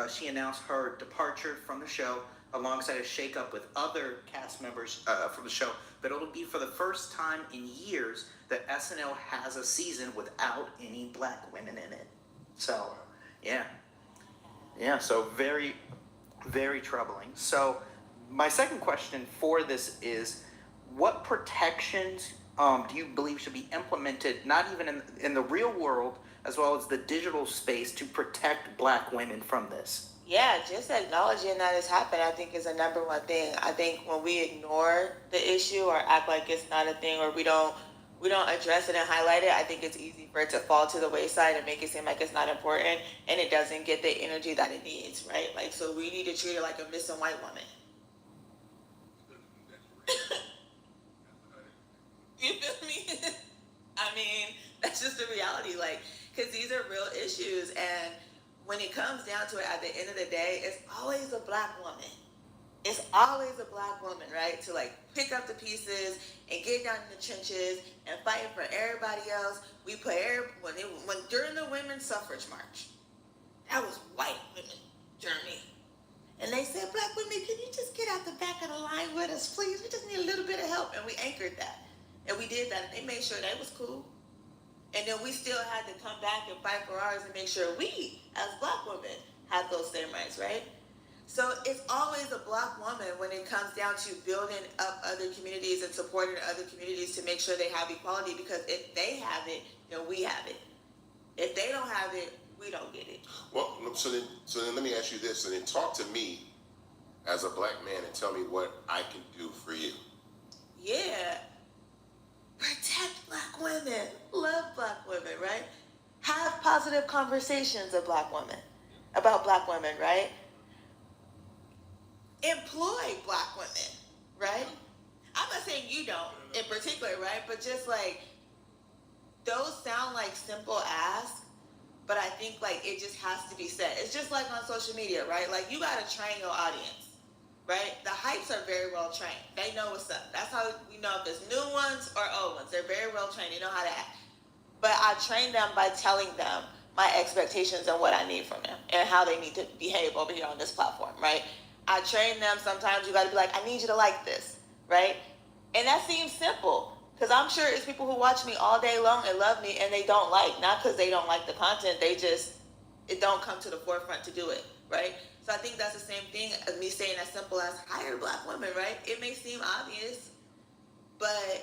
she announced her departure from the show alongside a shakeup with other cast members from the show. But it'll be for the first time in years that SNL has a season without any Black women in it. So, yeah. Yeah, so very, very troubling. So, my second question for this is, what protections do you believe should be implemented, not even in the real world, as well as the digital space, to protect Black women from this?
Yeah, just acknowledging that it's happened, I think, is a number one thing. I think when we ignore the issue or act like it's not a thing, or we don't address it and highlight it, I think it's easy for it to fall to the wayside and make it seem like it's not important, and it doesn't get the energy that it needs, right? Like, so we need to treat it like a missing white woman. You feel me? I mean, that's just the reality, like, because these are real issues, and when it comes down to it, at the end of the day, it's always a Black woman. It's always a Black woman, right? To like pick up the pieces and get down in the trenches and fight for everybody else. We put when during the women's suffrage march, that was white women journey. And they said, Black women, can you just get out the back of the line with us, please? We just need a little bit of help. And we anchored that. And we did that, and they made sure that was cool. And then we still had to come back and fight for ours and make sure we, as Black women, had those same rights, right? So it's always a Black woman when it comes down to building up other communities and supporting other communities to make sure they have equality, because if they have it, then we have it. If they don't have it, we don't get it.
Well, so then let me ask you this, and then talk to me as a Black man and tell me what I can do for you.
Yeah. Protect Black women. Love Black women, right? Have positive conversations of Black women, about Black women, right? Employ Black women, right? I'm not saying you don't in particular, right? But just like, those sound like simple asks, but I think like it just has to be said. It's just like on social media, right? Like, you gotta train your audience. Right? The hypes are very well trained. They know what's up. That's how we know if it's new ones or old ones. They're very well trained. They know how to act. But I train them by telling them my expectations and what I need from them and how they need to behave over here on this platform, right? I train them. Sometimes you got to be like, I need you to like this, right? And that seems simple, because I'm sure it's people who watch me all day long and love me and they don't like, not because they don't like the content, it don't come to the forefront to do it, right? So I think that's the same thing as me saying as simple as hire Black women, right? It may seem obvious, but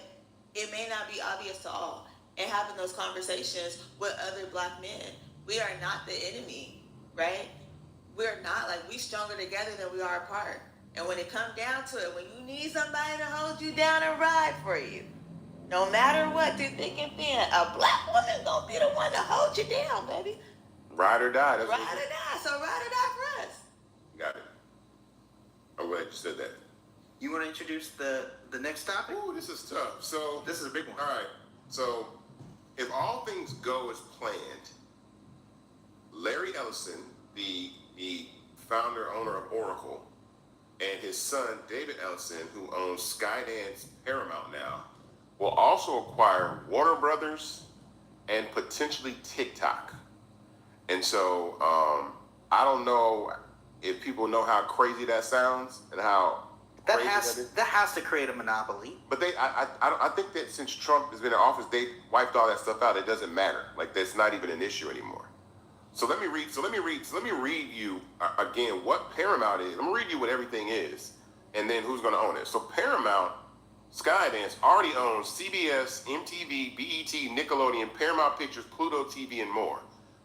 it may not be obvious to all. And having those conversations with other Black men. We are not the enemy, right? We're not, like, we stronger together than we are apart. And when it comes down to it, when you need somebody to hold you down and ride for you, no matter what, through thick and thin, a Black woman gonna be the one to hold you down, baby.
Ride or die.
Ride or die. So ride or die for us.
Got it. I'm glad you said that.
You want to introduce the next topic?
Ooh, this is tough. So
This is a big one.
all right. So if all things go as planned, Larry Ellison, the founder, owner of Oracle, and his son, David Ellison, who owns Skydance Paramount now, will also acquire Warner Brothers and potentially TikTok. And so I don't know if people know how crazy that sounds and how
That
crazy is.
has to create a monopoly.
But I think that since Trump has been in office, they wiped all that stuff out. It doesn't matter. Like, that's not even an issue anymore. So let me read you again what Paramount is. Let me read you what everything is, and then who's going to own it. So Paramount Skydance already owns CBS, MTV, BET, Nickelodeon, Paramount Pictures, Pluto TV, and more.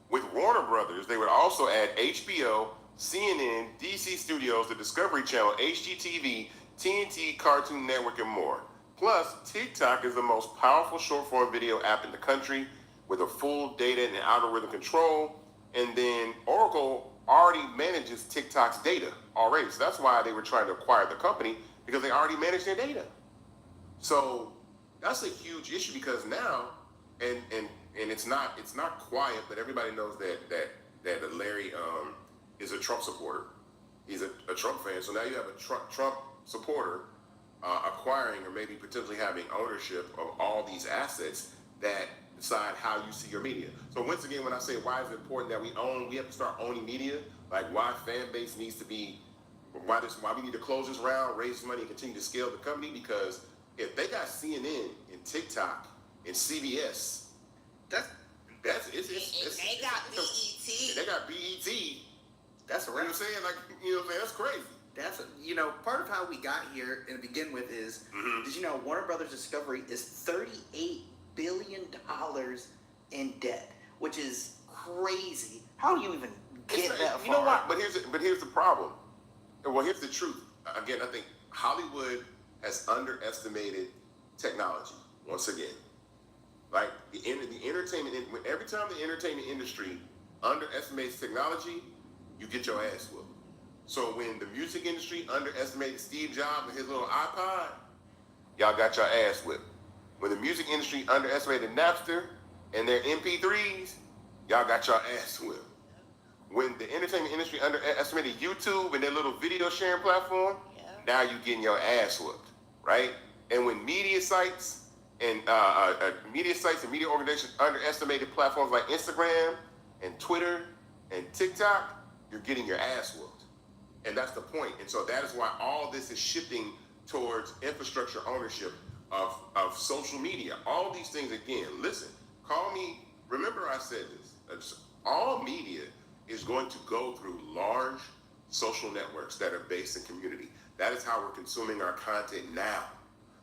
With Warner Brothers, they would also add HBO, CNN, DC Studios, the Discovery Channel, HGTV, TNT, Cartoon Network, and more. Plus, TikTok is the most powerful short-form video app in the country with a full data and algorithm control. And then Oracle already manages TikTok's data already. So that's why they were trying to acquire the company, because they already manage their data. So that's a huge issue, because now, and it's not quiet, but everybody knows that Larry is a Trump supporter. He's a Trump fan. So now you have a Trump supporter acquiring or maybe potentially having ownership of all these assets that decide how you see your media. So once again, when I say why is it important that we have to start owning media, like why Fanbase needs to be, why we need to close this round, raise money, and continue to scale the company, because if they got CNN and TikTok and CBS,
They got
they got BET.
That's a
You know what I'm saying? Like, you know what I'm saying? That's crazy.
That's part of how we got here and to begin with is, did you know Warner Brothers Discovery is $38 billion in debt, which is crazy. How do you even get that far?
You know what? But here's the problem. Well, here's the truth. Again, I think Hollywood has underestimated technology once again. Like the entertainment, every time the entertainment industry underestimates technology, you get your ass whooped. So when the music industry underestimated Steve Jobs and his little iPod, y'all got your ass whipped. When the music industry underestimated Napster and their MP3s, y'all got your ass whipped. When the entertainment industry underestimated YouTube and their little video sharing platform, now you getting your ass whooped, right? And when media sites and media organizations underestimated platforms like Instagram and Twitter and TikTok, you're getting your ass whooped. And that's the point. And so that is why all this is shifting towards infrastructure ownership of social media. All these things, again, listen, call me, remember I said this, all media is going to go through large social networks that are based in community. That is how we're consuming our content now.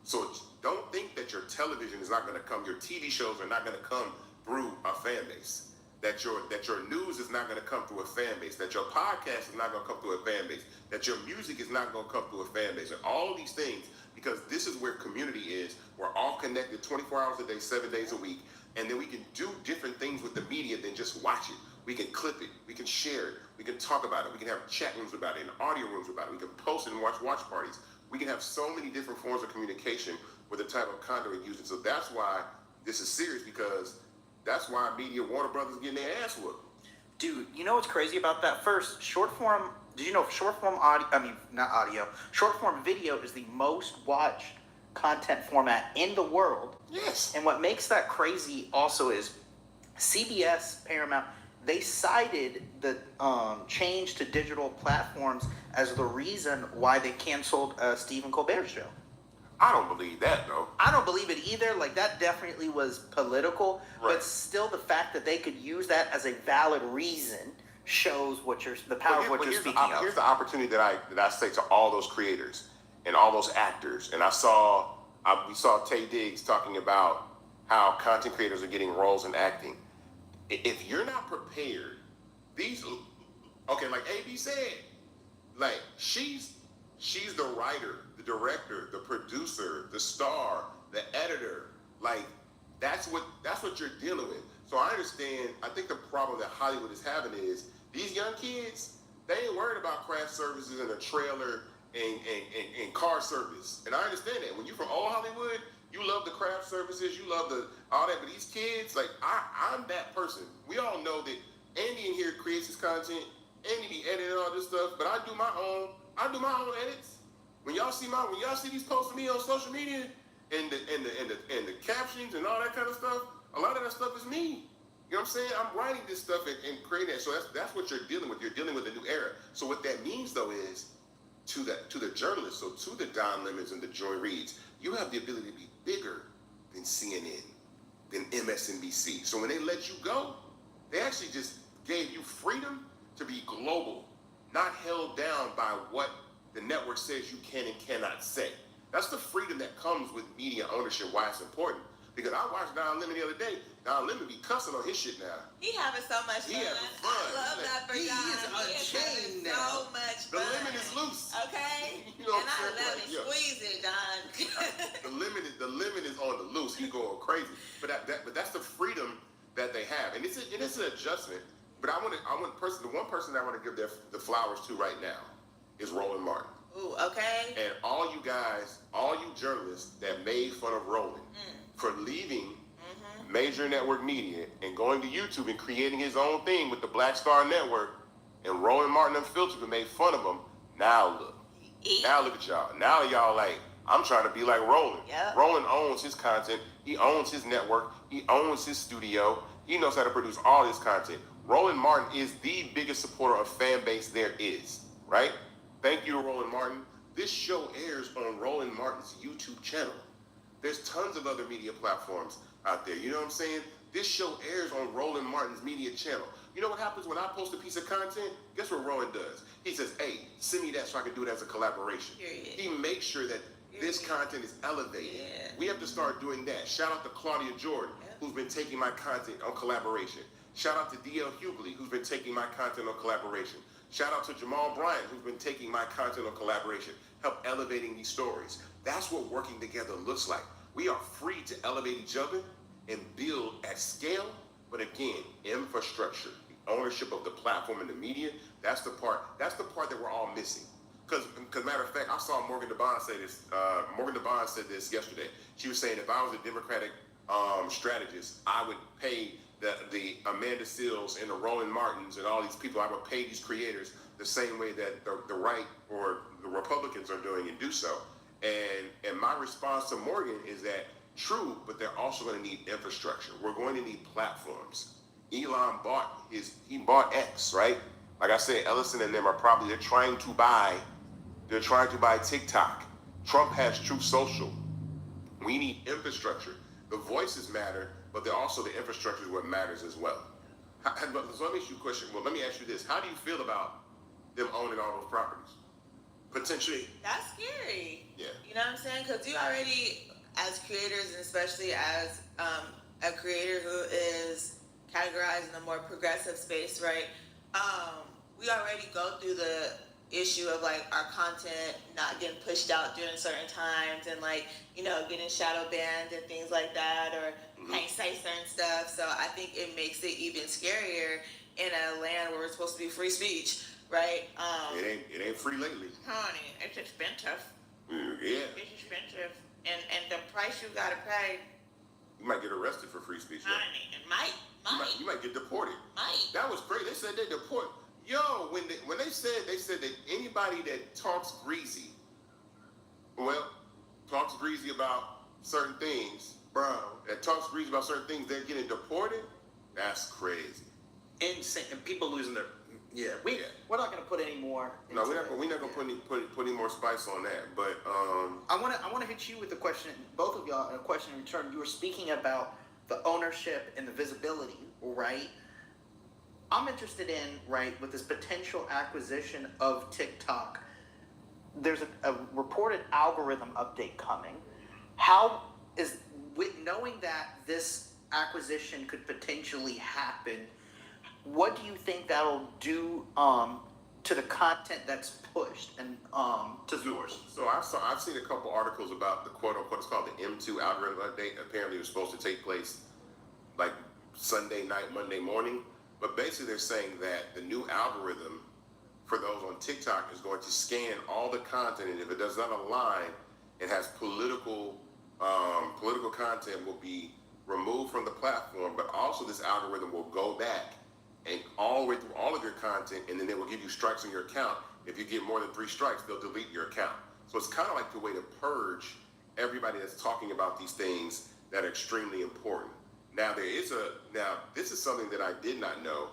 So don't think that your television is not going to come, your TV shows are not going to come through a fan base. That your news is not going to come through a fan base. That your podcast is not going to come through a fan base. That your music is not going to come through a fan base. And all of these things, because this is where community is. We're all connected 24 hours a day, 7 days a week. And then we can do different things with the media than just watch it. We can clip it. We can share it. We can talk about it. We can have chat rooms about it and audio rooms about it. We can post it and watch parties. We can have so many different forms of communication with the type of content we're using. So that's why this is serious, because that's why media, Warner Brothers, getting their ass whooped.
Dude, you know what's crazy about that? First, short form, did you know short form short form video is the most watched content format in the world.
Yes.
And what makes that crazy also is CBS, Paramount, they cited the change to digital platforms as the reason why they canceled Stephen Colbert's show.
I don't believe that, though.
I don't believe it either. Like, that definitely was political,
Right.
but still the fact that they could use that as a valid reason shows the power of what you're speaking of.
Here's the opportunity that I say to all those creators and all those actors. And we saw Tay Diggs talking about how content creators are getting roles in acting. If you're not prepared, like AB said, like she's the writer, the director, the producer, the star, the editor. Like that's what you're dealing with. So I understand. I think the problem that Hollywood is having is these young kids, they ain't worried about craft services and a trailer and car service. And I understand that. When you're from old Hollywood, you love the craft services, you love all that. But these kids, like I'm that person. We all know that Andy in here creates his content. Andy be editing all this stuff, but I do my own edits. When y'all see these posts of me on social media and the captions and all that kind of stuff, a lot of that stuff is me. You know what I'm saying? I'm writing this stuff and creating that. So that's what you're dealing with. You're dealing with a new era. So what that means though is to the journalists, so to the Don Lemons and the Joy Reids, you have the ability to be bigger than CNN, than MSNBC. So when they let you go, they actually just gave you freedom to be global, not held down by what the network says you can and cannot say. That's the freedom that comes with media ownership, why it's important. Because I watched Don Lemon the other day. Don Lemon be cussing on his shit now.
He having so much fun.
He having fun.
I love that for
He
Don.
is unchained
having
now.
so much
The
fun.
lemon is loose.
Okay?
You know
and
what I'm
I
saying?
love
Like,
it.
yeah.
Squeeze it, Don.
The lemon is on the loose. He going crazy. But that's the freedom that they have, and it's an adjustment. But the one person I want to give the flowers to right now is Roland Martin.
Ooh, okay.
And all you guys, all you journalists that made fun of Roland for leaving major network media and going to YouTube and creating his own thing with the Black Star Network, and Roland Martin Unfiltered and made fun of him. Now look. Now look at y'all. Now y'all like, I'm trying to be like Roland.
Yep.
Roland owns his content. He owns his network. He owns his studio. He knows how to produce all his content. Roland Martin is the biggest supporter of Fanbase there is, right? Thank you, Roland Martin. This show airs on Roland Martin's YouTube channel. There's tons of other media platforms out there. You know what I'm saying? This show airs on Roland Martin's media channel. You know what happens when I post a piece of content? Guess what Roland does? He says, hey, send me that so I can do it as a collaboration.
Period.
He makes sure that this content is elevated.
Yeah.
We have to start doing that. Shout out to Claudia Jordan, who's been taking my content on collaboration. Shout out to D.L. Hughley, who's been taking my content on collaboration. Shout out to Jamal Bryant, who's been taking my content on collaboration, help elevating these stories. That's what working together looks like. We are free to elevate each other and build at scale, but again, infrastructure, the ownership of the platform and the media, that's the part that we're all missing. Because matter of fact, I saw Morgan DeBond say this. Morgan DeBond said this yesterday. She was saying if I was a Democratic strategist, I would pay the Amanda Seals and the Roland Martins and all these people, I would pay these creators the same way that the right or the Republicans are doing and do so. And my response to Morgan is that true, but they're also going to need infrastructure. We're going to need platforms. Elon bought X, right? Like I said, Ellison and them they're trying to buy TikTok. Trump has Truth Social. We need infrastructure. The voices matter, but they're also the infrastructure is what matters as well. So let me ask you a question. Well, let me ask you this. How do you feel about them owning all those properties? Potentially.
That's scary.
Yeah.
You know what I'm saying? Because you already, as creators, and especially as a creator who is categorized in a more progressive space, right? We already go through the issue of like our content not getting pushed out during certain times and like, you know, getting shadow banned and things like that, or can't say certain stuff. So I think it makes it even scarier in a land where we're supposed to be free speech, right?
It ain't free lately.
Honey, it's expensive.
Yeah.
It's expensive. And the price you gotta pay,
You might get arrested for free speech.
honey, it might.
You might get deported.
Might.
That was crazy. They said they deport. Yo, when they said that anybody that talks greasy about certain things, they're getting deported. That's crazy.
Insane. And people losing their. We're not going to put any more.
No, we're not gonna put any more spice on that. But
I want to hit you with a question. Both of y'all, a question in return. You were speaking about the ownership and the visibility, right? I'm interested in, right, with this potential acquisition of TikTok, there's a reported algorithm update coming. How is, with knowing that this acquisition could potentially happen, what do you think that'll do to the content that's pushed and to viewers?
So I've seen a couple articles about the quote unquote, it's called the M2 algorithm update. Apparently it was supposed to take place like Sunday night, Monday morning. But basically they're saying that the new algorithm for those on TikTok is going to scan all the content, and if it does not align, it has political content will be removed from the platform, but also this algorithm will go back and all the way through all of your content, and then they will give you strikes on your account. If you get more than 3 strikes, they'll delete your account. So it's kind of like the way to purge everybody that's talking about these things that are extremely important. Now this is something that I did not know,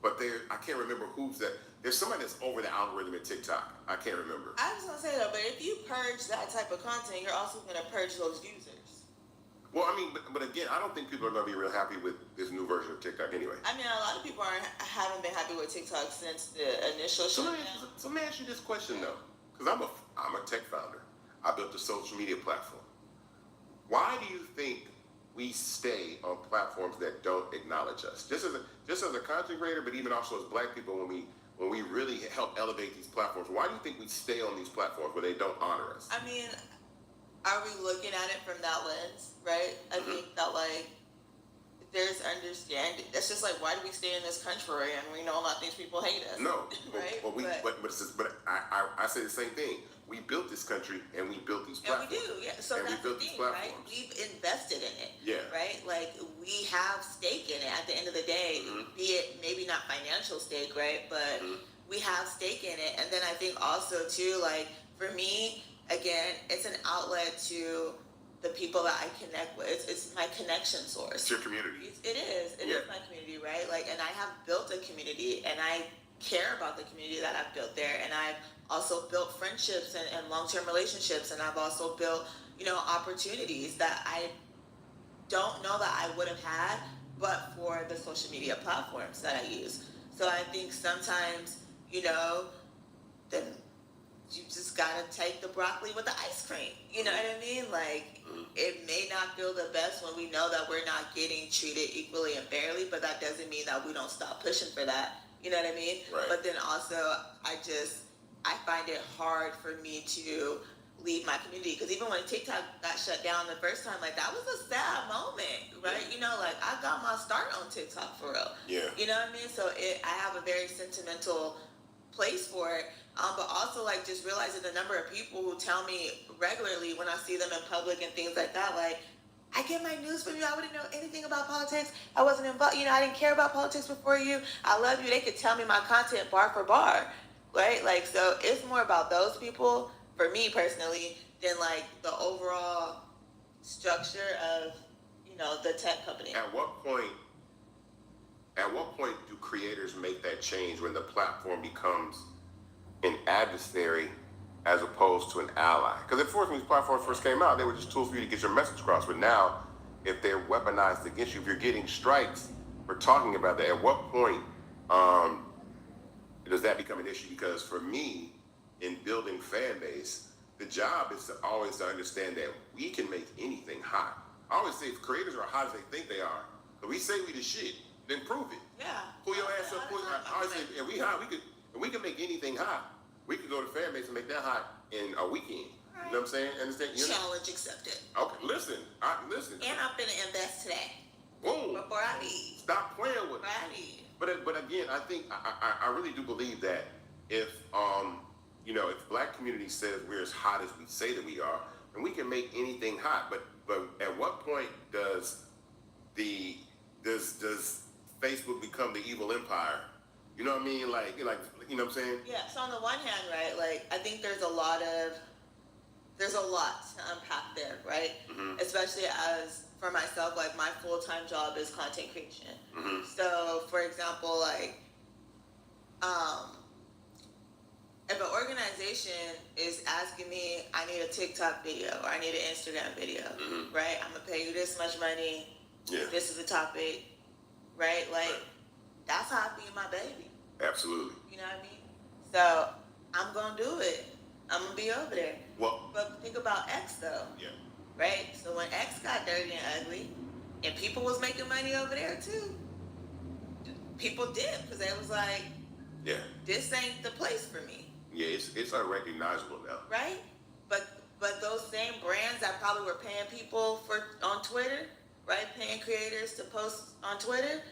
but I can't remember who's that. There's somebody that's over the algorithm at TikTok. I can't remember.
I was gonna say though, but if you purge that type of content, you're also gonna purge those users.
Well, I mean, but again, I don't think people are gonna be real happy with this new version of TikTok anyway.
I mean, a lot of people haven't been happy with TikTok since the initial
So
shutdown.
let me ask you this question though, because I'm a tech founder. I built a social media platform. Why do you think we stay on platforms that don't acknowledge us? Just as a content creator, but even also as Black people, when we really help elevate these platforms, why do you think we stay on these platforms where they don't honor us?
I mean, are we looking at it from that lens, right? I think that like there's understanding. That's just like, why do we stay in this country and we know a lot of these people hate us?
No,
right?
but I say the same thing. We built this country and we built these platforms.
And we do, yeah. So
and
that's
we built
the
these
thing, right?
platforms.
We've invested in it.
Yeah.
Right? Like we have stake in it at the end of the day, be it maybe not financial stake, right? But we have stake in it. And then I think also too, like for me, again, it's an outlet to the people that I connect with. It's my connection source.
It's your community.
It is my community, right? Like, and I have built a community and I care about the community that I've built there. And I've also built friendships and long-term relationships. And I've also built, opportunities that I don't know that I would have had, but for the social media platforms that I use. So I think sometimes, then you just gotta take the broccoli with the ice cream. You know what I mean? Like, it may not feel the best when we know that we're not getting treated equally and fairly, but that doesn't mean that we don't stop pushing for that. You know what I mean?
Right.
But then also, I find it hard for me to leave my community, because even when TikTok got shut down the first time, like, that was a sad moment, right? Like, I got my start on TikTok for real.
Yeah.
You know what I mean? So I have a very sentimental place for it. But also, like, just realizing the number of people who tell me regularly when I see them in public and things like that, like, I get my news from you. I wouldn't know anything about politics. I wasn't involved. I didn't care about politics before you. I love you. They could tell me my content bar for bar, right? Like, so it's more about those people, for me personally, than, like, the overall structure of, the tech company.
At what point do creators make that change when the platform becomes an adversary as opposed to an ally? Because at first, when these platforms first came out, they were just tools for you to get your message across. But now, if they're weaponized against you, if you're getting strikes for talking about that, at what point does that become an issue? Because for me, in building fan base, the job is to always understand that we can make anything hot. I always say, if creators are hot as they think they are, if we say we the shit, then prove it.
Yeah.
Pull your ass up. I always say, if we hot, we can make anything hot. We could go to fan base and make that hot in a weekend. Right. You know what I'm saying? Understand?
Challenge accepted.
Okay, listen.
And I'm gonna invest today.
Boom.
Before I leave.
Stop playing with me.
Before I leave.
But again, I think I really do believe that if if Black community says we're as hot as we say that we are, and we can make anything hot. But at what point does Facebook become the evil empire? You know what I mean? Like you know what I'm saying?
Yeah. So on the one hand, right, like, I think there's a lot to unpack there, right? Mm-hmm. Especially as for myself, like, my full-time job is content creation. Mm-hmm. So, for example, like, if an organization is asking me, I need a TikTok video or I need an Instagram video, right? I'm gonna pay you this much money. Yeah. This is the topic, right? Like, that's how I feed my baby.
Absolutely.
You know what I mean? So I'm gonna do it. I'm gonna be over there.
Well,
but think about X though.
Yeah.
Right? So when X got dirty and ugly, and people was making money over there too, people did, because they was like,
yeah,
this ain't the place for me.
Yeah, it's unrecognizable now.
Right? But those same brands that probably were paying people on Twitter, right? Paying creators to post on Twitter,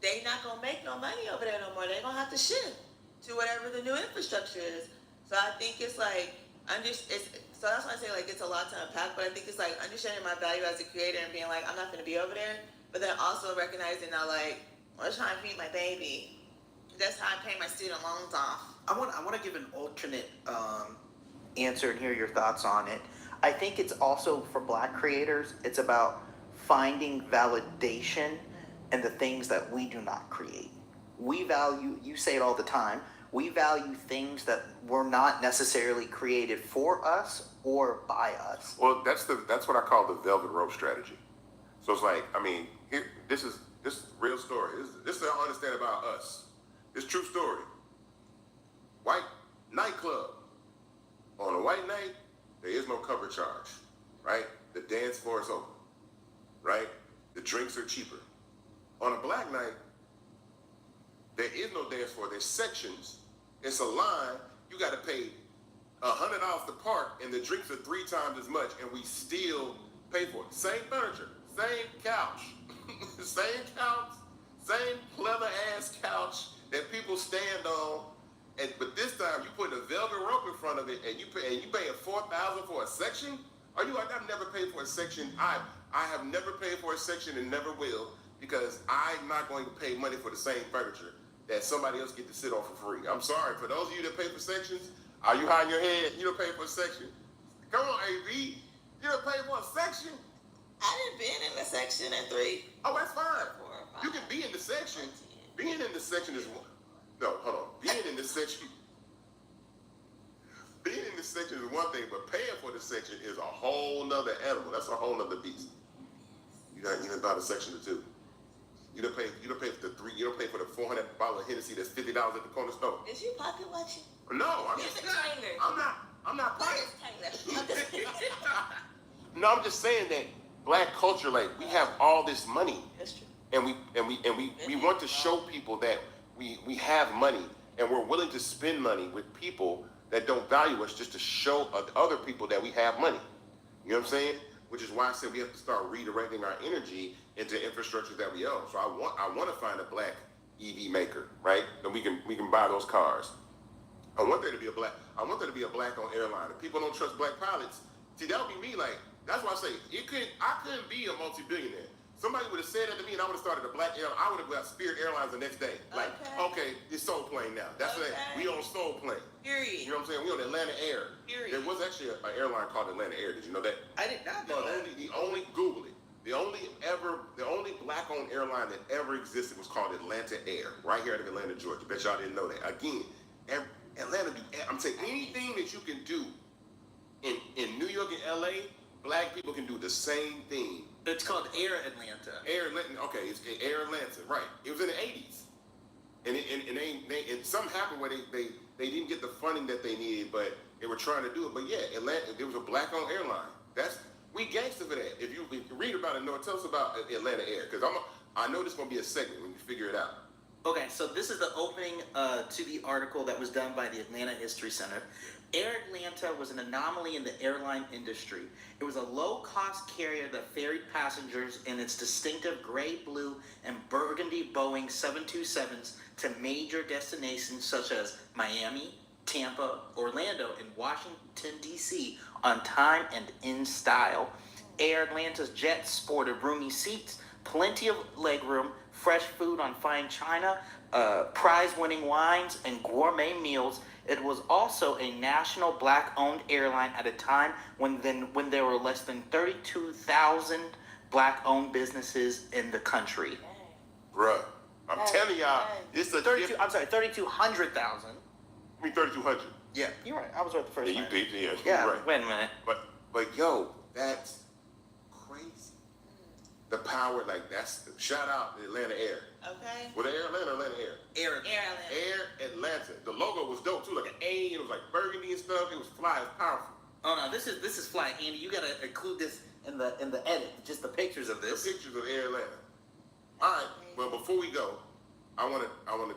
they not gonna make no money over there no more. They gonna have to shift to whatever the new infrastructure is. So I think it's like so that's why I say, like, it's a lot to unpack. But I think it's like understanding my value as a creator and being like, I'm not gonna be over there. But then also recognizing that, like, I'm trying to feed my baby. That's how I pay my student loans off.
I want to give an alternate answer and hear your thoughts on it. I think it's also for Black creators, it's about finding validation in the things that we do not create. We value, you say it all the time, we value things that were not necessarily created for us or by us.
Well, that's what I call the velvet rope strategy. So it's like, I mean, this is real story. This is what I understand about us. It's true story. White nightclub. On a white night, there is no cover charge, right? The dance floor is open, right? The drinks are cheaper. On a black night, there is no dance floor. There's sections. It's a line. You got to pay $100 to park, and the drinks are 3 times as much, and we still pay for it. Same furniture, same couch, same pleather ass couch that people stand on. But this time you put a velvet rope in front of it, and you paying $4,000 for a section. Are you? I've never paid for a section. I have never paid for a section and never will, because I'm not going to pay money for the same furniture that somebody else get to sit on for free. I'm sorry for those of you that pay for sections. Are you hiding your head? You don't pay for a section. Come on, AB. You don't pay for a section.
I didn't been in the section at 3.
Oh, that's fine.
4 or 5.
You can be in the section. Being in the section is one. No, hold on. Being in the section. Being in the section is one thing, but paying for the section is a whole nother animal. That's a whole nother beast. You done bought a section or 2. You don't pay for the 3. You don't pay for the $400 Hennessy that's $50 at the corner store.
Is you pocket watching?
No, I'm
He's
just.
a trainer.
I'm not playing.
Taylor.
No, I'm just saying that black culture, like, we have all this money,
That's true.
and we want to show people that we have money, and we're willing to spend money with people that don't value us just to show other people that we have money. You know what I'm saying? Which is why I said we have to start redirecting our energy into infrastructure that we own. So I want to find a black EV maker, right? And we can buy those cars. I want there to be a black owned airline. If people don't trust black pilots, see, that would be me. Like, that's why I say I couldn't be a multi-billionaire. Somebody would have said that to me, and I would have started a black airline. I would have got Spirit Airlines the next day. Like, okay, it's Soul Plane now. That's what we own Soul Plane.
Period.
You know what I'm saying? We own Atlanta Air.
Period.
There was actually an airline called Atlanta Air. Did you know that?
I did not know that.
The only Google it. The only black-owned airline that ever existed was called Atlanta Air, right here out of Atlanta, Georgia. Bet y'all didn't know that. Again, Atlanta I'm saying anything that you can do in New York and LA, black people can do the same thing.
It's called Air Atlanta.
Air Atlanta, okay, it's Air Atlanta, right? It was in the '80s, and something happened where they didn't get the funding that they needed, but they were trying to do it. But yeah, Atlanta, there was a black-owned airline. We gangster for that. If you read about it, Noah, tell us about Atlanta Air, because I know this is gonna be a segment when you figure it out.
Okay, so this is the opening to the article that was done by the Atlanta History Center. Air Atlanta was an anomaly in the airline industry. It was a low-cost carrier that ferried passengers in its distinctive gray, blue, and burgundy Boeing 727s to major destinations such as Miami, Tampa, Orlando, and Washington, D.C. on time and in style. Air Atlanta's jets sported roomy seats, plenty of legroom, fresh food on fine china, prize-winning wines, and gourmet meals. It was also a national black-owned airline at a time when there were less than 32,000 black-owned businesses in the country.
Bruh, I'm telling y'all, this is a
3,200,000.
I mean 3,200.
Yeah, you're right. I was right the first time.
Yeah,
Yeah,
you're right.
wait a minute.
But yo, that's crazy. The power, like, shout out to Atlanta Air.
Okay.
Was it Air Atlanta or Atlanta Air?
Air
Atlanta.
Air Atlanta. The logo was dope too, like an A. It was like burgundy and stuff. It was fly. It was powerful.
Oh no, this is fly, Andy. You gotta include this in the edit, just the pictures of this.
The pictures of Air Atlanta. All right. Well, before we go, I wanna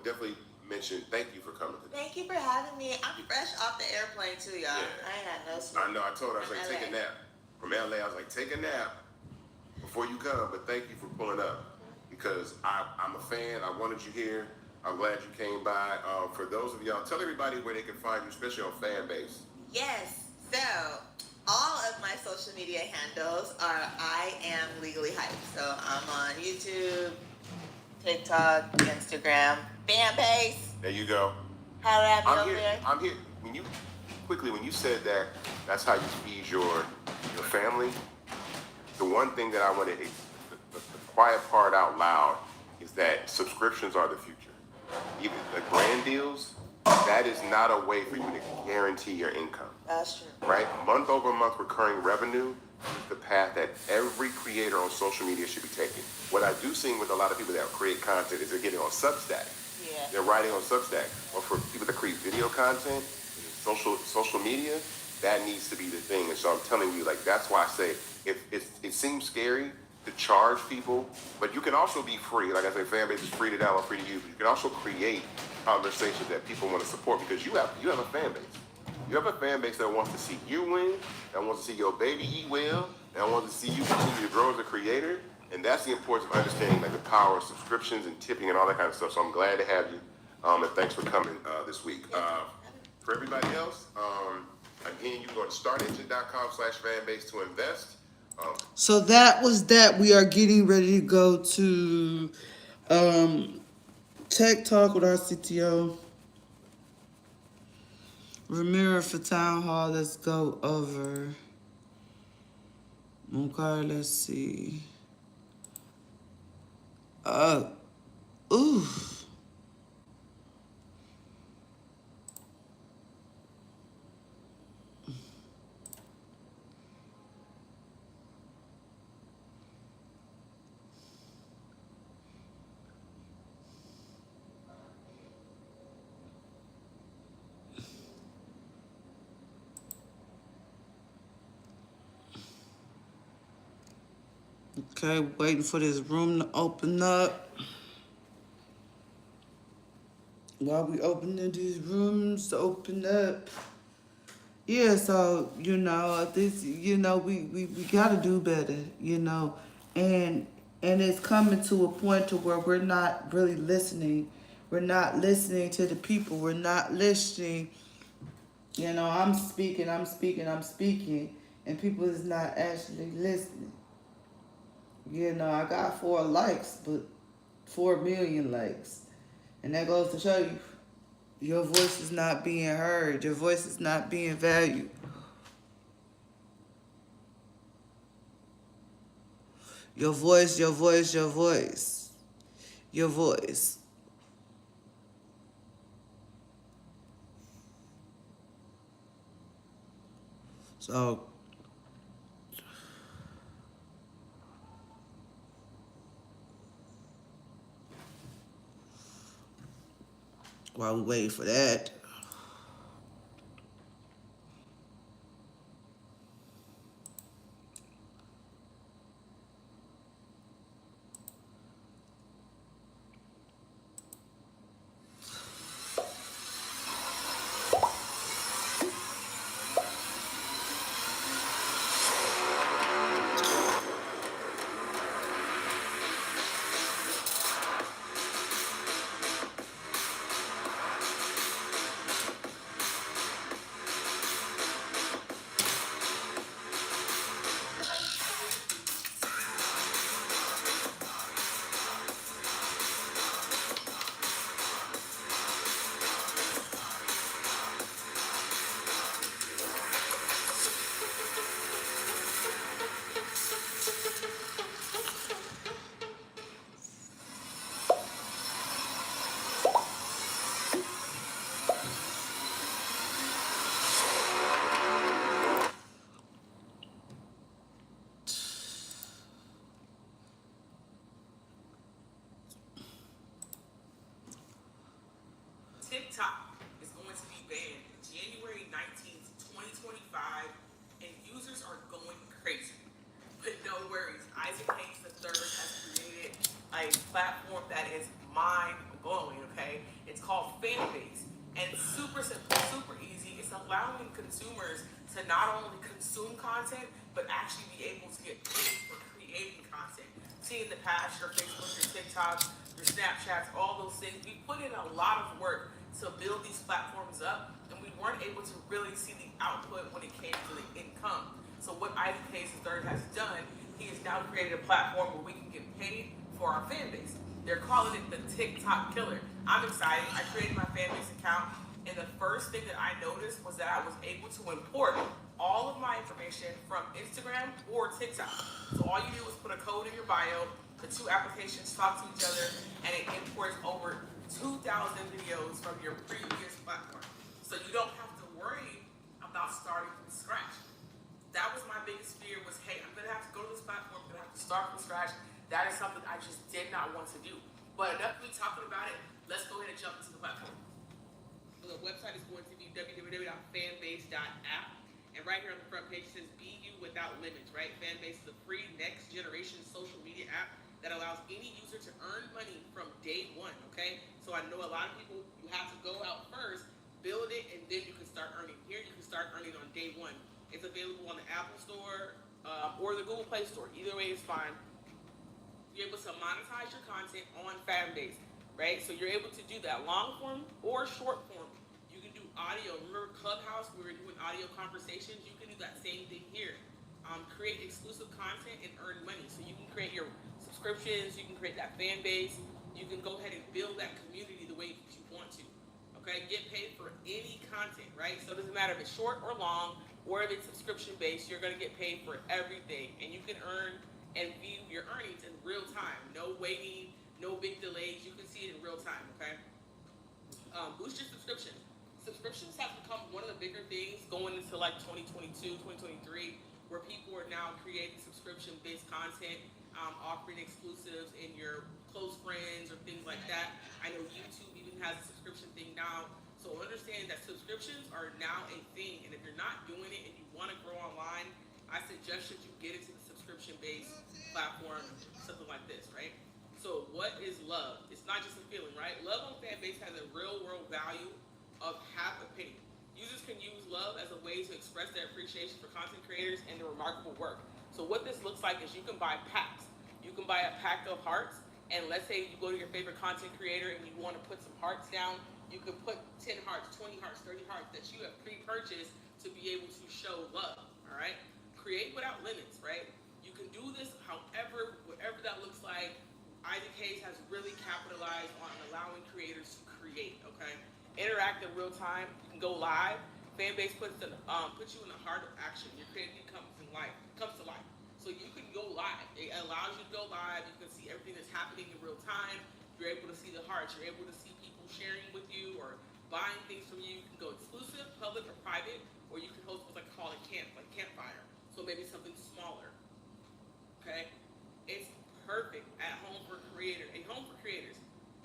definitely mention thank you for coming today.
Thank you for having me. I'm fresh off the airplane too, y'all.
Yeah.
I ain't had no sleep.
I know. I told her I was like,
From
take a
LA.
nap. From LA, I was like, take a nap before you come. But thank you for pulling up, because I'm a fan. I wanted you here. I'm glad you came by. For those of y'all, tell everybody where they can find you, especially on Fanbase.
Yes. So, all of my social media handles are I am legally hyped. So, I'm on YouTube, TikTok, Instagram, Fanbase.
There you go.
How do I be
I'm
over
here.
there?
I'm here. When you said that, that's how you feed your family. The one thing that I want to, the quiet part out loud, is that subscriptions are the future. Even the brand deals, that is not a way for you to guarantee your income.
That's true.
Right? Month over month recurring revenue is the path that every creator on social media should be taking. What I do see with a lot of people that create content is they're getting on Substack.
Yeah.
They're writing on Substack. Or for people that create video content, social media, that needs to be the thing. And so I'm telling you, like, that's why I say it seems scary to charge people, but you can also be free. Like I say, Fanbase is free to download, free to use. But you can also create conversations that people want to support because you have a fan base. You have a fan base that wants to see you win, that wants to see your baby eat well, that wants to see you continue to grow as a creator. And that's the importance of understanding like the power of subscriptions and tipping and all that kind of stuff. So I'm glad to have you. And thanks for coming this week. For everybody else, again, you can go to startengine.com/fanbase to invest.
So that was that. We are getting ready to go to Tech Talk with our CTO, Ramira, for Town Hall. Let's go over. Okay, let's see. Ooh. Okay, waiting for this room to open up. While we opening these rooms to open up. Yeah, so, this, we gotta do better, and it's coming to a point to where we're not really listening. We're not listening to the people. We're not listening. I'm speaking, and people is not actually listening. I got 4 likes, but 4 million likes. And that goes to show you, your voice is not being heard. Your voice is not being valued. Your voice, your voice, your voice. Your voice. So, while we wait for that,
TikTok is going to be banned January 19th, 2025, and users are going crazy. But no worries, Isaac Hayes III has created a platform that is mind-blowing, okay? It's called Fanbase, and it's super simple, super easy. It's allowing consumers to not only consume content, but actually be able to get paid for creating content. See, in the past, your Facebook, your TikTok, your Snapchats, all those things, we put in a lot of work to build these platforms up, and we weren't able to really see the output when it came to the income. So what Isaac Hayes III has done, he has now created a platform where we can get paid for our fan base. They're calling it the TikTok killer. I'm excited. I created my fan base account, and the first thing that I noticed was that I was able to import all of my information from Instagram or TikTok. So all you do is put a code in your bio, the 2 applications talk to each other, and it imports over 2,000 videos from your previous platform. So you don't have to worry about starting from scratch. That was my biggest fear was, hey, I'm gonna have to go to this platform, I'm gonna have to start from scratch. That is something I just did not want to do. But enough of me talking about it, let's go ahead and jump into the platform. The website is going to be www.fanbase.app, And right here on the front page it says "Be You Without Limits," right? Fanbase is a free next generation social media app that allows any user to earn money from day one, okay? So I know a lot of people, you have to go out first, build it, and then you can start earning. Here you can start earning on day one. It's available on the Apple Store or the Google Play Store. Either way is fine. You're able to monetize your content on Fanbase, right? So you're able to do that long form or short form. You can do audio. Remember Clubhouse, we were doing audio conversations? You can do that same thing here. Create exclusive content and earn money. So you can create your subscriptions, you can create that fan base, you can go ahead and build that community the way that you want to. Okay, get paid for any content, right? So it doesn't matter if it's short or long, or if it's subscription based, you're gonna get paid for everything. And you can earn and view your earnings in real time. No waiting, no big delays, you can see it in real time, okay? Boost your subscriptions. Subscriptions have become one of the bigger things going into like 2022, 2023, where people are now creating subscription-based content, offering exclusives in your close friends or things like that. I know YouTube even has a subscription thing now. So understand that subscriptions are now a thing, and if you're not doing it and you want to grow online, I suggest that you get into the subscription-based platform, something like this, right? So what is love? It's not just a feeling, right? Love on Fanbase has a real-world value of half a penny. Users can use love as a way to express their appreciation for content creators and their remarkable work. So what this looks like is you can buy packs. You can buy a pack of hearts, and let's say you go to your favorite content creator and you want to put some hearts down. You can put 10 hearts, 20 hearts, 30 hearts that you have pre-purchased to be able to show love, all right? Create without limits, right? You can do this however, whatever that looks like. Isaac Hayes has really capitalized on allowing creators to create, okay? Interact in real time. You can go live. Fanbase puts you in the heart of action. Your creativity comes to life. So you can go live. It allows you to go live. You can see everything that's happening in real time. You're able to see the hearts. You're able to see people sharing with you or buying things from you. You can go exclusive, public, or private, or you can host what's like called a campfire. So maybe something smaller. Okay, it's perfect at home for creators.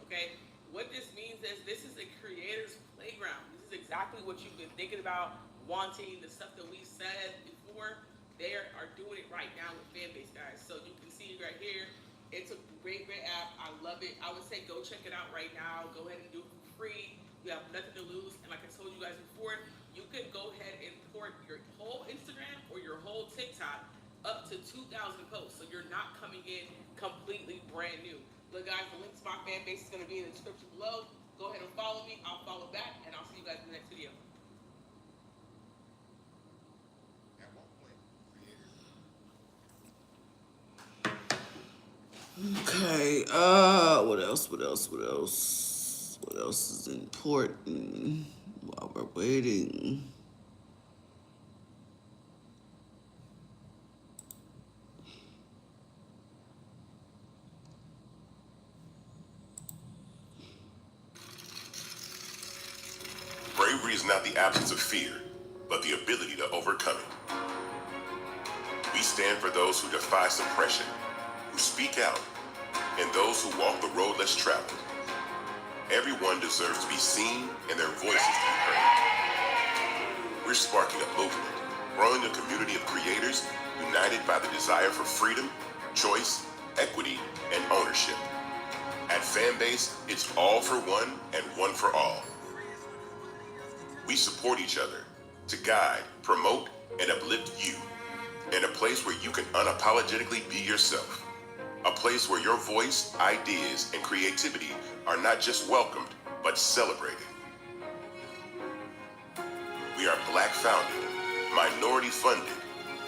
Okay, what this means is this is a creator's playground. This is exactly what you've been thinking about, wanting, the stuff that we said before. They are doing it right now with Fanbase, guys. So you can see it right here. It's a great app. I love it. I would say go check it out right now. Go ahead and do it for free. You have nothing to lose. And like I told you guys before, you can go ahead and import your whole Instagram or your whole TikTok up to 2,000 posts. So you're not coming in completely brand new. Look, guys, the link to my Fanbase is going to be in the description below. Go ahead and follow me. I'll follow back, and I'll see you guys in the next video.
Okay, what else? What else is important while we're waiting?
Bravery is not the absence of fear, but the ability to overcome it. We stand for those who defy suppression, who speak out, and those who walk the road less traveled. Everyone deserves to be seen and their voices to be heard. We're sparking a movement, growing a community of creators united by the desire for freedom, choice, equity, and ownership. At Fanbase, it's all for one and one for all. We support each other to guide, promote, and uplift you in a place where you can unapologetically be yourself. A place where your voice, ideas, and creativity are not just welcomed, but celebrated. We are Black-founded, minority-funded,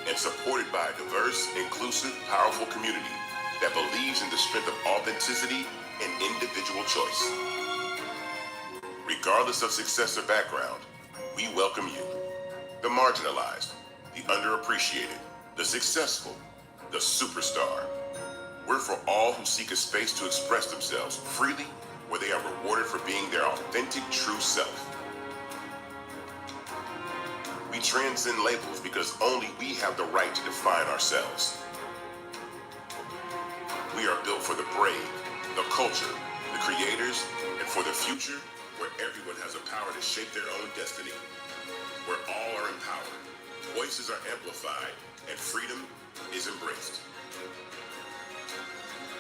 and supported by a diverse, inclusive, powerful community that believes in the strength of authenticity and individual choice. Regardless of success or background, we welcome you. The marginalized, the underappreciated, the successful, the superstar. We're for all who seek a space to express themselves freely, where they are rewarded for being their authentic, true self. We transcend labels because only we have the right to define ourselves. We are built for the brave, the culture, the creators, and for the future where everyone has the power to shape their own destiny. Where all are empowered, voices are amplified, and freedom is embraced.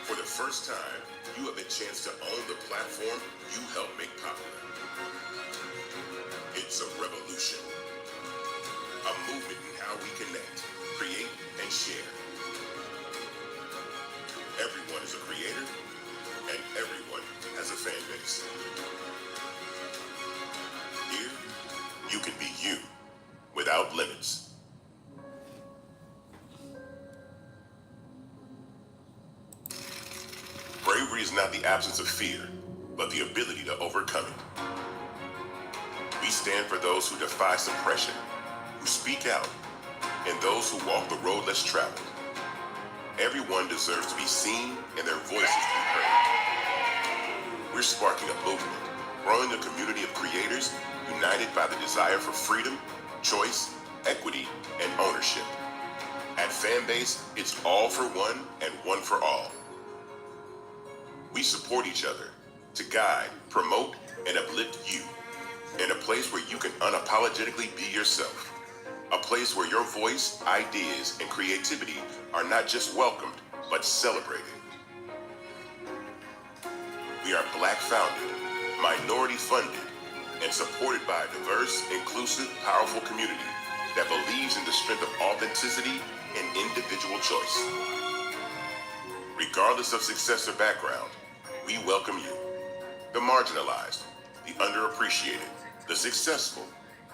For the first time, you have a chance to own the platform you helped make popular. It's a revolution. A movement in how we connect, create, and share. Everyone is a creator, and everyone has a fan base. Here, you can be you without limits. Bravery is not the absence of fear, but the ability to overcome it. We stand for those who defy suppression, who speak out, and those who walk the road less traveled. Everyone deserves to be seen and their voices to be heard. We're sparking a movement, growing a community of creators united by the desire for freedom, choice, equity, and ownership. At Fanbase, it's all for one and one for all. We support each other to guide, promote, and uplift you in a place where you can unapologetically be yourself. A place where your voice, ideas, and creativity are not just welcomed, but celebrated. We are Black founded, minority funded, and supported by a diverse, inclusive, powerful community that believes in the strength of authenticity and individual choice. Regardless of success or background, we welcome you, the marginalized, the underappreciated, the successful,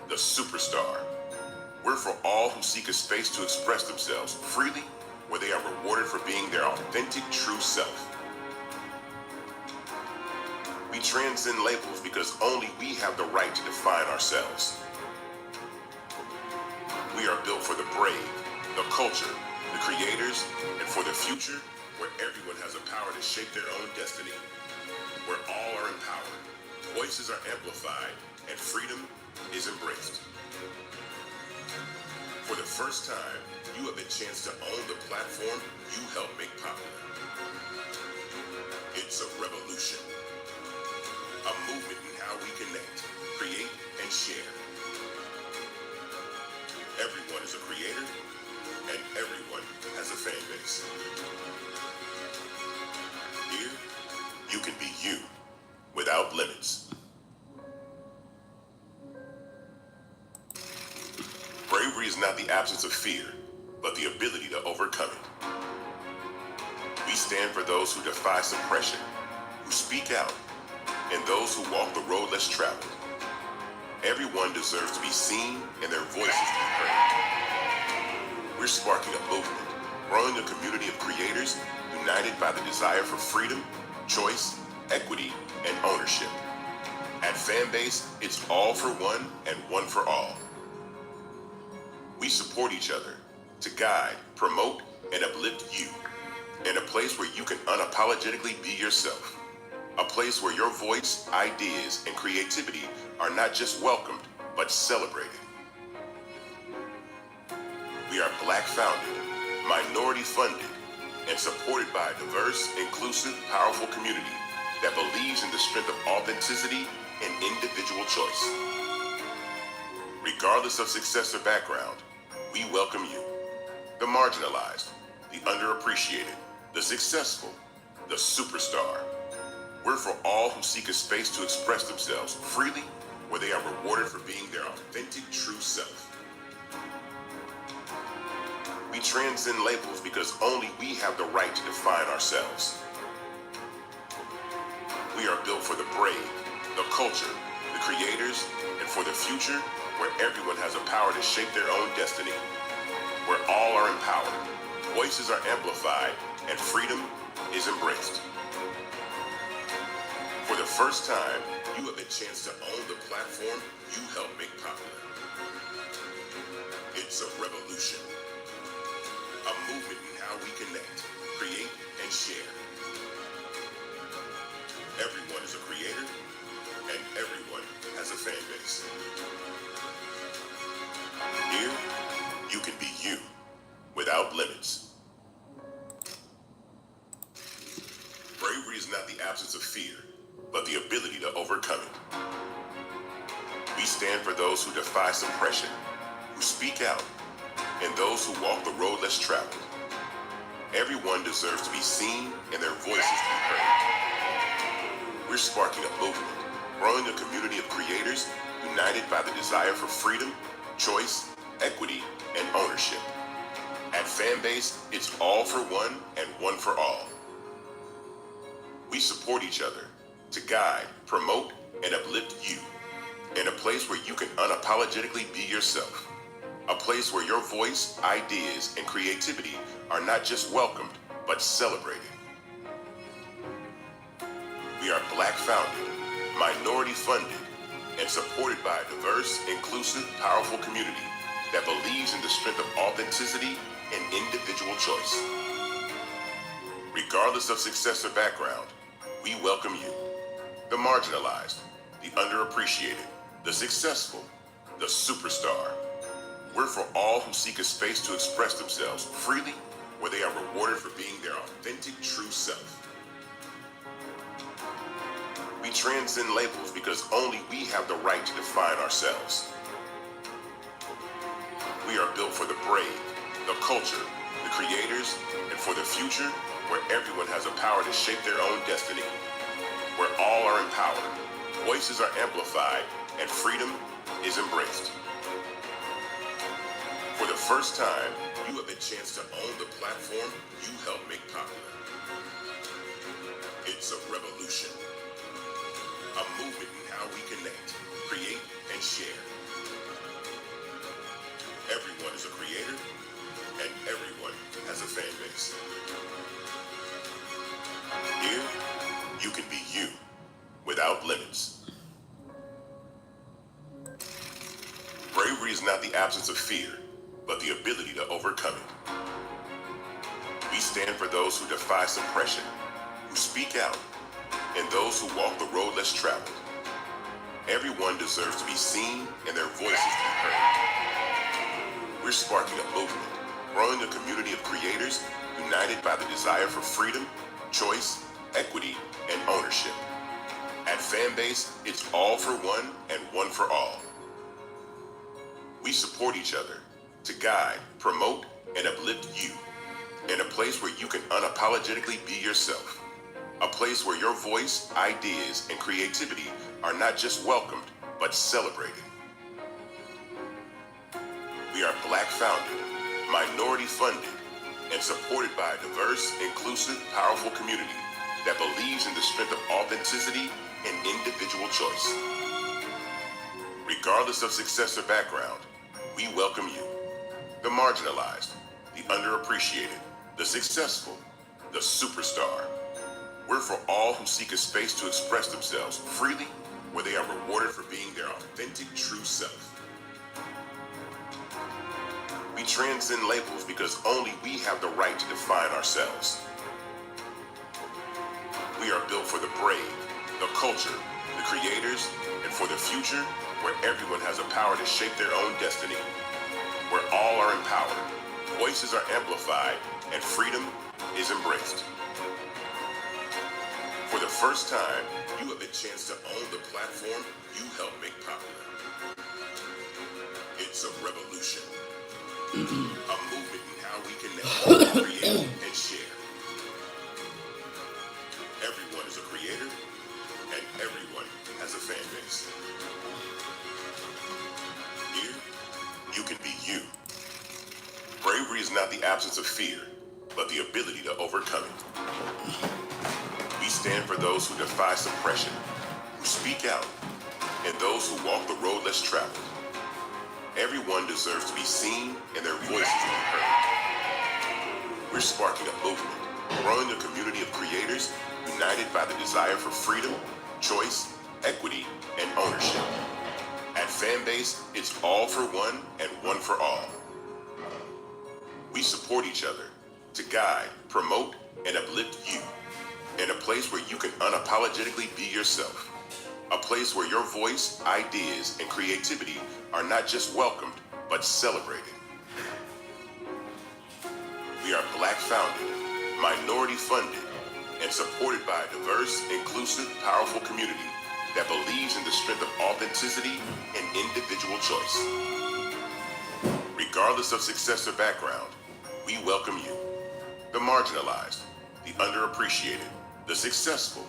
the superstar. We're for all who seek a space to express themselves freely, where they are rewarded for being their authentic, true self. We transcend labels because only we have the right to define ourselves. We are built for the brave, the culture, the creators, and for the future where everyone has the power to shape their own destiny. Where all are empowered, voices are amplified, and freedom is embraced. For the first time, you have a chance to own the platform you helped make popular. It's a revolution. A movement in how we connect, create, and share. Everyone is a creator, and everyone has a fan base. Here, you can be you without limits. Bravery is not the absence of fear, but the ability to overcome it. We stand for those who defy suppression, who speak out, and those who walk the road less traveled. Everyone deserves to be seen and their voices to be heard. We're sparking a movement, growing a community of creators united by the desire for freedom, choice, equity, and ownership. At Fanbase, it's all for one and one for all. We support each other to guide, promote, and uplift you in a place where you can unapologetically be yourself. A place where your voice, ideas, and creativity are not just welcomed, but celebrated. We are Black founded, minority funded, and supported by a diverse, inclusive, powerful community that believes in the strength of authenticity and individual choice. Regardless of success or background, we welcome you, the marginalized, the underappreciated, the successful, the superstar. We're for all who seek a space to express themselves freely, where they are rewarded for being their authentic, true self. We transcend labels because only we have the right to define ourselves. We are built for the brave, the culture, the creators, and for the future where everyone has the power to shape their own destiny. Where all are empowered, voices are amplified, and freedom is embraced. For the first time, you have a chance to own the platform you helped make popular. It's a revolution. A movement in how we connect, create, and share. Everyone is a creator, and everyone has a fan base. Here, you can be you without limits. Bravery is not the absence of fear, but the ability to overcome it. We stand for those who defy suppression, who speak out, and those who walk the road less traveled. Everyone deserves to be seen and their voices to be heard. We're sparking a movement, growing a community of creators united by the desire for freedom, choice, equity, and ownership. At Fanbase, it's all for one and one for all. We support each other to guide, promote, and uplift you in a place where you can unapologetically be yourself. A place where your voice, ideas, and creativity are not just welcomed, but celebrated. We are Black-founded, minority-funded, and supported by a diverse, inclusive, powerful community that believes in the strength of authenticity and individual choice. Regardless of success or background, we welcome you, the marginalized, the underappreciated, the successful, the superstar. We're for all who seek a space to express themselves freely, where they are rewarded for being their authentic, true self. We transcend labels because only we have the right to define ourselves. We are built for the brave, the culture, the creators, and for the future where everyone has a power to shape their own destiny, where all are empowered, voices are amplified, and freedom is embraced. For the first time, you have a chance to own the platform you helped make popular. It's a revolution, a movement in how we connect, create, and share. Everyone is a creator, and everyone has a fan base. Here, you can be you, without limits. Bravery is not the absence of fear, but the ability to overcome it. We stand for those who defy suppression, who speak out, and those who walk the road less traveled. Everyone deserves to be seen and their voices to be heard. We're sparking a movement, growing a community of creators united by the desire for freedom, choice, equity, and ownership. At Fanbase, it's all for one and one for all. We support each other to guide, promote, and uplift you in a place where you can unapologetically be yourself. A place where your voice, ideas, and creativity are not just welcomed, but celebrated. We are Black-founded, minority-funded, and supported by a diverse, inclusive, powerful community that believes in the strength of authenticity and individual choice. Regardless of success or background, we welcome you, the marginalized, the underappreciated, the successful, the superstar. We're for all who seek a space to express themselves freely, where they are rewarded for being their authentic, true self. We transcend labels because only we have the right to define ourselves. We are built for the brave, the culture, the creators, and for the future where everyone has a power to shape their own destiny, where all are empowered, voices are amplified, and freedom is embraced. For the first time, you have a chance to own the platform you helped make popular. It's a revolution, a movement in how we connect, create, and share. Everyone is a creator, and everyone has a fan base. Here, you can be you. Bravery is not the absence of fear, but the ability to overcome it. We stand for those who defy suppression, who speak out, and those who walk the road less traveled. Everyone deserves to be seen and their voices to be heard. We're sparking a movement, growing a community of creators united by the desire for freedom, choice, equity, and ownership. At Fanbase, it's all for one and one for all. We support each other to guide, promote, and uplift you in a place where you can unapologetically be yourself. A place where your voice, ideas, and creativity are not just welcomed, but celebrated. We are Black-founded, minority-funded, and supported by a diverse, inclusive, powerful community that believes in the strength of authenticity and individual choice. Regardless of success or background, we welcome you. The marginalized, the underappreciated, the successful,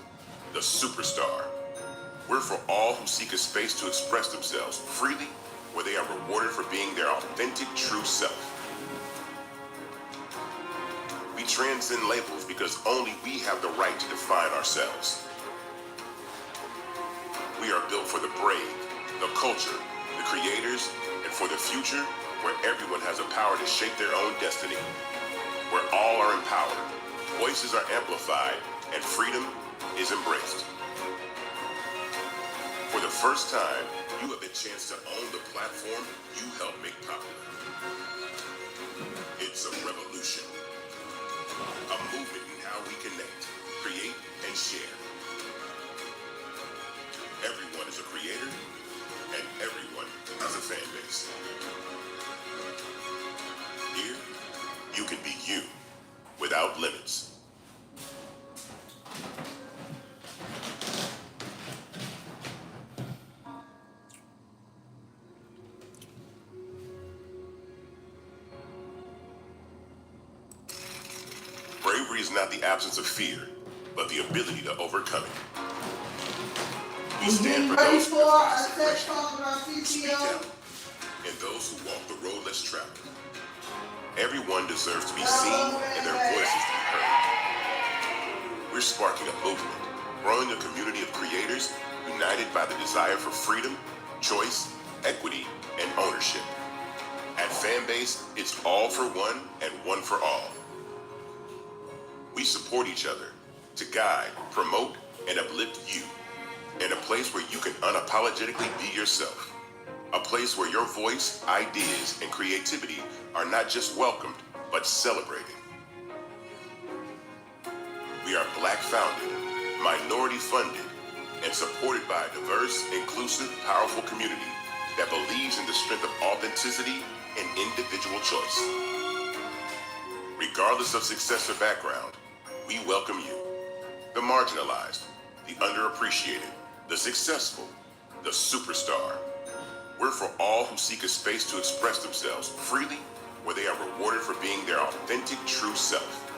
the superstar. We're for all who seek a space to express themselves freely, where they are rewarded for being their authentic, true self. We transcend labels because only we have the right to define ourselves. We are built for the brave, the culture, the creators, and for the future, where everyone has the power to shape their own destiny. Where all are empowered, voices are amplified, and freedom is embraced. For the first time, you have the chance to own the platform you helped make popular. It's a revolution. A movement in how we connect, create, and share. Everyone is a creator, and everyone has a fan base. Here, you can be you, without limits. Bravery is not the absence of fear, but the ability to overcome it. We stand for those who defy suppression, who speak out, and those who walk the road less traveled. Everyone deserves to be seen and their voices to be heard. We're sparking a movement, growing a community of creators united by the desire for freedom, choice, equity, and ownership. At Fanbase, it's all for one and one for all. We support each other to guide, promote, and uplift you in a place where you can unapologetically be yourself. A place where your voice, ideas, and creativity are not just welcomed, but celebrated. We are Black-founded, minority-funded, and supported by a diverse, inclusive, powerful community that believes in the strength of authenticity and individual choice. Regardless of success or background, we welcome you. The marginalized, the underappreciated, the successful, the superstar. We're for all who seek a space to express themselves freely, where they are rewarded for being their authentic, true self.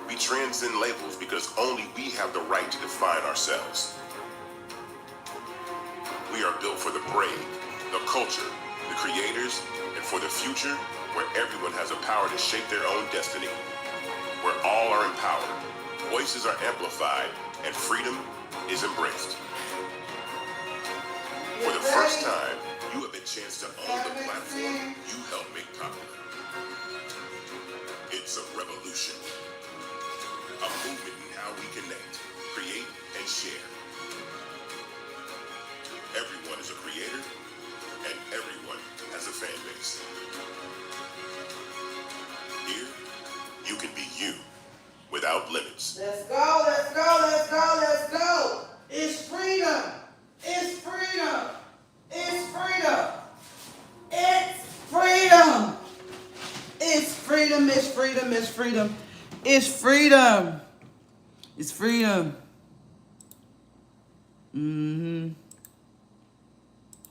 We transcend labels because only we have the right to define ourselves. We are built for the brave, the culture, the creators, and for the future, where everyone has the power to shape their own destiny. Where all are empowered, voices are amplified, and freedom is embraced. For the first time, you have a chance to own the platform you helped make popular. It's a revolution. A movement in how we connect, create, and share. Everyone is a creator, and everyone has a fan base. Here, you can be you, without limits.
Let's go, let's go, let's go, let's go. It's freedom. It's freedom. It's freedom. It's freedom. It's freedom. It's freedom. It's freedom. It's freedom. It's freedom.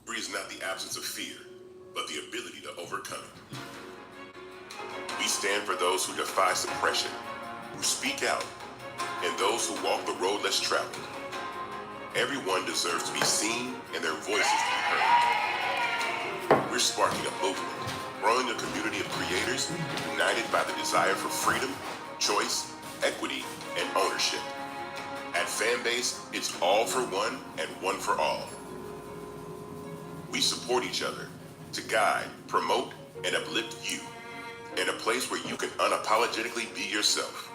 Free is not the absence of fear, but the ability to overcome it. We stand for those who defy suppression, who speak out, and those who walk the road less traveled. Everyone deserves to be seen and their voices to be heard. We're sparking a movement, growing a community of creators united by the desire for freedom, choice, equity, and ownership. At Fanbase, it's all for one and one for all. We support each other to guide, promote, and uplift you in a place where you can unapologetically be yourself.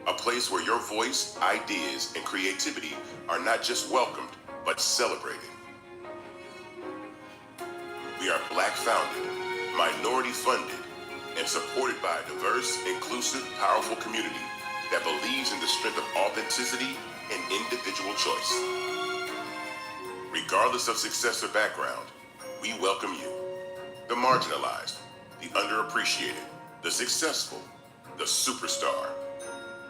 A place where your voice, ideas, and creativity are not just welcomed, but celebrated. We are Black-founded, minority-funded, and supported by a diverse, inclusive, powerful community that believes in the strength of authenticity and individual choice. Regardless of success or background, we welcome you. The marginalized, the underappreciated, the successful, the superstar.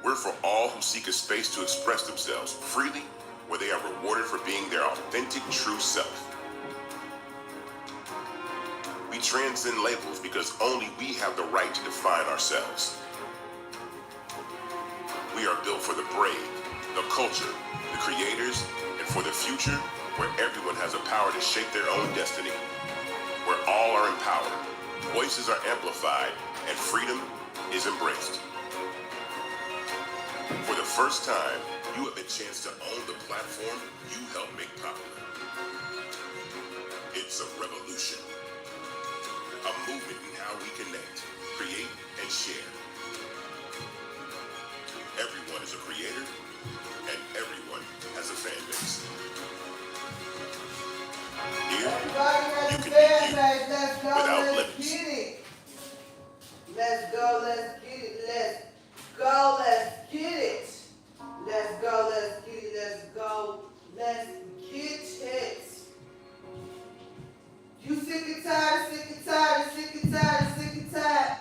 We're for all who seek a space to express themselves freely, where they are rewarded for being their authentic, true self. transcend labels because only we have the right to define ourselves. We are built for the brave, the culture, the creators, and for the future where everyone has the power to shape their own destiny. Where all are empowered, voices are amplified, and freedom is embraced. For the first time, you have a chance to own the platform you helped make popular. It's a revolution. A movement in how we connect, create, and share. Everyone is a creator, and everyone has a fan base. Here,
Everybody
you
has a
can
fan
be
base. Let's go.
without
Let's
limits.
get it. Let's go. Let's get it. Let's go. Let's get it. Let's go. Let's get it. Let's go. Let's get it. You sick and tired, sick and tired, sick and tired, sick and tired.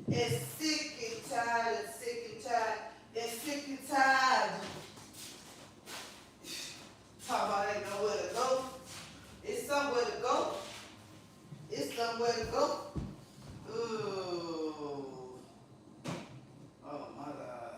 It's sick and tired, it's sick and tired, it's sick and tired. Talk about ain't nowhere to go. It's somewhere to go. It's somewhere to go. Ooh. Oh my God.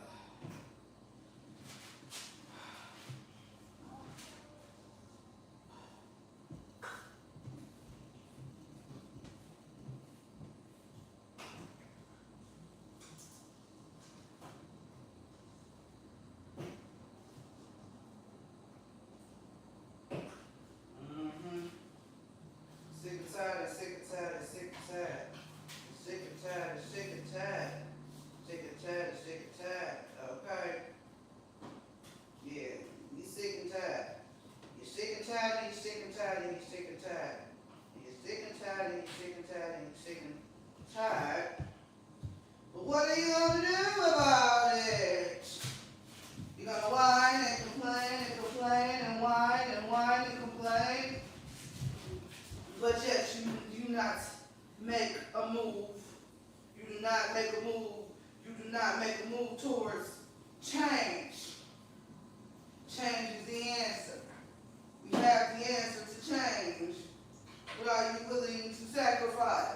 Sick and tired, sick and tired, sick and tired. Sick and tired, sick and tired. Sick and tired, sick and tired. Okay. Yeah, you sick and tired. You're sick and tired, and you're sick and tired, and you're sick and tired. You're sick and tired, and you're sick and tired, and you're sick and tired. But what are you gonna do about it? You're gonna whine and complain and complain and whine and complain. But yet you do not make a move. You do not make a move. You do not make a move towards change. Change is the answer. We have the answer to change. What are you willing to sacrifice?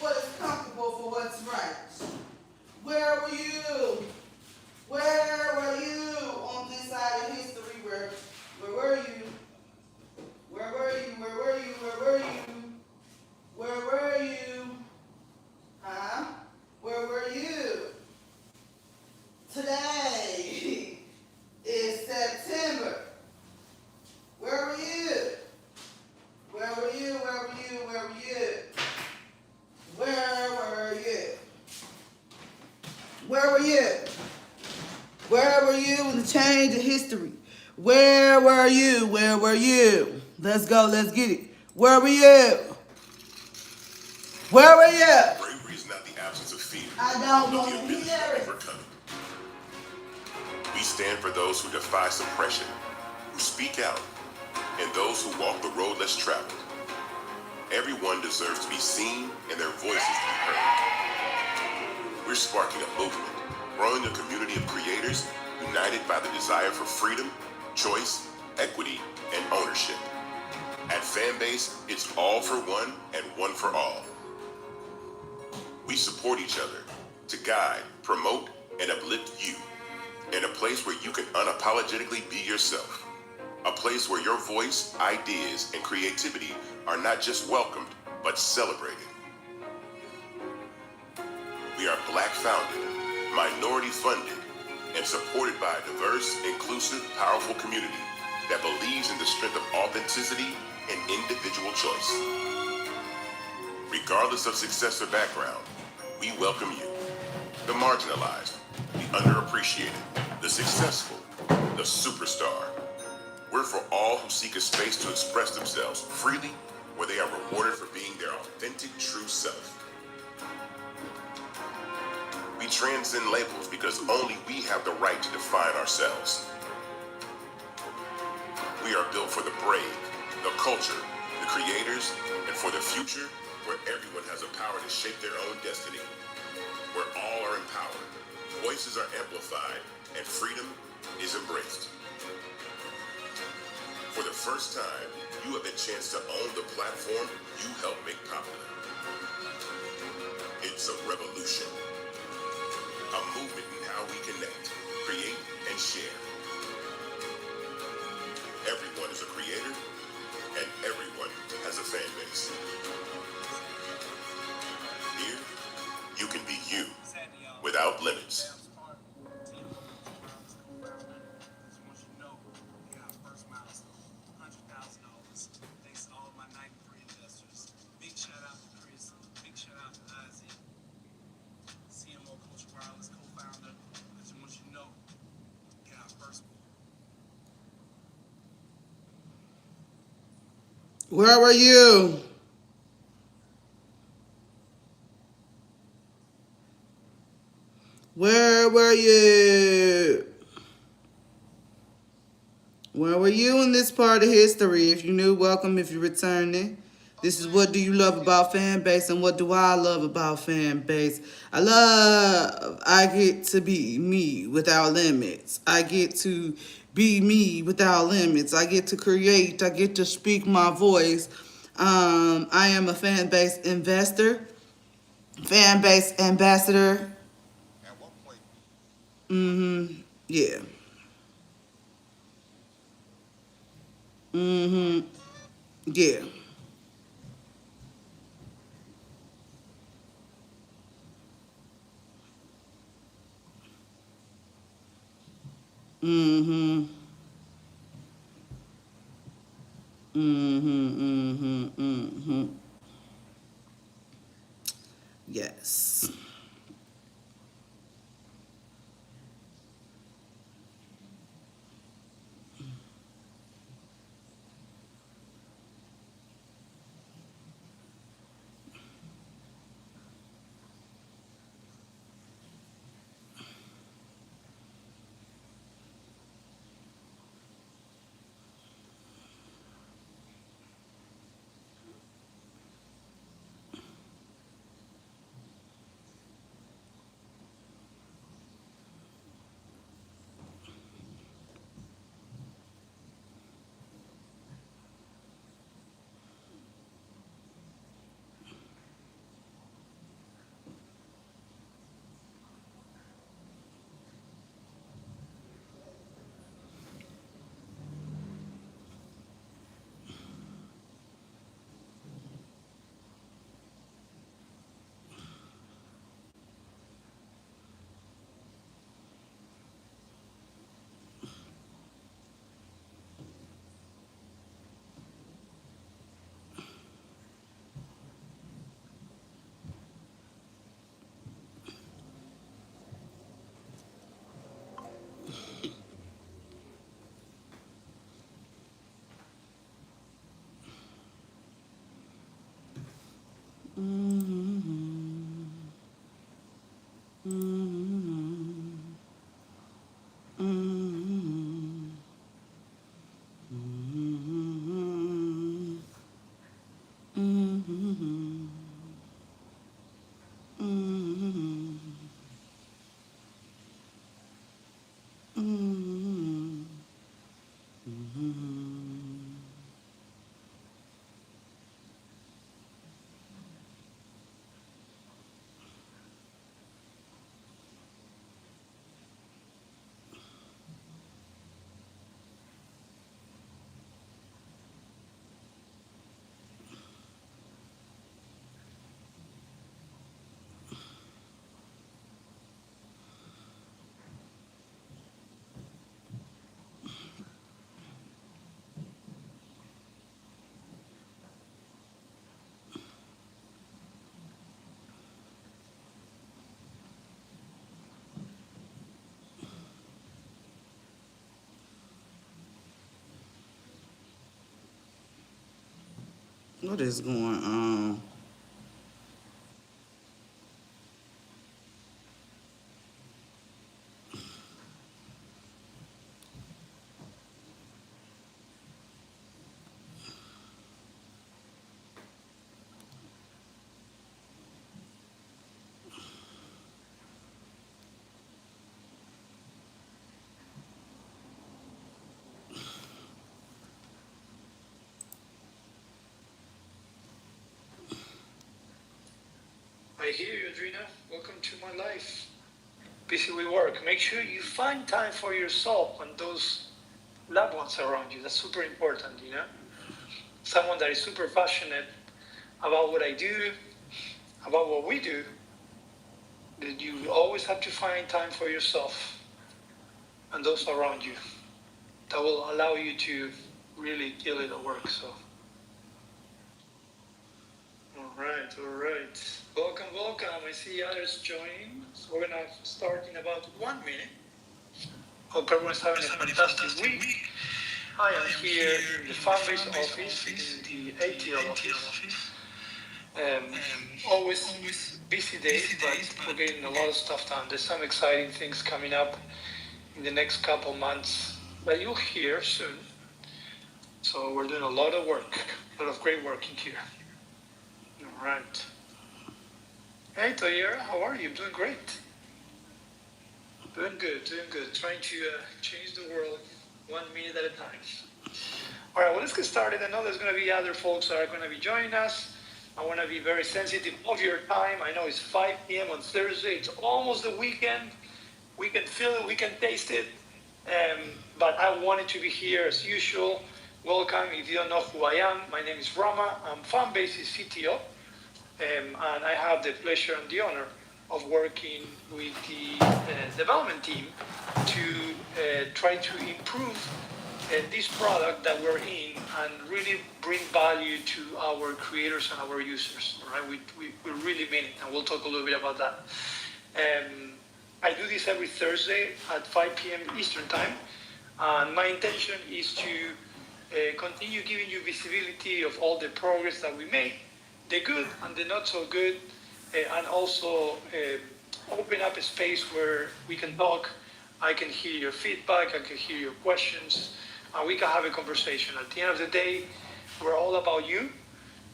What is comfortable for what's right? Where were you? Where were you on this side of history? Where were you? Where were you? Where were you? Where were you? Where were you? Huh? Where were you? Today is September. Where were you? Where were you? Where were you? Where were you? Where were you? Where were you? Where were you in the change of history? Where were you? Where were you? Let's go, let's get it. Where were you? Where were you?
Bravery is not the absence of fear,
I don't
but
want
the
to
ability
hear
to
it.
overcome it. We stand for those who defy suppression, who speak out, and those who walk the road less traveled. Everyone deserves to be seen and their voices to be heard. We're sparking a movement, growing a community of creators united by the desire for freedom, choice, equity, and ownership. At Fanbase, it's all for one and one for all. We support each other to guide, promote, and uplift you in a place where you can unapologetically be yourself. A place where your voice, ideas, and creativity are not just welcomed, but celebrated. We are Black-founded, minority-funded, and supported by a diverse, inclusive, powerful community that believes in the strength of authenticity and individual choice. Regardless of success or background, we welcome you. The marginalized, the underappreciated, the successful, the superstar. We're for all who seek a space to express themselves freely, where they are rewarded for being their authentic, true self. We transcend labels because only we have the right to define ourselves. We are built for the brave, the culture, the creators, and for the future where everyone has the power to shape their own destiny. Where all are empowered, voices are amplified, and freedom is embraced. For the first time, you have the chance to own the platform you helped make popular. It's a revolution, a movement in how we connect, create, and share. Everyone is a creator, and everyone has a fan base. Here, you can be you, without limits.
Where were you? Where were you? Where were you in this part of history? If you're new, welcome. If you're returning, this is What Do You Love About Fan Base, and what do I love about fan base? I get to be me without limits. I get to be me without limits. I get to create. I get to speak my voice. I am a fan base investor, fan base ambassador. Yeah. Yeah. Mm-hmm. Mm-hmm. Mm-hmm. Mm-hmm. Yes. What is going on?
I hear you, Adrina. Welcome to my life. Busy with work. Make sure you find time for yourself and those loved ones around you. That's super important, you know? Someone that is super passionate about what I do, about what we do, that you always have to find time for yourself and those around you. That will allow you to really kill it at work, so. All right. Welcome. I see others joining. So we're gonna start in about 1 minute. Hope everyone's having a fantastic week. I am here in the Fanbase office, in the ATL office. Always busy days, but we're getting a lot of stuff done. There's some exciting things coming up in the next couple months that you'll hear soon. So we're doing a lot of work, a lot of great work in here. All right. Hey, Toyera, how are you? Doing great. Doing good. Trying to change the world 1 minute at a time. All right, well, let's get started. I know there's going to be other folks that are going to be joining us. I want to be very sensitive of your time. I know it's 5 p.m. on Thursday. It's almost the weekend. We can feel it. We can taste it. But I wanted to be here as usual. Welcome. If you don't know who I am, my name is Rama. I'm Fanbase's CTO. And I have the pleasure and the honor of working with the development team to try to improve this product that we're in and really bring value to our creators and our users. Right? We really mean it, and we'll talk a little bit about that. I do this every Thursday at 5 p.m. Eastern Time, and my intention is to continue giving you visibility of all the progress that we make, the good and the not so good, and also open up a space where we can talk. I can hear your feedback, I can hear your questions, and we can have a conversation. At the end of the day, we're all about you,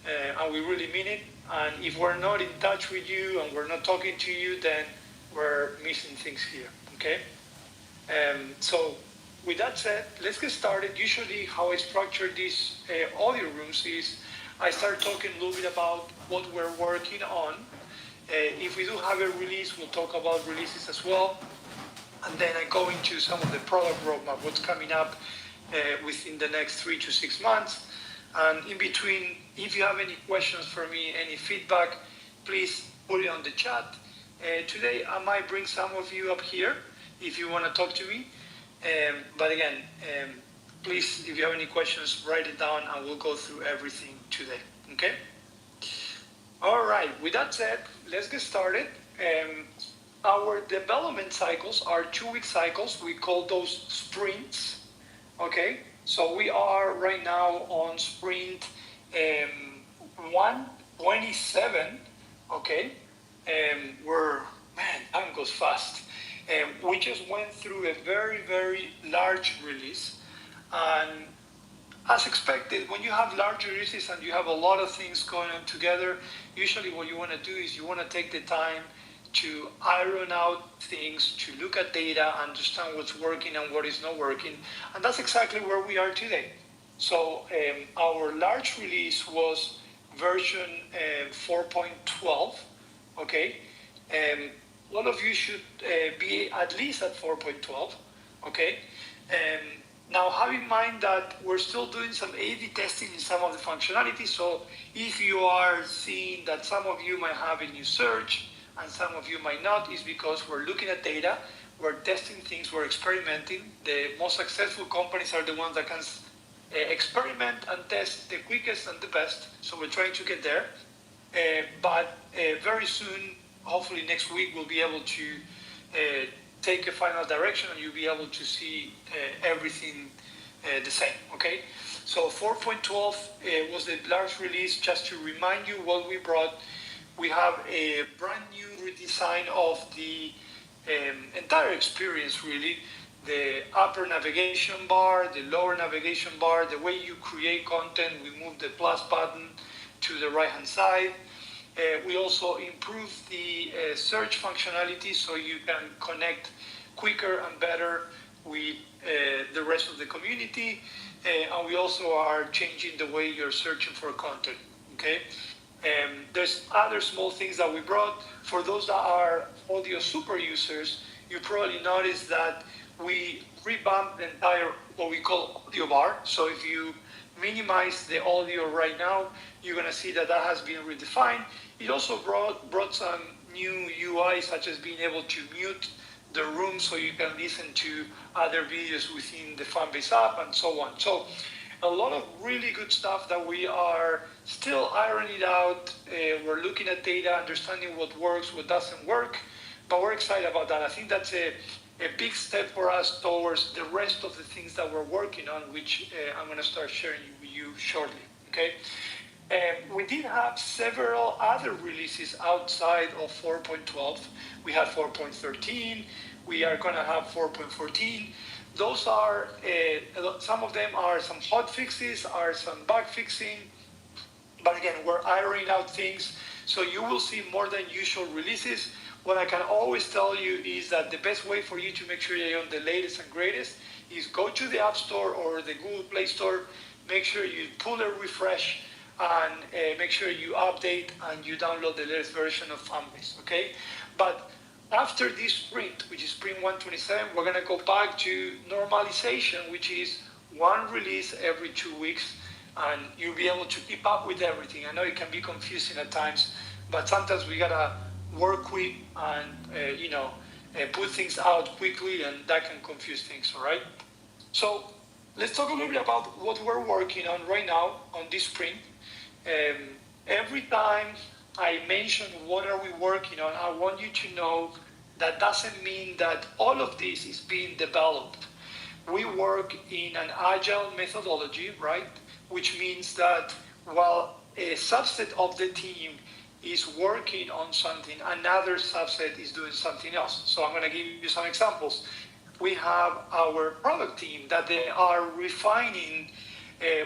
and we really mean it. And if we're not in touch with you and we're not talking to you, then we're missing things here, okay? So with that said, let's get started. Usually how I structure these audio rooms is I start talking a little bit about what we're working on. If we do have a release, we'll talk about releases as well. And then I go into some of the product roadmap, what's coming up within the next 3 to 6 months. And in between, if you have any questions for me, any feedback, please put it on the chat. Today, I might bring some of you up here if you want to talk to me. But again, please, if you have any questions, write it down and we'll go through everything today, okay? All right, with that said, let's get started. Our development cycles are 2-week cycles. We call those sprints, okay? So we are right now on sprint 127, okay? Time goes fast. We just went through a very, very large release. And as expected, when you have large releases and you have a lot of things going on together, usually what you want to do is you want to take the time to iron out things, to look at data, understand what's working and what is not working. And that's exactly where we are today. So our large release was version 4.12, okay? A lot of you should be at least at 4.12, okay? Now have in mind that we're still doing some A/B testing in some of the functionality. So if you are seeing that some of you might have a new search and some of you might not, is because we're looking at data, we're testing things, we're experimenting. The most successful companies are the ones that can experiment and test the quickest and the best. So we're trying to get there. But very soon, hopefully next week, we'll be able to take a final direction and you'll be able to see everything the same, okay? So 4.12 was the large release. Just to remind you what we brought, we have a brand new redesign of the entire experience, really. The upper navigation bar, the lower navigation bar, the way you create content, we moved the plus button to the right-hand side. We also improved the search functionality so you can connect quicker and better with the rest of the community. And we also are changing the way you're searching for content, okay? There's other small things that we brought. For those that are audio super users, you probably noticed that we revamped the entire what we call audio bar. So if you minimize the audio right now, you're gonna see that that has been redefined. It also brought some new UI, such as being able to mute the room so you can listen to other videos within the Fanbase app and so on. So a lot of really good stuff that we are still ironing out. We're looking at data, understanding what works, what doesn't work, but we're excited about that. I think that's a big step for us towards the rest of the things that we're working on, which I'm going to start sharing with you shortly. Okay. We did have several other releases outside of 4.12. We had 4.13. We are going to have 4.14. Those are, some of them are some hot fixes, are some bug fixing. But again, we're ironing out things. So you will see more than usual releases. What I can always tell you is that the best way for you to make sure you're on the latest and greatest is go to the App Store or the Google Play Store, make sure you pull a refresh, and make sure you update and you download the latest version of Fanbase, okay? But after this sprint, which is sprint 127, we're gonna go back to normalization, which is one release every 2 weeks, and you'll be able to keep up with everything. I know it can be confusing at times, but sometimes we gotta work quick and put things out quickly, and that can confuse things, all right? So let's talk a little bit about what we're working on right now on this sprint. Every time I mention what are we working on, I want you to know that doesn't mean that all of this is being developed. We work in an agile methodology, right? Which means that while a subset of the team is working on something, another subset is doing something else. So I'm going to give you some examples. We have our product team that they are refining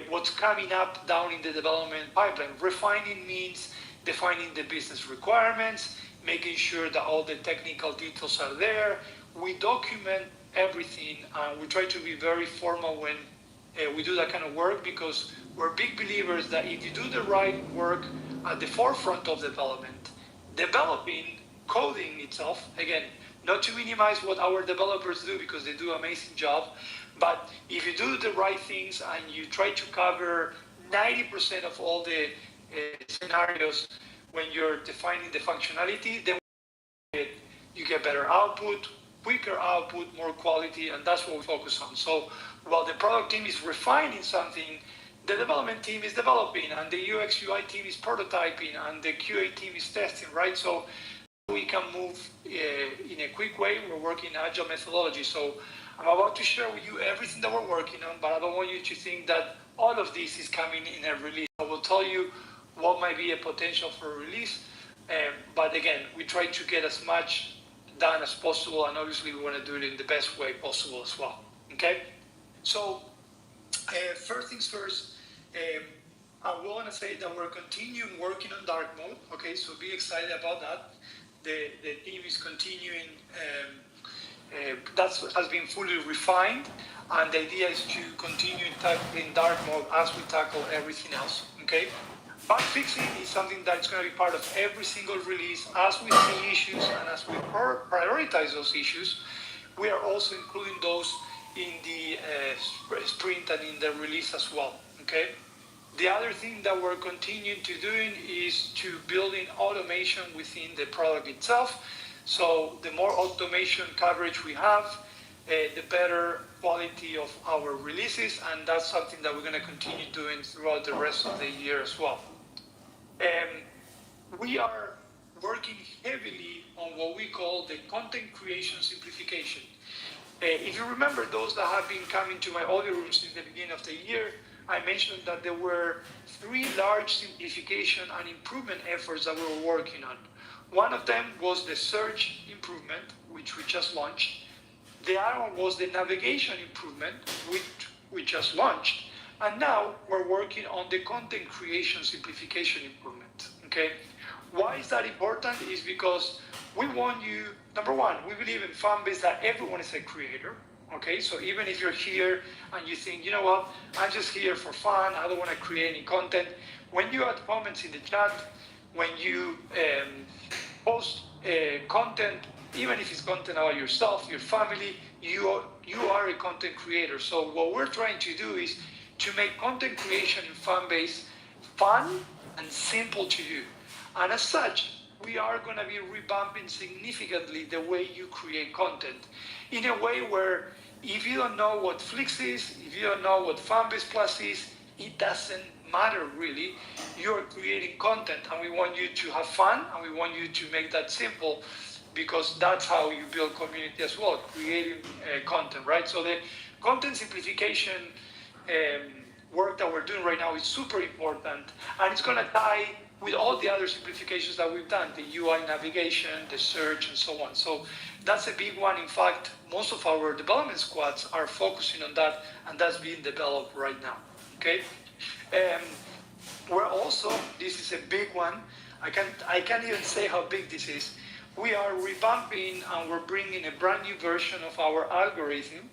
what's coming up down in the development pipeline. Refining means defining the business requirements, making sure that all the technical details are there. We document everything, and we try to be very formal when we do that kind of work, because we're big believers that if you do the right work at the forefront of development, developing, coding itself, again, not to minimize what our developers do because they do an amazing job, but if you do the right things and you try to cover 90% of all the scenarios when you're defining the functionality, then you get better output, quicker output, more quality, and that's what we focus on. So while the product team is refining something, the development team is developing, and the UX UI team is prototyping, and the QA team is testing, right? So we can move in a quick way. We're working in agile methodology. So I'm about to share with you everything that we're working on, but I don't want you to think that all of this is coming in a release. I will tell you what might be a potential for a release. But again, we try to get as much done as possible, and obviously we want to do it in the best way possible as well. Okay? So first things first, I want to say that we're continuing working on dark mode. Okay, so be excited about that. The team is continuing. That has been fully refined, and the idea is to continue tackling dark mode as we tackle everything else. Okay. Bug fixing is something that's going to be part of every single release. As we see issues and as we prioritize those issues, we are also including those in the sprint and in the release as well. Okay. The other thing that we're continuing to doing is to building automation within the product itself. So the more automation coverage we have, the better quality of our releases, and that's something that we're going to continue doing throughout the rest of the year as well. We are working heavily on what we call the content creation simplification. If you remember, those that have been coming to my audio room since the beginning of the year, I mentioned that there were 3 large simplification and improvement efforts that we were working on. One of them was the search improvement, which we just launched. The other one was the navigation improvement, which we just launched. And now we're working on the content creation simplification improvement. Okay? Why is that important? Is because we want you, number one, we believe in Fanbase that everyone is a creator. Okay, so even if you're here and you think, you know what, I'm just here for fun, I don't want to create any content, when you add comments in the chat, when you post content, even if it's content about yourself, your family, you are a content creator. So what we're trying to do is to make content creation in Fanbase fun and simple to do. And as such, we are going to be revamping significantly the way you create content in a way where if you don't know what Flix is, if you don't know what Fanbase Plus is, it doesn't matter really. You're creating content and we want you to have fun and we want you to make that simple because that's how you build community as well, creating content, right? So the content simplification work that we're doing right now is super important and it's going to tie with all the other simplifications that we've done, the UI navigation, the search, and so on. So that's a big one. In fact, most of our development squads are focusing on that, and that's being developed right now, okay? We're also, this is a big one, I can't even say how big this is. We are revamping and we're bringing a brand new version of our algorithm.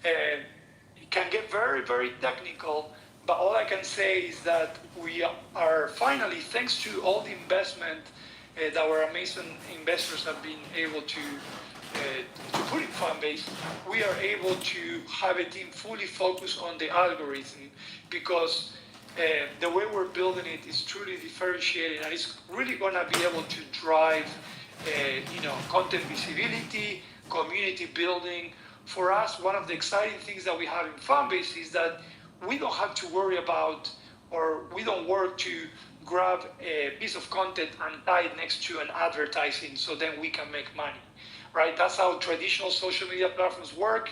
It can get very, very technical, but all I can say is that we are finally, thanks to all the investment that our amazing investors have been able to put in Fanbase, we are able to have a team fully focused on the algorithm because the way we're building it is truly differentiated and it's really going to be able to drive content visibility, community building. For us, one of the exciting things that we have in Fanbase is that we don't have to worry about, or we don't work to grab a piece of content and tie it next to an advertising so then we can make money, right? That's how traditional social media platforms work.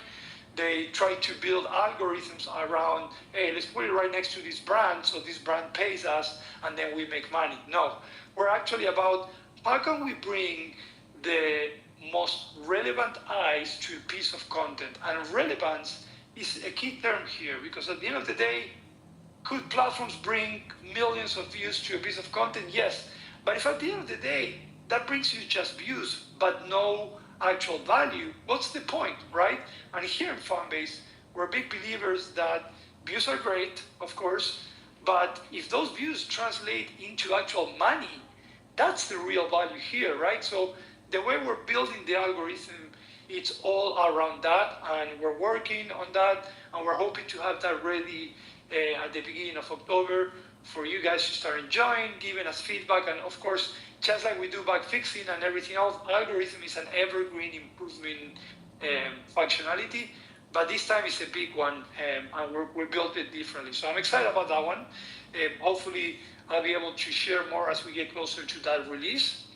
They try to build algorithms around, hey, let's put it right next to this brand so this brand pays us and then we make money. No, we're actually about how can we bring the most relevant eyes to a piece of content, and relevance is a key term here because at the end of the day, could platforms bring millions of views to a piece of content? Yes, but if at the end of the day, that brings you just views, but no actual value, what's the point, right? And here in Fanbase, we're big believers that views are great, of course, but if those views translate into actual money, that's the real value here, right? So the way we're building the algorithm, it's all around that, and we're working on that, and we're hoping to have that ready at the beginning of October for you guys to start enjoying, giving us feedback, and of course, just like we do bug fixing and everything else, algorithm is an evergreen improvement functionality, but this time it's a big one, and we built it differently. So I'm excited about that one. Hopefully, I'll be able to share more as we get closer to that release.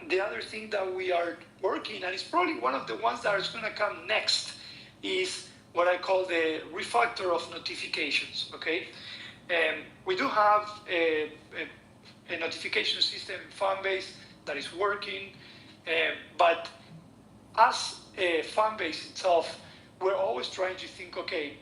The other thing that we are working, and it's probably one of the ones that is going to come next, is what I call the refactor of notifications, okay? We do have a notification system in Fanbase that is working, but as a Fanbase itself, we're always trying to think, okay,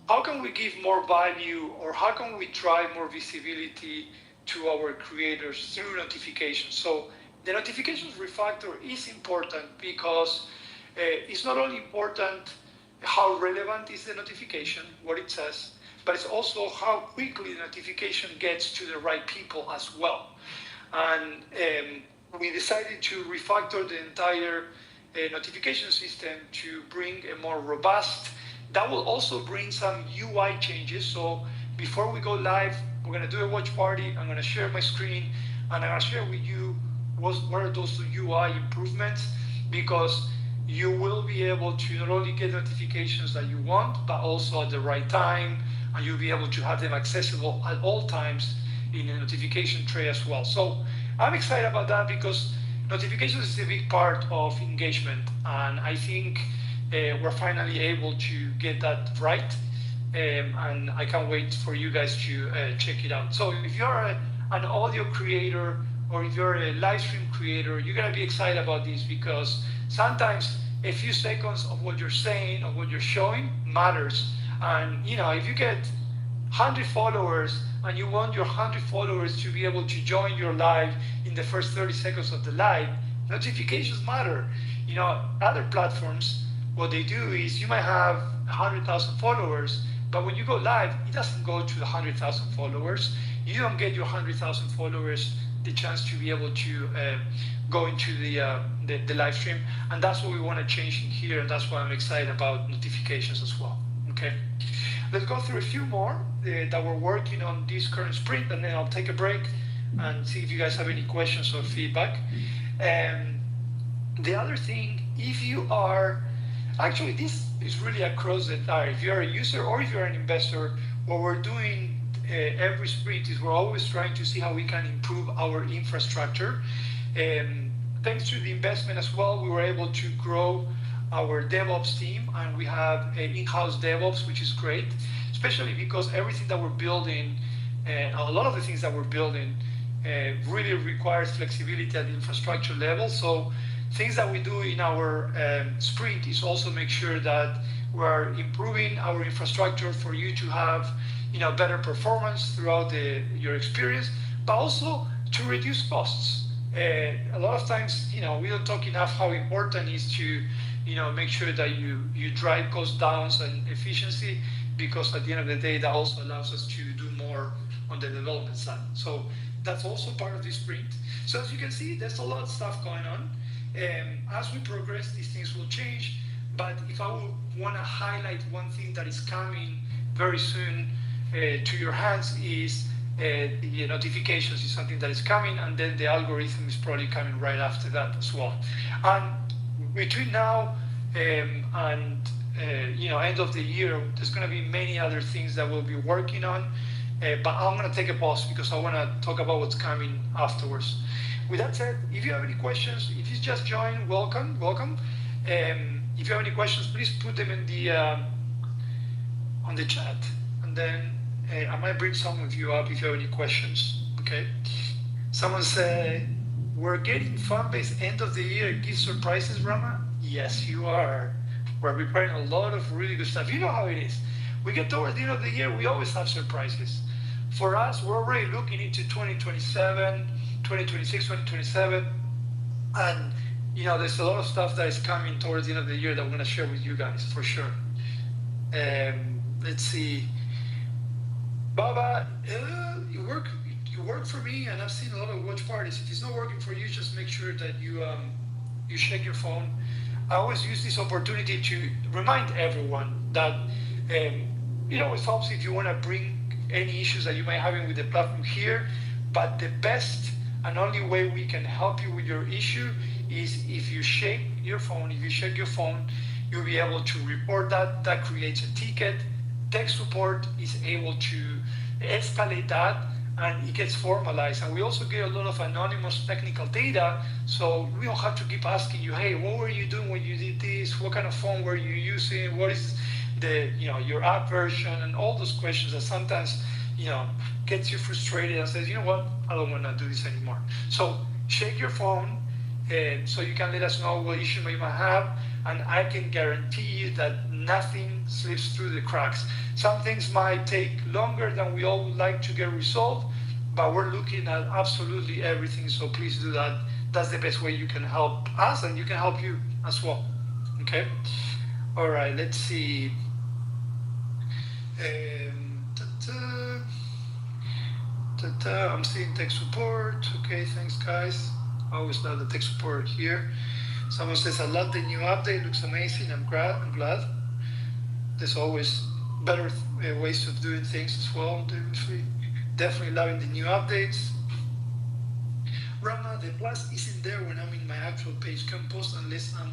how can we give more value or how can we drive more visibility to our creators through notifications? So the notifications refactor is important because it's not only important how relevant is the notification, what it says, but it's also how quickly the notification gets to the right people as well. And we decided to refactor the entire notification system to bring a more robust. That will also bring some UI changes. So before we go live, we're going to do a watch party. I'm going to share my screen and I'm going to share with you what are those UI improvements, because you will be able to not only get notifications that you want, but also at the right time, and you'll be able to have them accessible at all times in a notification tray as well. So I'm excited about that because notifications is a big part of engagement, and I think we're finally able to get that right, and I can't wait for you guys to check it out. So if you're an audio creator or if you're a live stream creator, you're gonna be excited about this because sometimes a few seconds of what you're saying or what you're showing matters. And if you get 100 followers and you want your 100 followers to be able to join your live in the first 30 seconds of the live, notifications matter. Other platforms, what they do is you might have 100,000 followers, but when you go live, it doesn't go to the 100,000 followers. You don't get your 100,000 followers the chance to be able to go into the live stream, and that's what we want to change in here, and that's why I'm excited about notifications as well. Okay, let's go through a few more that we're working on this current sprint, and then I'll take a break and see if you guys have any questions or feedback. The other thing, if you are, actually this is really across the entire, if you're a user or if you're an investor, what we're doing every sprint is we're always trying to see how we can improve our infrastructure. Thanks to the investment as well, we were able to grow our DevOps team, and we have in-house DevOps, which is great, especially because everything that we're building, a lot of the things that we're building really requires flexibility at the infrastructure level. So things that we do in our sprint is also make sure that we're improving our infrastructure for you to have better performance throughout your experience, but also to reduce costs. A lot of times, we don't talk enough how important it is to make sure that you drive cost down and efficiency, because at the end of the day, that also allows us to do more on the development side. So that's also part of this sprint. So as you can see, there's a lot of stuff going on. As we progress, these things will change. But if I would want to highlight one thing that is coming very soon to your hands is the notifications is something that is coming, and then the algorithm is probably coming right after that as well. And between now and end of the year, there's going to be many other things that we'll be working on. But I'm going to take a pause because I want to talk about what's coming afterwards. With that said, if you have any questions, if you just joined, welcome. If you have any questions, please put them in the on the chat, and then I might bring some of you up if you have any questions. Okay. Someone said, we're getting Fanbase end of the year gift surprises, Rama? Yes, you are. We're preparing a lot of really good stuff. You know how it is. We get towards the end of the year, we always have surprises. For us, we're already looking into 2027, 2026, 2027. And, there's a lot of stuff that is coming towards the end of the year that I'm going to share with you guys, for sure. Let's see. Baba, you work for me, and I've seen a lot of watch parties. If it's not working for you, just make sure that you check your phone. I always use this opportunity to remind everyone that it always helps if you want to bring any issues that you might have with the platform here. But the best and only way we can help you with your issue is if you shake your phone. If you shake your phone, you'll be able to report that. That creates a ticket. Tech support is able to escalate that, and it gets formalized. And we also get a lot of anonymous technical data, so we don't have to keep asking you, hey, what were you doing when you did this? What kind of phone were you using? What is your app version? And all those questions that sometimes, gets you frustrated and says, you know what, I don't want to do this anymore. So shake your phone, so you can let us know what issue you might have, and I can guarantee you that nothing slips through the cracks. Some things might take longer than we all would like to get resolved, but we're looking at absolutely everything, so please do that. That's the best way you can help us, and you can help you as well. Okay? All right, let's see. I'm seeing tech support. Okay, thanks, guys. I always love the tech support here. Someone says, I love the new update. Looks amazing. I'm glad. There's always better ways of doing things as well. Definitely loving the new updates. Rama, the plus isn't there when I'm in my actual page. Can't post unless I'm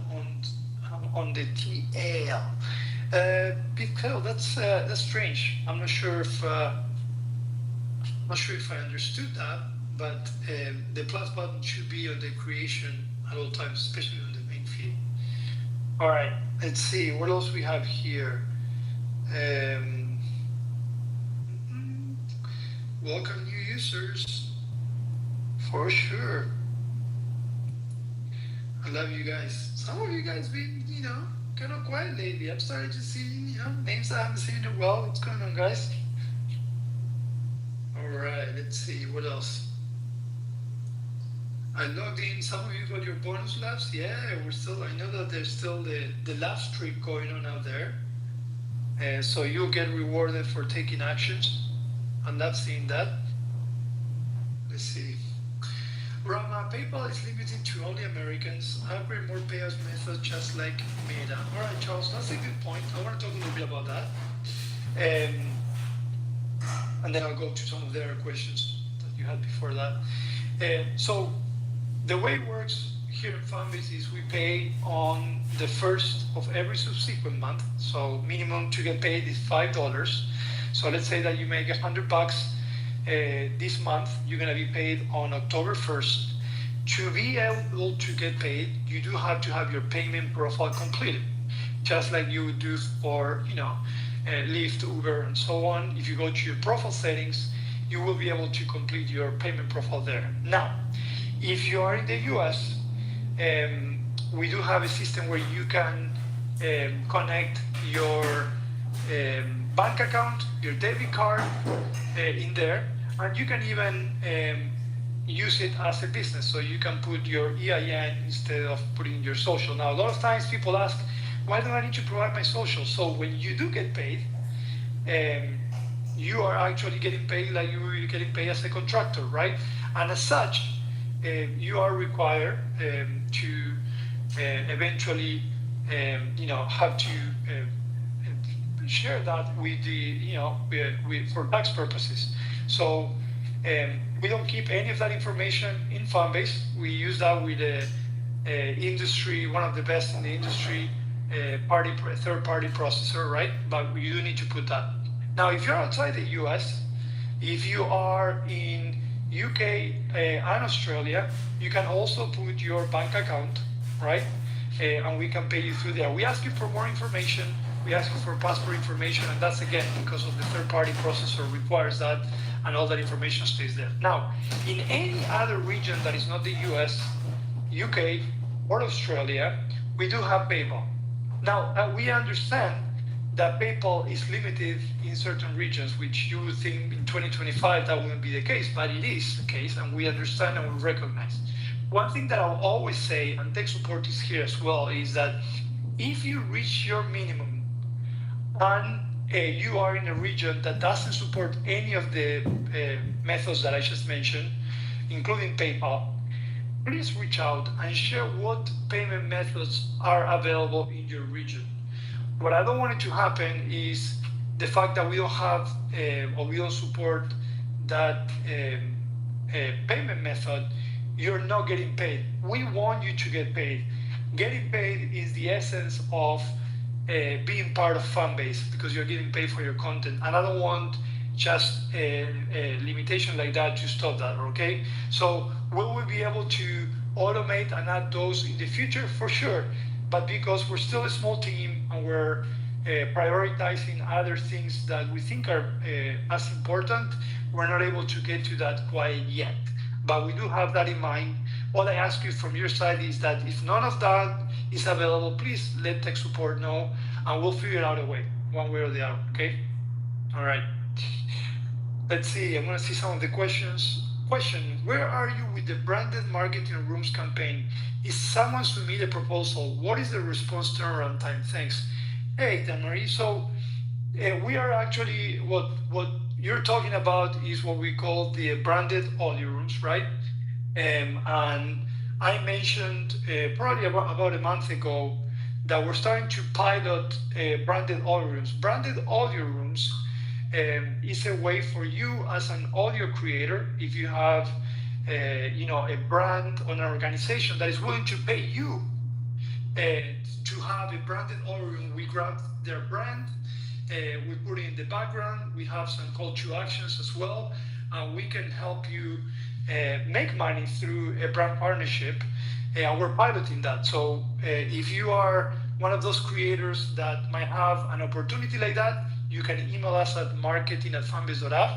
on the TL. Because that's strange. I'm not sure if I understood that, but the plus button should be on the creation at all times, especially on the main feed. All right, let's see what else we have here. Welcome new users, for sure. I love you guys. Some of you guys been, kind of quiet lately. I'm starting to see, names I haven't seen in a while. What's going on, guys? All right, let's see what else. I logged in. Some of you got your bonus labs. Yeah, we're still. I know that there's still the lab streak going on out there. So you'll get rewarded for taking actions. And I've seen that. Let's see. Rama, PayPal is limited to only Americans. Upgrade more payouts methods just like Meta. All right, Charles, that's a good point. I want to talk a little bit about that. And then I'll go to some of the other questions that you had before that. So the way it works here in Fanbase is we pay on the first of every subsequent month. So minimum to get paid is $5. So let's say that you make $100 this month, you're gonna be paid on October 1st. To be able to get paid, you do have to have your payment profile completed, just like you would do for, Lyft, Uber, and so on. If you go to your profile settings, you will be able to complete your payment profile there. Now, if you are in the US, we do have a system where you can connect your bank account, your debit card in there, and you can even use it as a business. So you can put your EIN instead of putting your social. Now, a lot of times people ask, why do I need to provide my social? So when you do get paid, you are actually getting paid like you were getting paid as a contractor, right? And as such, you are required to eventually, have to share that with the, for tax purposes. So we don't keep any of that information in Fanbase. We use that with industry, one of the best in the industry, third-party processor, right? But you do need to put that. Now, if you're outside the US, if you are in UK and Australia, you can also put your bank account, right? And we can pay you through there. We ask you for more information. We ask you for passport information, and that's again because of the third-party processor requires that, and all that information stays there. Now, in any other region that is not the US, UK, or Australia, we do have PayPal. Now, we understand that PayPal is limited in certain regions, which you would think in 2025 that wouldn't be the case, but it is the case, and we understand and we recognize. One thing that I'll always say, and tech support is here as well, is that if you reach your minimum and you are in a region that doesn't support any of the methods that I just mentioned, including PayPal, please reach out and share what payment methods are available in your region. What I don't want it to happen is the fact that we don't have or we don't support that payment method, you're not getting paid. We want you to get paid. Getting paid is the essence of being part of Fanbase, because you're getting paid for your content. And I don't want just a limitation like that to stop that, okay? So will we be able to automate and add those in the future? For sure. But because we're still a small team and we're prioritizing other things that we think are as important, we're not able to get to that quite yet. But we do have that in mind. All I ask you from your side is that if none of that is available, please let tech support know, and we'll figure out a way, one way or the other, okay? All right. Let's see, I'm gonna see some of the questions. Question, where are you with the branded marketing rooms campaign? Is someone submit a proposal? What is the response turnaround time? Thanks. Hey, Damarie, so we are actually, what you're talking about is what we call the branded audio rooms, right? And I mentioned probably about a month ago that we're starting to pilot branded audio rooms. Branded audio rooms is a way for you as an audio creator, if you have a brand or an organization that is willing to pay you to have a branded audio room. We grab their brand, we put it in the background, we have some call to actions as well, and we can help you make money through a brand partnership, and we're piloting that. So if you are one of those creators that might have an opportunity like that, you can email us at marketing@fanbase.app.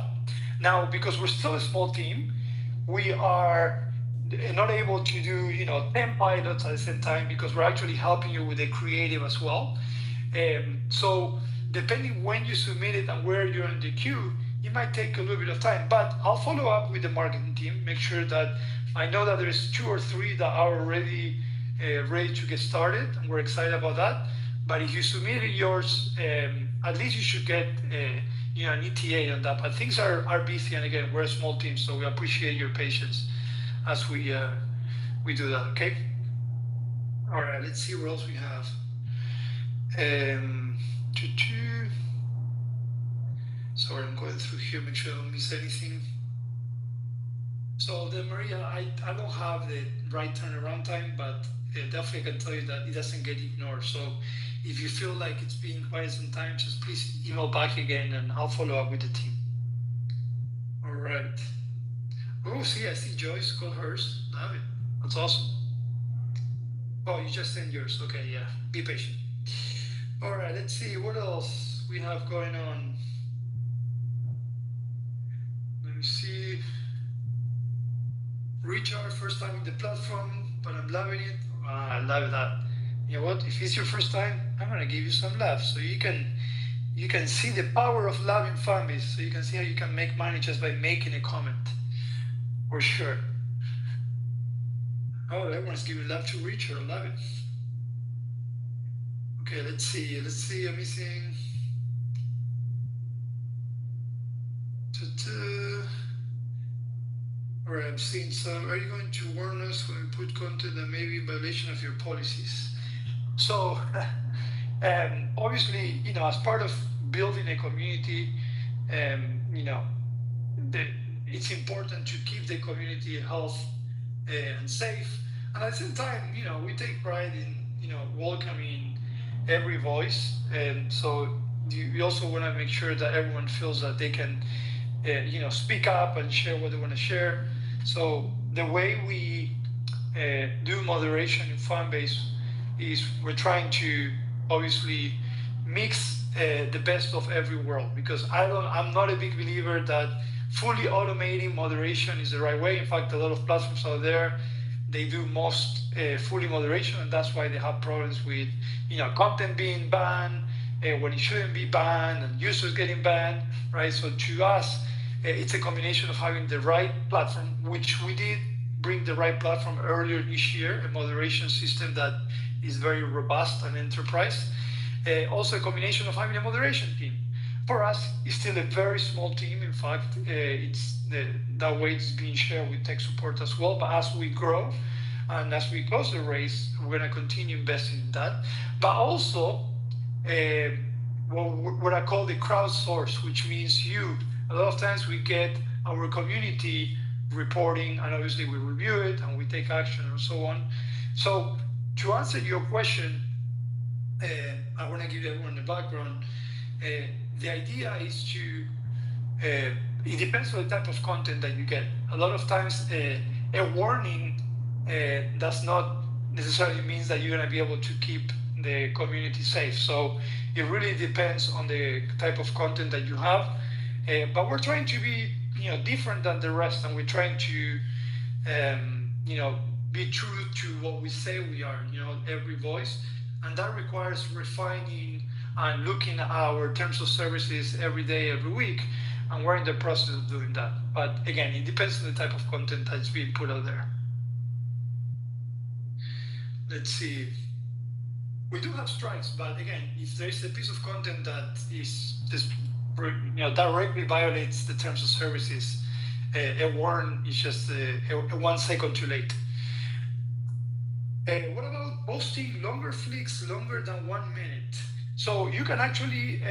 Now, because we're still a small team, we are not able to do 10 pilots at the same time, because we're actually helping you with the creative as well. So depending when you submit it and where you're in the queue, it it might take a little bit of time, but I'll follow up with the marketing team, make sure that I know that there's 2 or 3 that are already ready to get started, and we're excited about that. But if you submitted yours, at least you should get an ETA on that. But things are busy, and again, we're a small team, so we appreciate your patience as we do that. Okay. All right. Let's see what else we have. Sorry, I'm going through here, make sure I don't miss anything. So then, Maria, I don't have the right turnaround time, but definitely I can tell you that it doesn't get ignored. So if you feel like it's been quite some time, just please email back again and I'll follow up with the team. All right. Oh, I see Joyce got hers. Love it. That's awesome. Oh, you just sent yours. Okay, yeah. Be patient. All right, let's see what else we have going on. Let me see. Richard, first time in the platform, but I'm loving it. I love that. You know what? If it's your first time, I'm gonna give you some love, so you can see the power of love in Fanbase. So you can see how you can make money just by making a comment. For sure. Oh, everyone's giving love to Richard. I love it. Okay, let's see. I'm missing. All right, I'm seeing some. Are you going to warn us when we put content that may be in violation of your policies? So, obviously, as part of building a community, it's important to keep the community healthy and safe. And at the same time, we take pride in, welcoming every voice. And so we also want to make sure that everyone feels that they can, speak up and share what they want to share. So the way we do moderation in Fanbase is we're trying to obviously mix the best of every world, because I'm not a big believer that fully automating moderation is the right way. In fact, a lot of platforms out there, they do most fully moderation, and that's why they have problems with content being banned when it shouldn't be banned, and users getting banned, right? So to us, it's a combination of having the right platform, which we did bring the right platform earlier this year, a moderation system that is very robust and enterprise. Also a combination of having a moderation team. For us, it's still a very small team. In fact, that way it's being shared with tech support as well. But as we grow and as we close the race, we're going to continue investing in that. But also, what I call the crowdsource, which means a lot of times we get our community reporting, and obviously we review it and we take action and so on. So to answer your question, I want to give everyone the background. The idea is to, it depends on the type of content that you get. A lot of times a warning does not necessarily means that you're going to be able to keep the community safe. So it really depends on the type of content that you have. But we're trying to be, different than the rest, and we're trying to, be true to what we say we are, every voice, and that requires refining and looking at our terms of services every day, every week, and we're in the process of doing that. But again, it depends on the type of content that's being put out there. Let's see. We do have strikes, but again, if there's a piece of content that is directly violates the terms of services, a warn is just a 1 second too late. What about posting longer flicks longer than 1 minute? So you can actually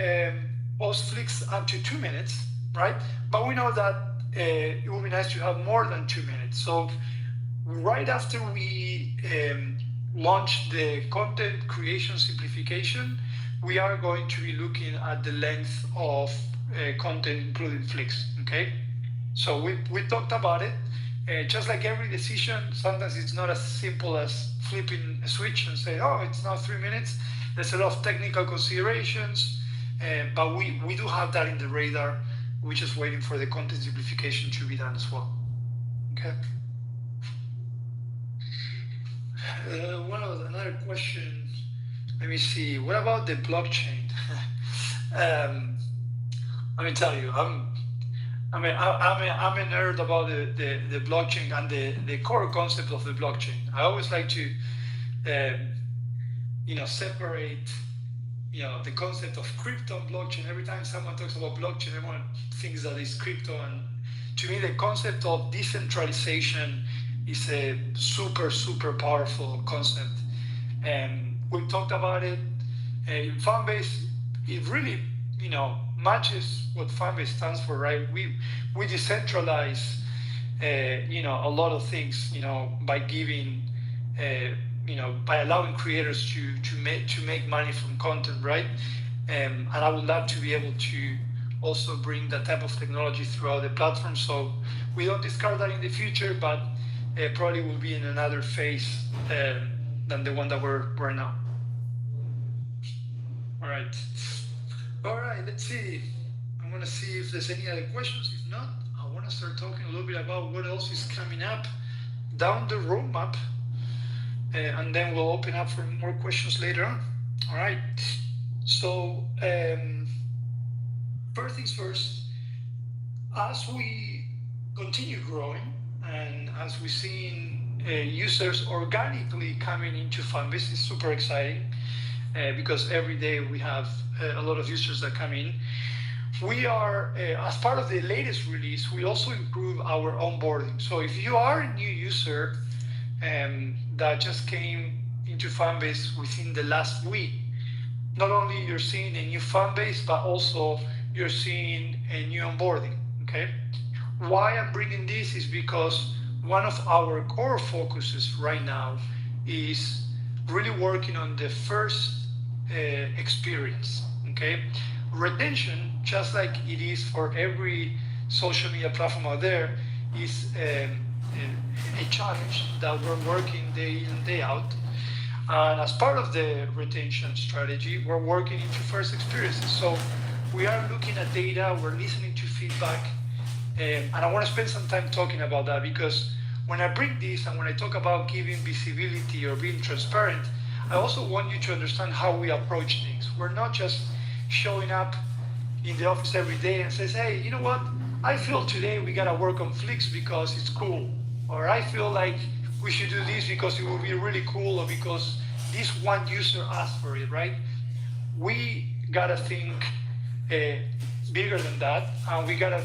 post flicks up to 2 minutes, right? But we know that it would be nice to have more than 2 minutes. So right after we launch the content creation simplification, we are going to be looking at the length of content, including flicks, okay? So we talked about it. Just like every decision, sometimes it's not as simple as flipping a switch and say, oh, it's now 3 minutes. There's a lot of technical considerations, but we do have that in the radar. We're just waiting for the content simplification to be done as well, okay? Another question. Let me see. What about the blockchain? Let me tell you, I'm a nerd about the blockchain and the core concept of the blockchain. I always like to, separate, the concept of crypto and blockchain. Every time someone talks about blockchain, everyone thinks that it's crypto. And to me, the concept of decentralization is a super, super powerful concept. And we talked about it in Fanbase. It really, matches what Fanbase stands for, right? We decentralize, a lot of things, by giving, by allowing creators to make money from content, right? And I would love to be able to also bring that type of technology throughout the platform. So we don't discard that in the future, but probably will be in another phase than the one that we're now. All right, let's see. I want to see if there's any other questions. If not, I want to start talking a little bit about what else is coming up down the roadmap, and then we'll open up for more questions later on. All right. So first things first, as we continue growing and as we're seeing users organically coming into Fanbase, it's super exciting. Because every day we have a lot of users that come in. We are, as part of the latest release, we also improve our onboarding. So if you are a new user that just came into Fanbase within the last week, not only you're seeing a new Fanbase, but also you're seeing a new onboarding, okay? Why I'm bringing this is because one of our core focuses right now is really working on the first experience, okay? Retention, just like it is for every social media platform out there, is a challenge that we're working day in, day out. And as part of the retention strategy, we're working into first experiences. So we are looking at data, we're listening to feedback, and I want to spend some time talking about that, because when I bring this and when I talk about giving visibility or being transparent, I also want you to understand how we approach things. We're not just showing up in the office every day and says, hey, you know what? I feel today we gotta work on Flix because it's cool. Or I feel like we should do this because it will be really cool, or because this one user asked for it, right? We gotta think bigger than that, and we gotta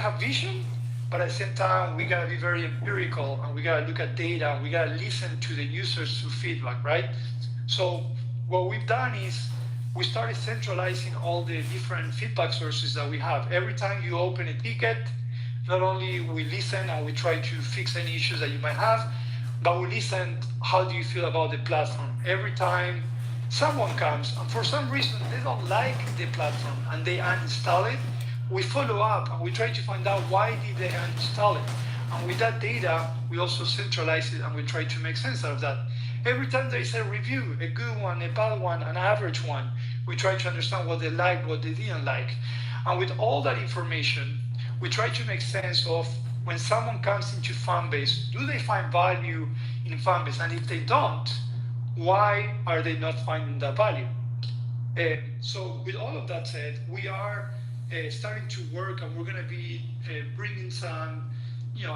have vision, but at the same time, we gotta be very empirical, and we gotta look at data, and we gotta listen to the users' feedback, right? So what we've done is we started centralizing all the different feedback sources that we have. Every time you open a ticket, not only we listen and we try to fix any issues that you might have, but we listen, how do you feel about the platform? Every time someone comes and for some reason they don't like the platform and they uninstall it, we follow up and we try to find out why did they uninstall it. And with that data, we also centralize it and we try to make sense out of that. Every time there is a review, a good one, a bad one, an average one, we try to understand what they liked, what they didn't like. And with all that information, we try to make sense of when someone comes into Fanbase, do they find value in Fanbase? And if they don't, why are they not finding that value? So with all of that said, we are starting to work, and we're going to be bringing some,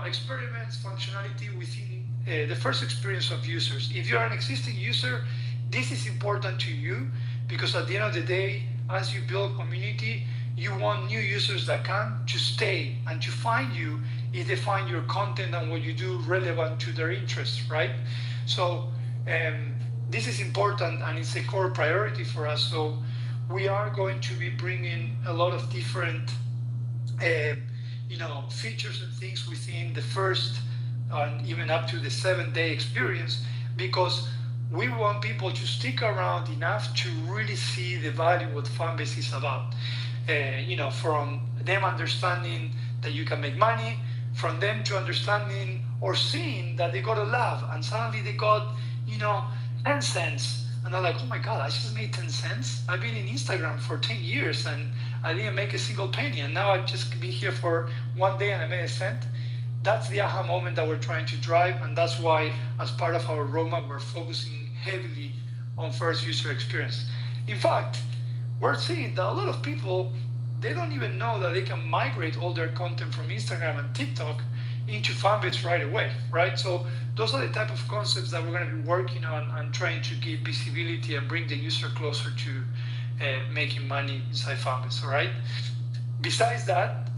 experiments, functionality within the first experience of users. If you're an existing user, this is important to you, because at the end of the day, as you build community, you want new users that come to stay and to find you if they find your content and what you do relevant to their interests, right? So this is important, and it's a core priority for us. So we are going to be bringing a lot of different features and things within the first and even up to the 7-day experience, because we want people to stick around enough to really see the value what Fanbase is about. From them understanding that you can make money, from them to understanding or seeing that they got a lab and suddenly they got 10 cents. And they're like, oh my God, I just made 10 cents. I've been in Instagram for 10 years and I didn't make a single penny. And now I've just been here for 1 day and I made a cent. That's the aha moment that we're trying to drive. And that's why, as part of our roadmap, we're focusing heavily on first user experience. In fact, we're seeing that a lot of people, they don't even know that they can migrate all their content from Instagram and TikTok into Fanbase right away, right? So those are the type of concepts that we're going to be working on and trying to give visibility and bring the user closer to making money inside Fanbase, all right? Besides that,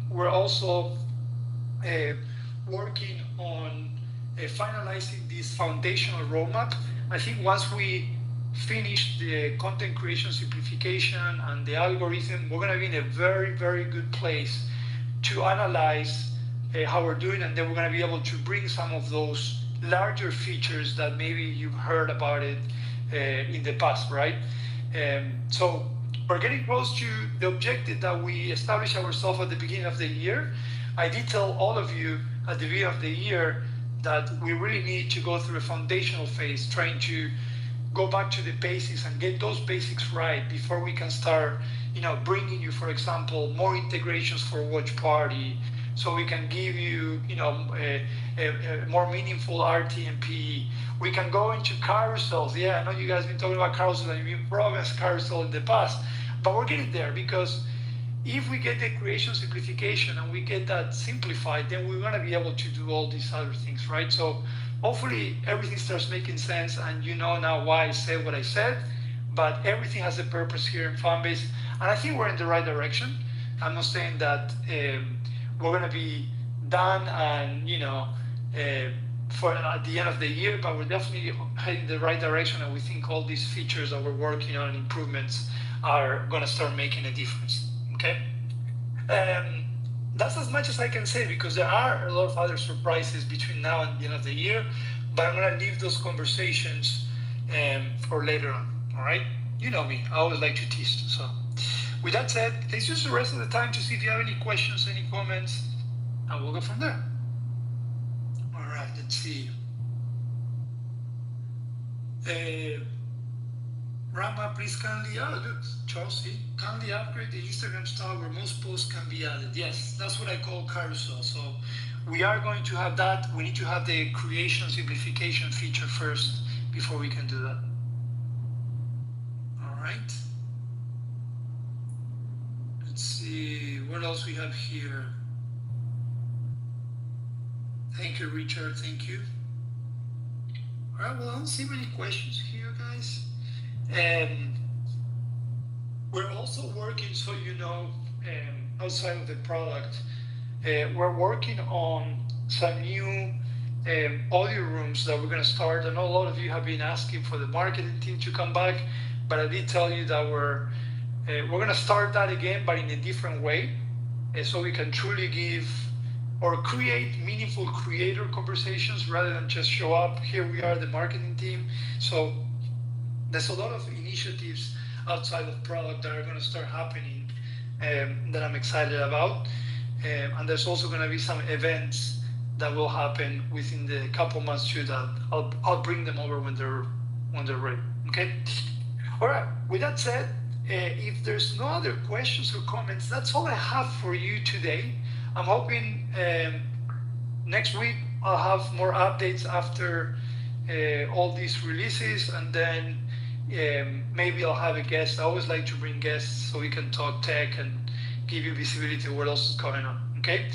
we're also working on finalizing this foundational roadmap. I think once we finish the content creation simplification and the algorithm, we're going to be in a very, very good place to analyze how we're doing, and then we're going to be able to bring some of those larger features that maybe you've heard about it in the past, right? So we're getting close to the objective that we established ourselves at the beginning of the year. I did tell all of you at the beginning of the year that we really need to go through a foundational phase, trying to go back to the basics and get those basics right before we can start, bringing you, for example, more integrations for Watch Party, so we can give you, a more meaningful RTMP. We can go into carousels. Yeah, I know you guys have been talking about carousels and you've been promised carousel in the past, but we're getting there, because if we get the creation simplification and we get that simplified, then we're going to be able to do all these other things, right? So hopefully everything starts making sense, and you know now why I said what I said, but everything has a purpose here in Fanbase, and I think we're in the right direction. I'm not saying that we're going to be done and, for at the end of the year, but we're definitely heading in the right direction, and we think all these features that we're working on and improvements are going to start making a difference. Okay, that's as much as I can say, because there are a lot of other surprises between now and the end of the year, but I'm going to leave those conversations for later on. All right, you know me, I always like to tease. So with that said, let's use the rest of the time to see if you have any questions, any comments, and we'll go from there. All right, let's see. Rama, please kindly, Chelsea, kindly upgrade the Instagram style where most posts can be added. Yes, that's what I call carousel. So we are going to have that. We need to have the creation simplification feature first before we can do that. All right. Let's see, what else we have here? Thank you, Richard, thank you. All right, well, I don't see many questions here, guys. We're also working, so outside of the product, we're working on some new audio rooms that we're going to start. I know a lot of you have been asking for the marketing team to come back, but I did tell you that we're going to start that again, but in a different way, so we can truly give or create meaningful creator conversations rather than just show up. Here we are, the marketing team. So there's a lot of initiatives outside of product that are going to start happening that I'm excited about. And there's also going to be some events that will happen within the couple months too, that I'll bring them over when they're ready. Okay. All right. With that said, if there's no other questions or comments, that's all I have for you today. I'm hoping next week I'll have more updates after all these releases, and then maybe I'll have a guest. I always like to bring guests so we can talk tech and give you visibility of what else is going on. Okay.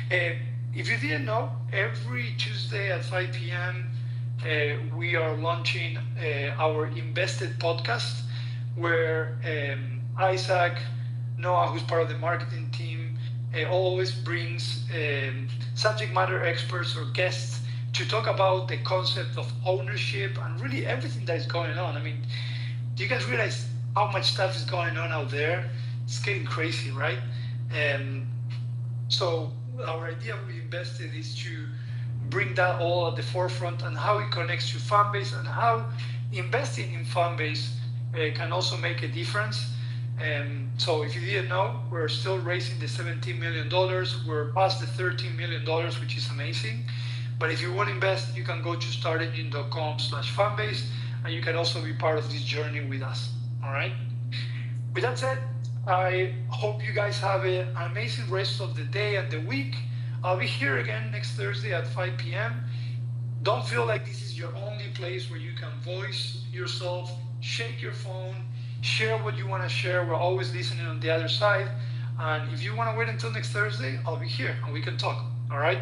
If you didn't know, every Tuesday at 5 p.m. We are launching our Invested podcast, where Isaac, Noah, who's part of the marketing team, always brings subject matter experts or guests to talk about the concept of ownership and really everything that is going on. I mean, do you guys realize how much stuff is going on out there? It's getting crazy, right? So our idea with Invested is to bring that all at the forefront, and how it connects to Fanbase, and how investing in Fanbase can also make a difference. So if you didn't know, we're still raising the $17 million. We're past the $13 million, which is amazing. But if you want to invest, you can go to startengine.com/fanbase, and you can also be part of this journey with us. All right. With that said, I hope you guys have an amazing rest of the day and the week. I'll be here again next Thursday at 5 p.m. Don't feel like this is your only place where you can voice yourself, shake your phone, Share what you want to share. We're always listening on the other side. And if you want to wait until next Thursday, I'll be here and we can talk. All right.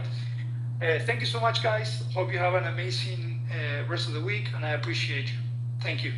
Thank you so much, guys. Hope you have an amazing rest of the week, and I appreciate you. Thank you.